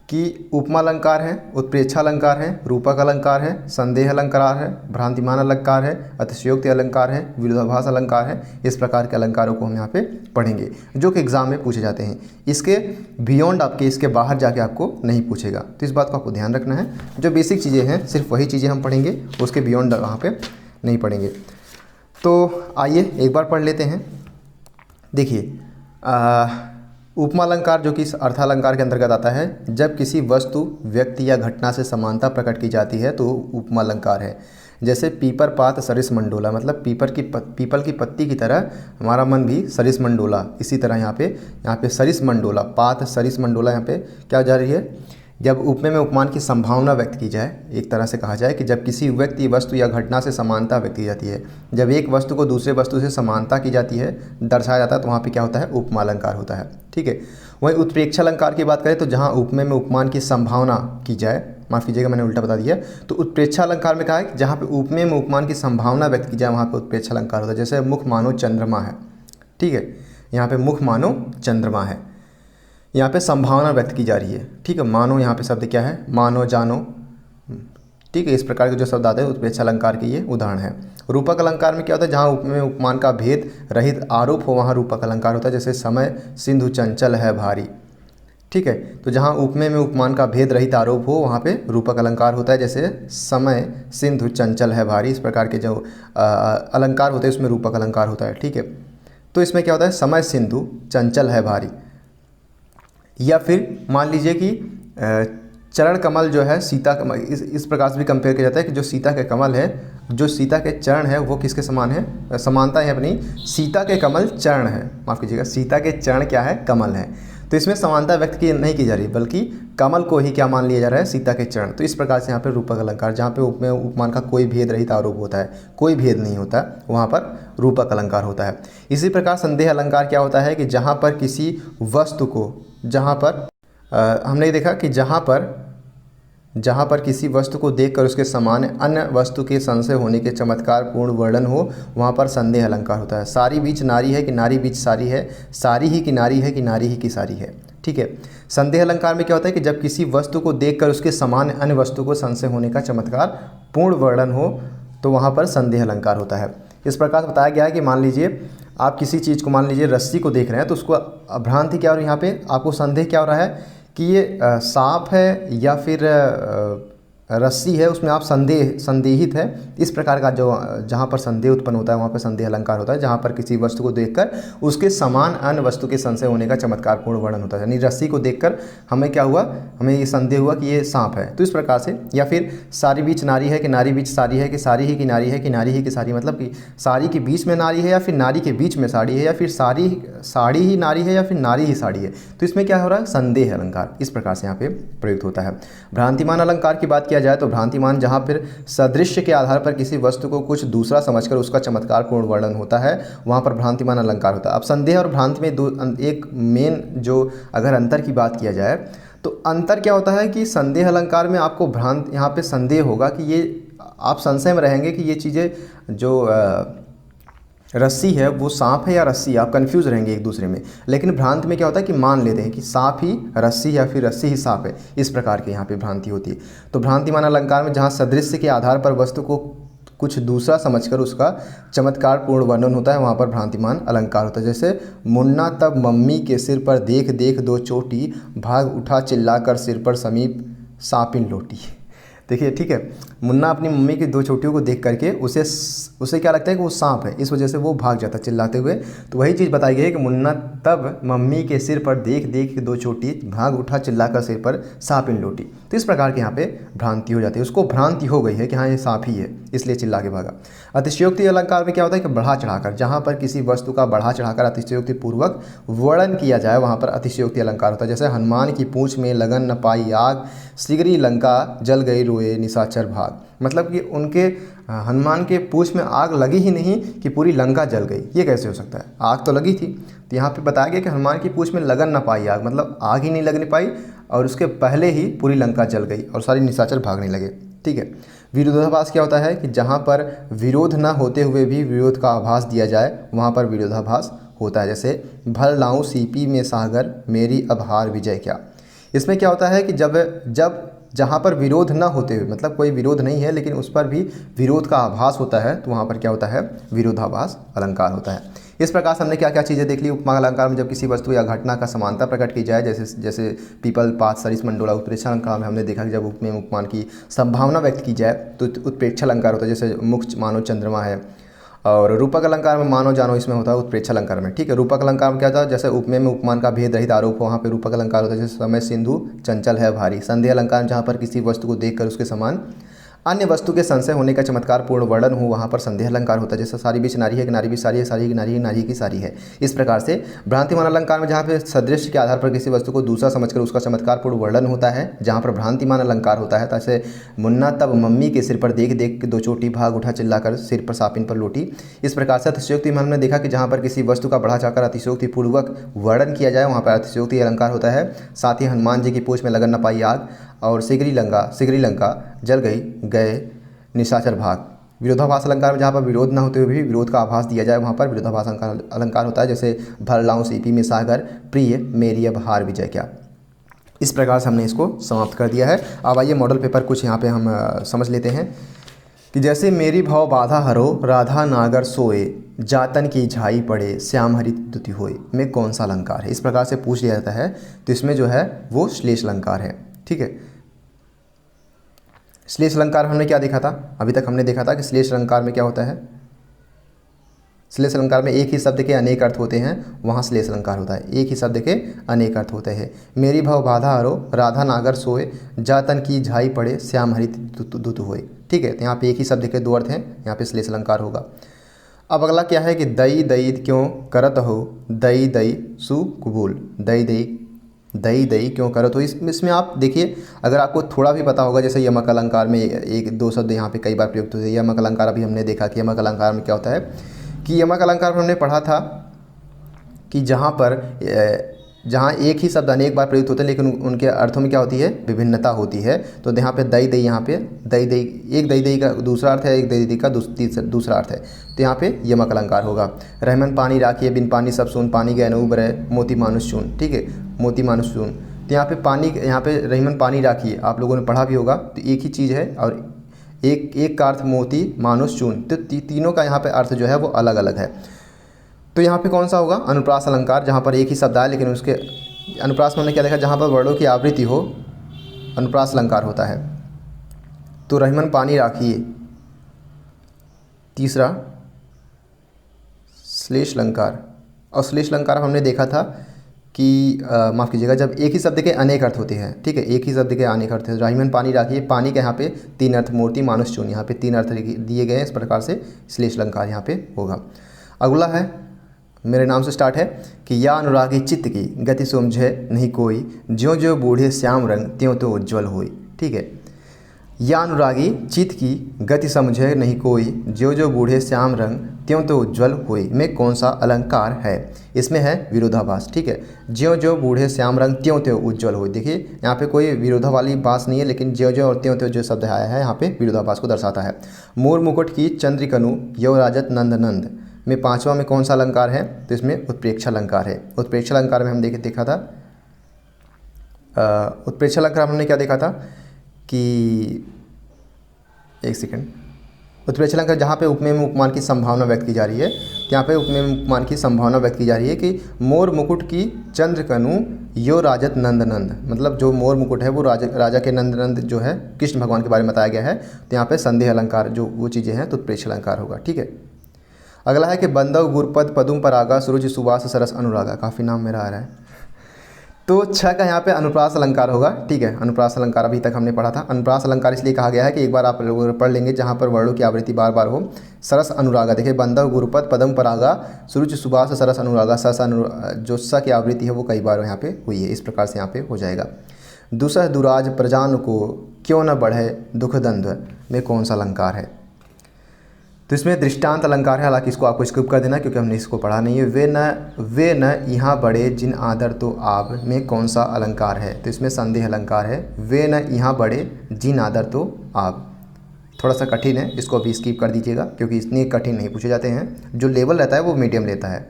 कि उपमा अलंकार है, उत्प्रेक्षा अलंकार है, रूपक अलंकार है, संदेह अलंकार है, भ्रांतिमान अलंकार है, अतिशयोक्ति अलंकार है, विरोधाभास अलंकार है। इस प्रकार के अलंकारों को हम यहाँ पे पढ़ेंगे जो कि एग्जाम में पूछे जाते हैं। इसके बियॉन्ड इसके बाहर जाके आपको नहीं पूछेगा, तो इस बात को आपको ध्यान रखना है। जो बेसिक चीज़ें हैं सिर्फ वही चीज़ें हम पढ़ेंगे, उसके बियॉन्ड वहाँ पर नहीं पढ़ेंगे। तो आइए एक बार पढ़ लेते हैं। देखिए, उपमा अलंकार जो कि इस अर्थालंकार के अंतर्गत आता है, जब किसी वस्तु, व्यक्ति या घटना से समानता प्रकट की जाती है तो उपमा अलंकार है। जैसे पीपर पात सरिस मंडोला, मतलब पीपल की पत्ती की तरह हमारा मन भी सरिस मंडोला। इसी तरह यहाँ पे सरिस मंडोला, पात सरिस मंडोला, यहाँ पे क्या जा रही है? जब उपमे में उपमान की संभावना व्यक्त की जाए, एक तरह से कहा जाए कि जब किसी व्यक्ति, वस्तु या घटना से समानता व्यक्त की जाती है, जब एक वस्तु को दूसरे वस्तु से समानता की जाती है, दर्शाया जाता है, तो वहाँ पे क्या होता है? उपमा अलंकार होता है। ठीक है, वहीं उत्प्रेक्षा अलंकार की बात करें तो जहाँ उपमे में उपमान की संभावना की जाए, माफ़ कीजिएगा मैंने उल्टा बता दिया, तो उत्प्रेक्षा अलंकार में कहा है कि जहाँ पे उपमे में उपमान की संभावना व्यक्त की जाए वहाँ पे उत्प्रेक्षा अलंकार होता है। जैसे मुख मानो चंद्रमा है। ठीक है, यहाँ पे मुख मानो चंद्रमा है, यहाँ पे संभावना व्यक्त की जा रही है। ठीक है, मानो यहाँ पे शब्द क्या है? मानो, जानो। ठीक है, इस प्रकार के जो शब्द आते हैं उत्प्रेक्षा अलंकार के ये उदाहरण है। रूपक अलंकार में क्या होता है? जहाँ उपमे उपमान का भेद रहित आरोप हो वहाँ रूपक अलंकार होता है। जैसे समय सिंधु चंचल है भारी। ठीक है, तो जहाँ उपमे में उपमान का भेद रहित आरोप हो वहाँ पे रूपक अलंकार होता है। जैसे समय सिंधु चंचल है भारी, इस प्रकार के जो अलंकार होते हैं उसमें रूपक अलंकार होता है। ठीक है, तो इसमें क्या होता है? समय सिंधु चंचल है भारी। या फिर मान लीजिए कि चरण कमल जो है सीता कमल, इस प्रकार से भी कंपेयर किया जाता है कि जो सीता के कमल है, जो सीता के चरण है वो किसके समान है? समानता है अपनी, सीता के कमल चरण है, माफ़ कीजिएगा, सीता के चरण क्या है? कमल है। तो इसमें समानता व्यक्त की नहीं की जा रही, बल्कि कमल को ही क्या मान लिया जा रहा है? सीता के चरण। तो इस प्रकार से यहाँ पे रूपक अलंकार, जहाँ पे उपमेय उपमान का कोई भेद रहित आरोप होता है, कोई भेद नहीं होता, वहाँ पर रूपक अलंकार होता है। इसी प्रकार संदेह अलंकार क्या होता है कि जहाँ पर किसी वस्तु को, जहाँ पर हमने देखा कि जहाँ पर किसी वस्तु को देखकर उसके समान अन्य वस्तु के संशय होने के चमत्कार पूर्ण वर्णन हो, वहाँ पर संदेह अलंकार होता है। सारी बीच नारी है कि नारी बीच सारी है, सारी ही कि नारी है कि नारी ही की सारी है। ठीक है। संदेह अलंकार में क्या होता है कि जब किसी वस्तु को देखकर उसके समान अन्य वस्तु को संशय होने का चमत्कार पूर्ण वर्णन हो तो वहाँ पर संदेह अलंकार होता है। इस प्रकार से बताया गया है कि मान लीजिए आप किसी चीज़ को, मान लीजिए रस्सी को देख रहे हैं तो उसको भ्रांति क्या हो रही है, यहाँ पे आपको संदेह क्या हो रहा है कि ये सांप है या फिर रस्सी है, उसमें आप संदेहित है। इस प्रकार का जो जहाँ पर संदेह उत्पन्न होता है वहाँ पर संदेह अलंकार होता है, जहाँ पर किसी वस्तु को देखकर उसके समान अन्य वस्तु के संशय होने का चमत्कारपूर्ण वर्णन होता है। यानी रस्सी को देखकर हमें क्या हुआ, हमें ये संदेह हुआ कि ये सांप है, तो इस प्रकार से। या फिर सारी बीच नारी है कि नारी बीच सारी है कि सारी ही की नारी है कि नारी ही की सारी, मतलब कि साड़ी के बीच में नारी है या फिर नारी के बीच में साड़ी है, या फिर साड़ी ही नारी है या फिर नारी ही साड़ी है। तो इसमें क्या हो रहा है, संदेह अलंकार इस प्रकार से यहाँ पे प्रयुक्त होता है। भ्रांतिमान अलंकार की बात किया जाए तो भ्रांतिमान जहाँ फिर सदृश्य के आधार पर किसी वस्तु को कुछ दूसरा समझकर उसका चमत्कारपूर्ण वर्णन होता है, वहाँ पर भ्रांतिमान अलंकार होता है। अब संदेह और भ्रांति में एक मेन जो अगर अंतर की बात किया जाए तो अंतर क्या होता है कि संदेह अलंकार में आपको भ्रांत, यहाँ पे संदेह होगा कि ये आप संशय में रहेंगे कि ये चीज़ें जो रस्सी है वो सांप है या रस्सी, आप कंफ्यूज रहेंगे एक दूसरे में। लेकिन भ्रांत में क्या होता है कि मान लेते हैं कि सांप ही रस्सी या फिर रस्सी ही सांप है, इस प्रकार के यहाँ पे भ्रांति होती है। तो भ्रांतिमान अलंकार में जहाँ सदृश्य के आधार पर वस्तु को कुछ दूसरा समझकर उसका चमत्कारपूर्ण वर्णन होता है, वहाँ पर भ्रांतिमान अलंकार होता है। जैसे मुन्ना तब मम्मी के सिर पर देख देख दो चोटी, भाग उठा चिल्लाकर सिर पर समीप सांपिन लोटी। देखिए, ठीक है, मुन्ना अपनी मम्मी की दो चोटियों को देख करके उसे क्या लगता है कि वो सांप है, इस वजह से वो भाग जाता है चिल्लाते हुए। तो वही चीज़ बताई गई है कि मुन्ना तब मम्मी के सिर पर देख देख दो चोटी, भाग उठा चिल्लाकर सिर पर सांपिन लोटी। तो इस प्रकार के यहाँ पे भ्रांति हो जाती है, उसको भ्रांति हो गई है कि हाँ ये सांप ही है, इसलिए चिल्ला के भागा। अतिशयोक्ति अलंकार में क्या होता है कि बढ़ा चढ़ाकर, जहाँ पर किसी वस्तु का बढ़ा चढ़ाकर अतिशयोक्ति पूर्वक वर्णन किया जाए वहाँ पर अतिशयोक्ति अलंकार होता है। जैसे हनुमान की पूंछ में लगन न पाई आग, सिगरी लंका जल गई रोए निशाचर भाग। मतलब कि उनके हनुमान के पूंछ में आग लगी ही नहीं कि पूरी लंका जल गई, ये कैसे हो सकता है, आग तो लगी थी। तो यहाँ पे बताया गया कि हनुमान की पूंछ में लगन न पाई आग, मतलब आग ही नहीं लगने पाई और उसके पहले ही पूरी लंका जल गई और सारी निशाचर भागने लगे। ठीक है। विरोधाभास क्या होता है कि जहाँ पर विरोध न होते हुए भी विरोध का आभास दिया जाए वहाँ पर विरोधाभास होता है। जैसे भर लाऊं सीपी में सागर, मेरी अब हार विजय क्या। इसमें क्या होता है कि जब जहाँ पर विरोध न होते हुए, मतलब कोई विरोध नहीं है लेकिन उस पर भी विरोध का आभास होता है, तो वहाँ पर क्या होता है, विरोधाभास अलंकार होता है। इस प्रकार से हमने क्या क्या चीज़ें देख ली। उपमा अलंकार में जब किसी वस्तु या घटना का समानता प्रकट की जाए, जैसे पीपल पात सरिस मंडोला। उत्प्रेक्षा अलंकार में हमने देखा कि जब उपमेय उपमान की संभावना व्यक्त की जाए तो उत्प्रेक्षा अलंकार होता है। जैसे मुख मानो चंद्रमा है। और रूपक अलंकार में मानो जानो इसमें होता है उत्प्रेक्षा अलंकार में। ठीक है। रूपक अलंकार में क्या होता है, जैसे उपमेय में उपमान का भेद रहित आरोप हो, वहाँ पे रूपक अलंकार होता है। जैसे समय सिंधु चंचल है भारी। संदेह अलंकार में जहाँ पर किसी वस्तु को देखकर उसके समान अन्य वस्तु के संशय होने का चमत्कारपूर्ण वर्णन हो, वहाँ पर संदेह अलंकार होता है। जैसे सारी बीच नारी है कि नारी बीच सारी है, सारी की नारी है नारी की सारी है। इस प्रकार से भ्रांतिमान अलंकार में जहाँ पे सदृश्य के आधार पर किसी वस्तु को दूसरा समझकर उसका चमत्कारपूर्ण वर्णन होता है, जहाँ पर भ्रांतिमान अलंकार होता है। जैसे मुन्ना तब मम्मी के सिर पर देख देख दो चोटी, भाग उठा चिल्लाकर सिर पर सांपिन पर लोटी। इस प्रकार से अतिशयोक्ति में हमने देखा कि जहाँ पर किसी वस्तु का बढ़ा चढ़ाकर अतिशयोक्ति पूर्वक वर्णन किया जाए वहाँ पर अतिशयोक्ति अलंकार होता है। साथ ही हनुमान जी की पूंछ में लगन न पाई आग और सिगरी लंका जल गए निशाचर भाग। विरोधाभास अलंकार में जहाँ पर विरोध न होते हुए भी विरोध का आभास दिया जाए वहाँ पर विरोधाभास अलंकार होता है। जैसे भर लाऊं सीपी में सागर, प्रिय मेरी अब हार विजय क्या। इस प्रकार से हमने इसको समाप्त कर दिया है। अब आइए मॉडल पेपर कुछ यहाँ पे हम समझ लेते हैं कि जैसे मेरी भाव बाधा हरो, राधा नागर सोए, जातन की झाई पड़े, श्याम हरि दुति होए में कौन सा अलंकार है। इस प्रकार से पूछ लिया जाता है। तो इसमें जो है वो श्लेष अलंकार है। ठीक है। श्लेष अलंकार हमने क्या देखा था, अभी तक हमने देखा था कि श्लेष अलंकार में क्या होता है, श्लेष अलंकार में एक ही शब्द के अनेक अर्थ होते हैं, वहाँ श्लेष अलंकार होता है। एक ही शब्द के अनेक अर्थ होते हैं। मेरी भाव बाधा हरो, राधा नागर सोए, जातन की झाई पड़े, श्याम हरि दुत होए। ठीक है। तो यहाँ पे एक ही शब्द के दो अर्थ हैं, यहाँ पे श्लेष अलंकार होगा। अब अगला क्या है कि दई दई क्यों करत हो, दई दई सु कुबूल, दई दई क्यों करत हो। इसमें आप देखिए, अगर आपको थोड़ा भी पता होगा, जैसे यमक अलंकार में एक दो शब्द यहाँ पे कई बार प्रयुक्त होते हैं। यमक अलंकार अभी हमने देखा कि यमक अलंकार में क्या होता है कि यमक अलंकार में हमने पढ़ा था कि जहाँ एक ही शब्द अनेक बार प्रयुक्त होते हैं लेकिन उनके अर्थों में क्या होती है, विभिन्नता होती है। तो यहाँ पे दई दई, यहाँ पे दई दई, एक दई दई का दूसरा अर्थ है, एक दई दई का दूसरा अर्थ है। तो यहाँ पे यमक अलंकार होगा। रहमन पानी राखिए, बिन पानी सब सुन, पानी गए न उबरे, मोती मानुष चून। ठीक है। मोती मानुष चून। तो यहाँ पे पानी, यहाँ पे रहीमन पानी राखी है, आप लोगों ने पढ़ा भी होगा, तो एक ही चीज़ है और एक का अर्थ मोती मानुष चून, तो तीनों का यहाँ पे अर्थ जो है वो अलग अलग है। तो यहाँ पे कौन सा होगा? अनुप्रास अलंकार, जहाँ पर एक ही शब्द आए लेकिन उसके अनुप्रास में हमने क्या देखा, जहाँ पर वर्णों की आवृत्ति हो अनुप्रास अलंकार होता है। तो रहीमन पानी राखिए। तीसरा श्लेष अलंकार, और श्लेष अलंकार हमने देखा था कि माफ़ कीजिएगा, जब एक ही शब्द के अनेक अर्थ होते हैं, ठीक है, एक ही शब्द के अनेक अर्थ हैं। रहीमन पानी राखिए, पानी के यहाँ पे 3 अर्थ, मूर्ति मानुष चून, यहाँ पे 3 अर्थ दिए गए हैं। इस प्रकार से श्लेष अलंकार यहाँ पे होगा। अगला है, मेरे नाम से स्टार्ट है कि या अनुरागी चित्त की गति समझे नहीं कोई, ज्यों ज्यों बूढ़े श्याम रंग त्यों त्यों उज्ज्वल होई। ठीक है, या अनुरागी चित्त की गति समझे नहीं कोई, ज्यों ज्यों बूढ़े श्याम रंग त्यों त्यों उज्ज्वल होई में कौन सा अलंकार है? इसमें है विरोधाभास। ठीक है, ज्यों ज्यों बूढ़े श्याम रंग त्यों त्यों उज्ज्वल होई। देखिए यहाँ पे कोई विरोधा वाली बात नहीं है, लेकिन ज्यों ज्यों और त्यों त्यों जो शब्द आया है यहाँ पे विरोधाभास को दर्शाता है। मोर मुकुट की चंद्रिकनु यो राजत नंद नंद में 5वां में कौन सा अलंकार है? तो इसमें उत्प्रेक्षा अलंकार है। उत्प्रेक्षा अलंकार में हम देखा था, उत्प्रेक्षा अलंकार हमने क्या देखा था कि, एक सेकंड, उत्प्रेक्षा अलंकार जहाँ पे उपमेय में उपमान की संभावना व्यक्त की जा रही है, यहाँ पे उपमेय में उपमान की संभावना व्यक्त की जा रही है कि मोर मुकुट की चंद्रकनु यो राजत नंद नंद, मतलब जो मोर मुकुट है वो राजा के नंद नंद जो है कृष्ण भगवान के बारे में बताया गया है। तो यहाँ पे संदेह अलंकार जो वो चीज़ें हैं तो उत्प्रेक्षा अलंकार होगा। ठीक है, अगला है कि बंदव गुरपद पदुम परागा सुरुचि सुवास सरस अनुरागा, काफ़ी नाम मेरा आ रहा है। तो 6 का यहाँ पे अनुप्रास अलंकार होगा। ठीक है, अनुप्रास अलंकार अभी तक हमने पढ़ा था। अनुप्रास अलंकार इसलिए कहा गया है कि एक बार आप लोग पढ़ लेंगे जहाँ पर वर्णों की आवृत्ति बार बार हो। सरस अनुरागा, देखिए बंदव गुरुपद पदम परागा सुरुचि सुबास सरस अनुरागा, जो स की आवृत्ति है वो कई बार यहाँ पे हुई है। इस प्रकार से यहाँ पे हो जाएगा। दूसरा दुराज प्रजान को क्यों न बढ़े दुख द्वंद्व में कौन सा अलंकार है? तो इसमें दृष्टांत अलंकार है, हालांकि इसको आपको स्किप कर देना क्योंकि हमने इसको पढ़ा नहीं है। वे न यहाँ बड़े जिन आदर तो आप में कौन सा अलंकार है? तो इसमें संदेह अलंकार है। वे न यहाँ बड़े जिन आदर तो आप, थोड़ा सा कठिन है, इसको अभी स्किप कर दीजिएगा क्योंकि इतने कठिन नहीं पूछे जाते हैं। जो लेवल रहता है वो मीडियम लेता है।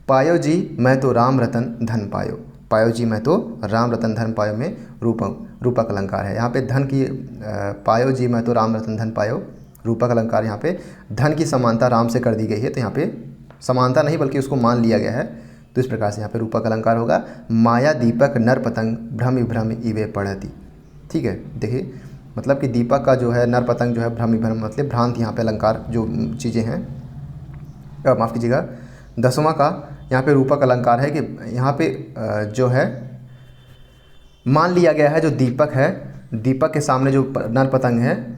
पायो जी मैं तो राम रतन धन पायो, पायो जी मैं तो राम रतन धन पायो में रूपक अलंकार है। यहाँ पे धन की, पायो जी मैं तो राम रतन धन पायो, रूपक अलंकार, यहाँ पे धन की समानता राम से कर दी गई है, तो यहाँ पे समानता नहीं बल्कि उसको मान लिया गया है। तो इस प्रकार से यहाँ पे रूपक अलंकार होगा। माया दीपक नर पतंग भ्रम विभ्रम इवे पढ़ती। ठीक है, देखिए मतलब कि दीपक का जो है, नर पतंग जो है, भ्रम विभ्रम मतलब भ्रांत, यहाँ पे अलंकार जो चीज़ें हैं, माफ़ कीजिएगा, 10वां का यहाँ पे रूपक अलंकार है कि यहाँ पे जो है मान लिया गया है जो दीपक है, दीपक के सामने जो नर पतंग है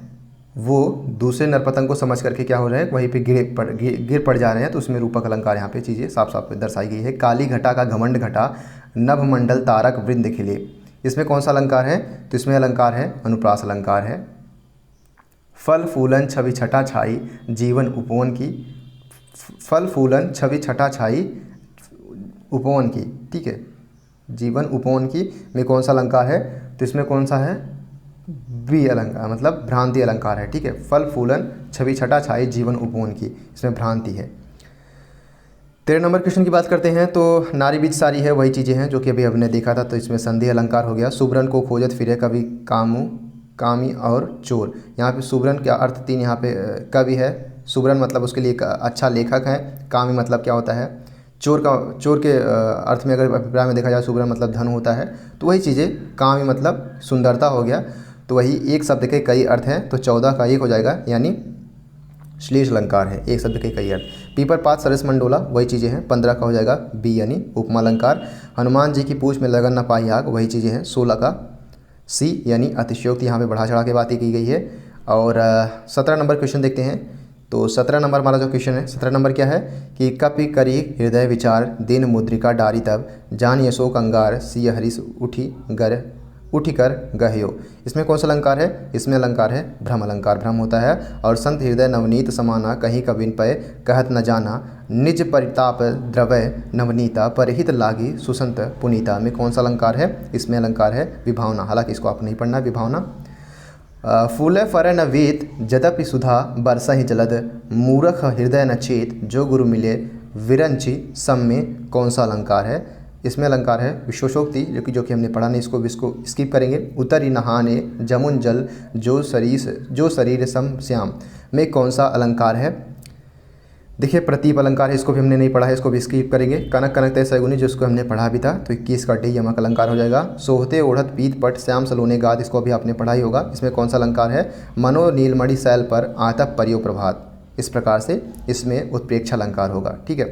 वो दूसरे नरपतंग को समझ करके क्या हो रहा है, वहीं पे गिर पड़ जा रहे हैं। तो उसमें रूपक अलंकार यहाँ पे चीज़ें साफ साफ दर्शाई गई है। काली घटा का घमंड घटा नभ मंडल तारक वृंद खिले, इसमें कौन सा अलंकार है? तो इसमें अलंकार है अनुप्रास अलंकार है। फल फूलन छवि छटा छाई जीवन उपवन की, फल फूलन छवि छटा छाई उपवन की, ठीक है, जीवन उपवन की में कौन सा अलंकार है? तो इसमें कौन सा है? बी अलंकार, मतलब भ्रांति अलंकार है। ठीक है, फल फूलन छवि छटा छाई जीवन उपवन की, इसमें भ्रांति है। 13 नंबर क्वेश्चन की बात करते हैं तो नारी बीच सारी है, वही चीज़ें हैं जो कि अभी हमने देखा था। तो इसमें संदेह अलंकार हो गया। सुब्रन को खोजत फिरे कवि कामू कामी और चोर, यहाँ पे सुब्रन का अर्थ 3 यहाँ पे कवि है। सुब्रन मतलब उसके लिए एक अच्छा लेखक है। कामी मतलब क्या होता है? चोर के अर्थ में अगर अभिप्राय में देखा जाए सुब्रन मतलब धन होता है। तो वही चीज़ें, कामी मतलब सुंदरता हो गया। तो वही एक शब्द के कई अर्थ हैं, तो 14 का 1 हो जाएगा, यानी श्लेष अलंकार है, एक शब्द के कई अर्थ। पीपर पात सरस मंडोला, वही चीज़ें हैं। 15 का हो जाएगा बी यानी उपमा अलंकार। हनुमान जी की पूछ में लगन न पाई आग, वही चीज़ें हैं। 16 का सी यानी अतिशयोक्ति, यहाँ पे बढ़ा चढ़ा के बातें की गई है। और 17 नंबर क्वेश्चन देखते हैं। तो 17 नंबर हमारा जो क्वेश्चन है, 17 नंबर क्या है कि कपि करी हृदय विचार दिन मुद्रिका डारी तब जान यशोक अंगार सिय हरीश उठी कर गहयो, इसमें कौन सा अलंकार है? इसमें अलंकार है भ्रम अलंकार, भ्रम होता है। और संत हृदय नवनीत समाना कहीं कविन पय कहत न जाना निज परिताप द्रवय नवनीता परहित लागी सुसंत पुनीता में कौन सा अलंकार है? इसमें अलंकार है विभावना, हालांकि इसको आप नहीं पढ़ना विभावना। फूले फर न वेत जदपि सुधा बरसा ही जलद मूर्ख हृदय न चेत जो गुरु मिले विरंची सम में कौन सा अलंकार है? इसमें अलंकार है विशेषोक्ति, जो कि हमने पढ़ा नहीं, इसको स्किप करेंगे। उतरी नहाने जमुन जल जो शरीर सम श्याम में कौन सा अलंकार है? देखिए प्रतीप अलंकार है, इसको भी हमने नहीं पढ़ा है, इसको भी स्किप करेंगे। कनक कनक तय सगुनी, जिसको हमने पढ़ा भी था, तो 21 का डी यमक अलंकार हो जाएगा। सोहते ओढ़त पीत पट श्याम सलोने गात, इसको भी आपने पढ़ा ही होगा, इसमें कौन सा अलंकार है? मनो नीलमणि शैल पर आतप परियो प्रभात, इस प्रकार से इसमें उत्प्रेक्षा अलंकार होगा। ठीक है।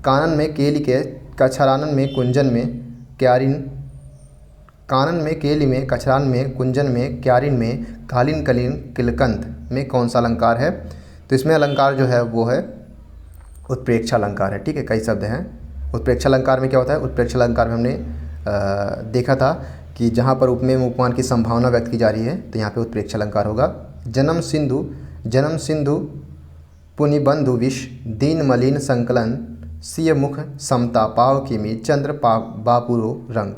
कानन में केली के कछरानन में कुंजन में क्यारिन, कानन में केली में कछरान में कुंजन में क्यारिन में कालीन कलीन किलकंत में कौन सा अलंकार है? तो इसमें अलंकार जो है वो है उत्प्रेक्षा अलंकार है। ठीक है, कई शब्द हैं। उत्प्रेक्षा अलंकार में क्या होता है? उत्प्रेक्षा अलंकार में हमने देखा था कि जहाँ पर उपमेय में उपमान की संभावना व्यक्त की जा रही है, तो यहाँ पे उत्प्रेक्षा अलंकार होगा। जन्म सिंधु पुनिबंधु विष दीन मलिन संकलन सिय मुख समता पाव किमी चंद्र बापुरो रंग,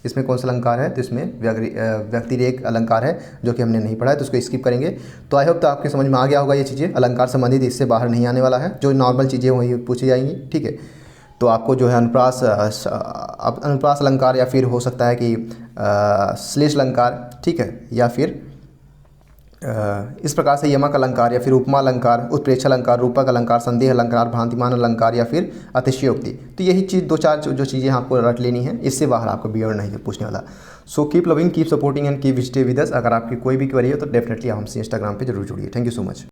इसमें कौन सा अलंकार है? तो इसमें व्यक्तिरेक अलंकार है, जो कि हमने नहीं पढ़ा है, तो उसको स्किप करेंगे। तो आई होप तो आपके समझ में आ गया होगा ये चीज़ें, अलंकार संबंधित इससे बाहर नहीं आने वाला है, जो नॉर्मल चीज़ें वही पूछी जाएंगी। ठीक है, तो आपको जो है अनुप्रास अलंकार, या फिर हो सकता है कि श्लेष अलंकार, ठीक है, या फिर इस प्रकार से यमक अलंकार, या फिर उपमा अलंकार, उत्प्रेक्षा अलंकार, रूपक अलंकार, संदेह अलंकार, भ्रांतिमान अलंकार, या फिर अतिशयोक्ति। तो यही चीज़ 2-4 जो चीज़ें आपको रट लेनी है, इससे बाहर आपको बियॉन्ड नहीं पूछने वाला। So keep loving, keep supporting and keep stay with us. अगर आपकी कोई भी क्वेरी हो तो डेफिनेटली आप हमसे इंस्टाग्राम पे जरूर जुड़िए। Thank you so much.